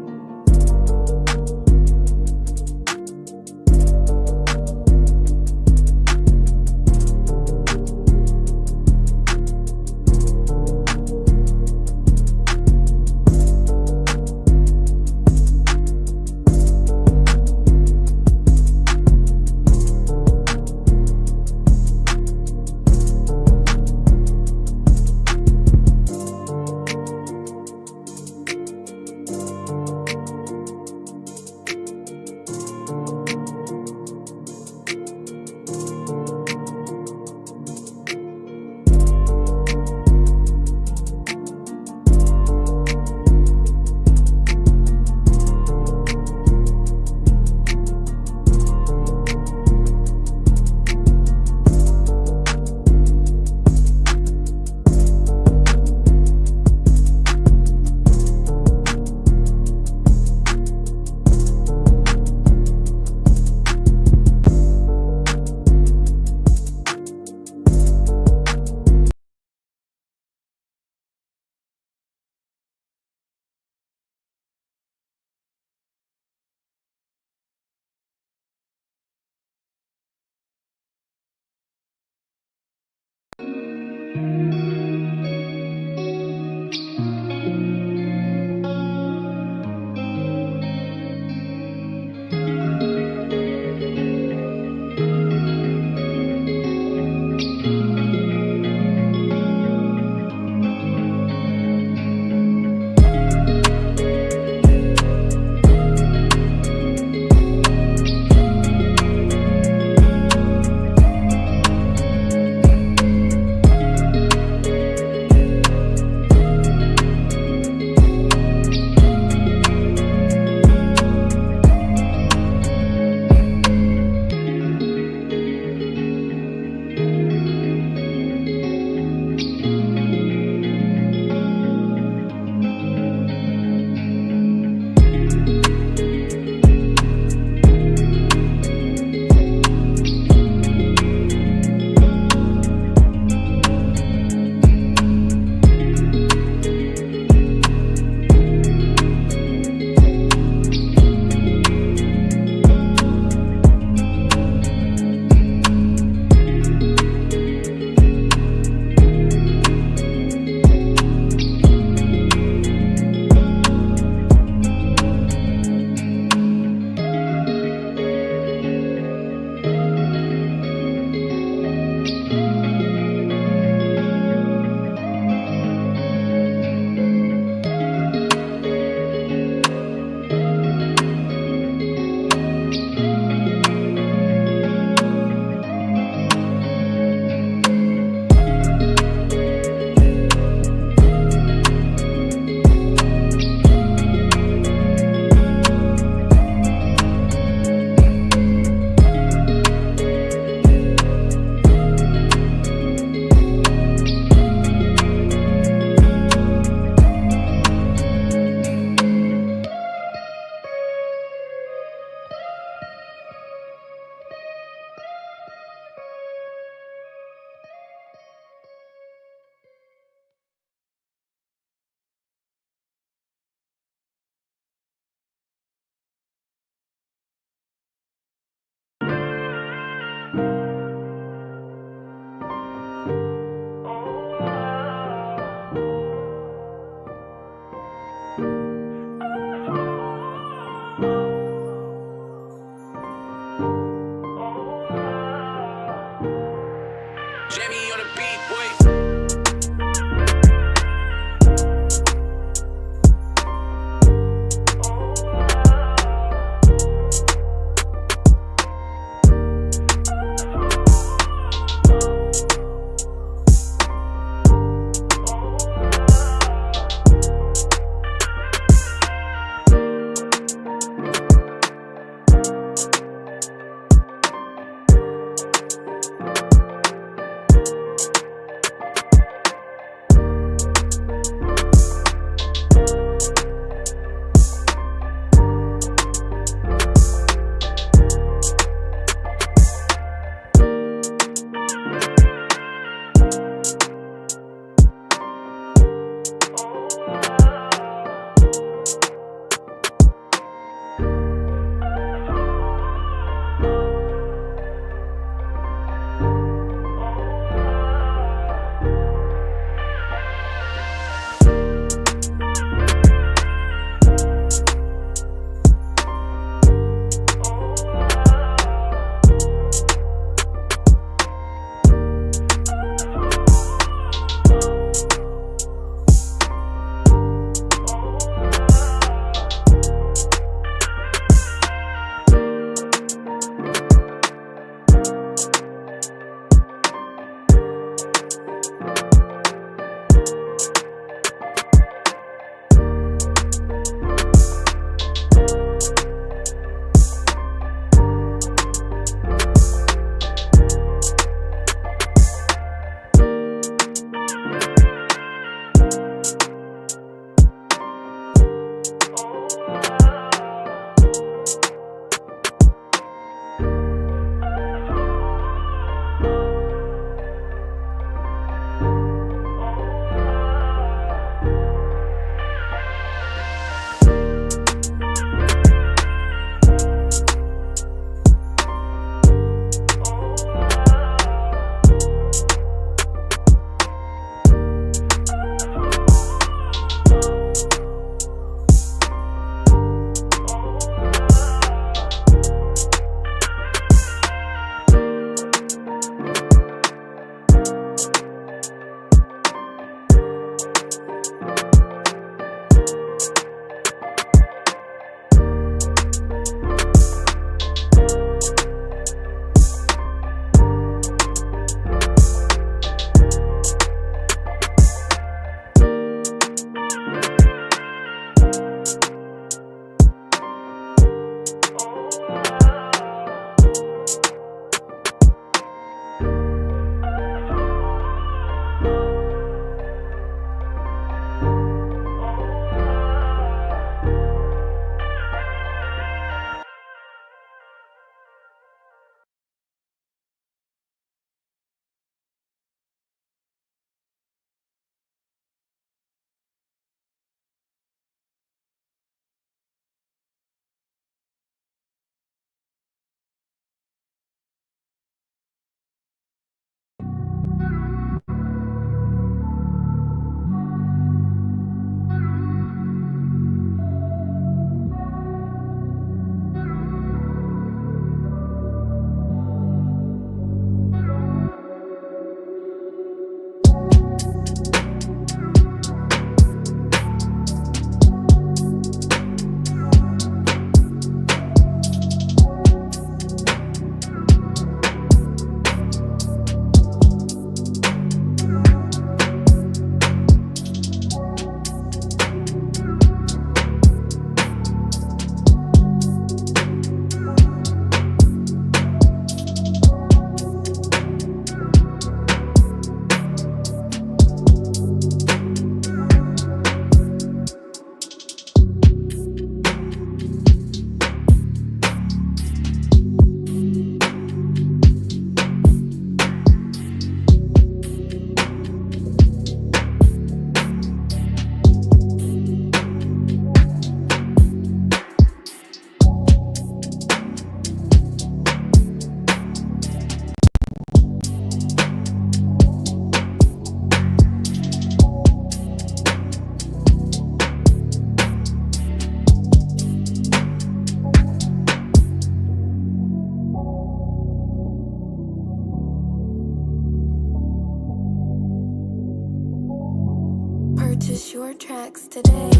today.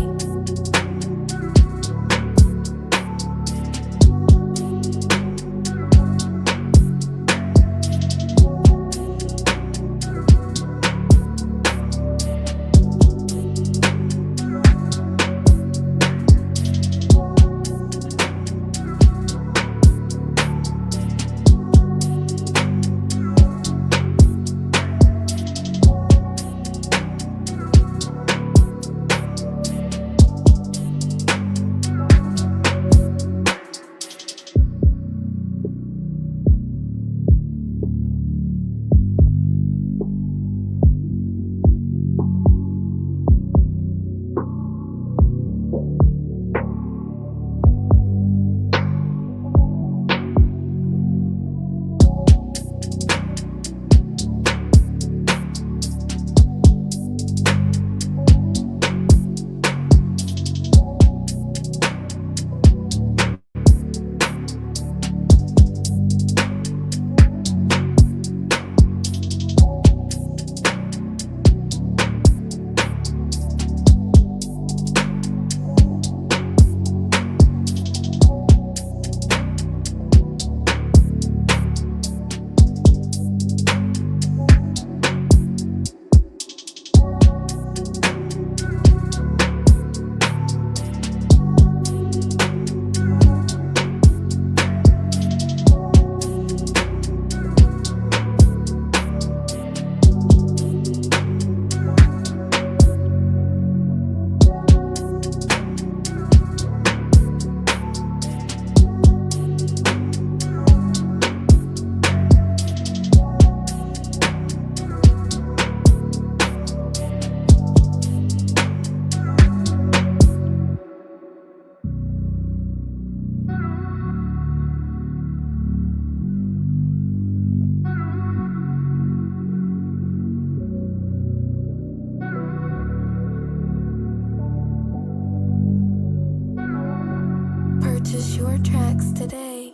Purchase your tracks today.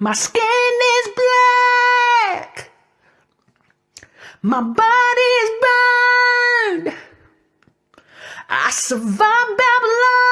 My skin is black. My body is burned. I survived Babylon.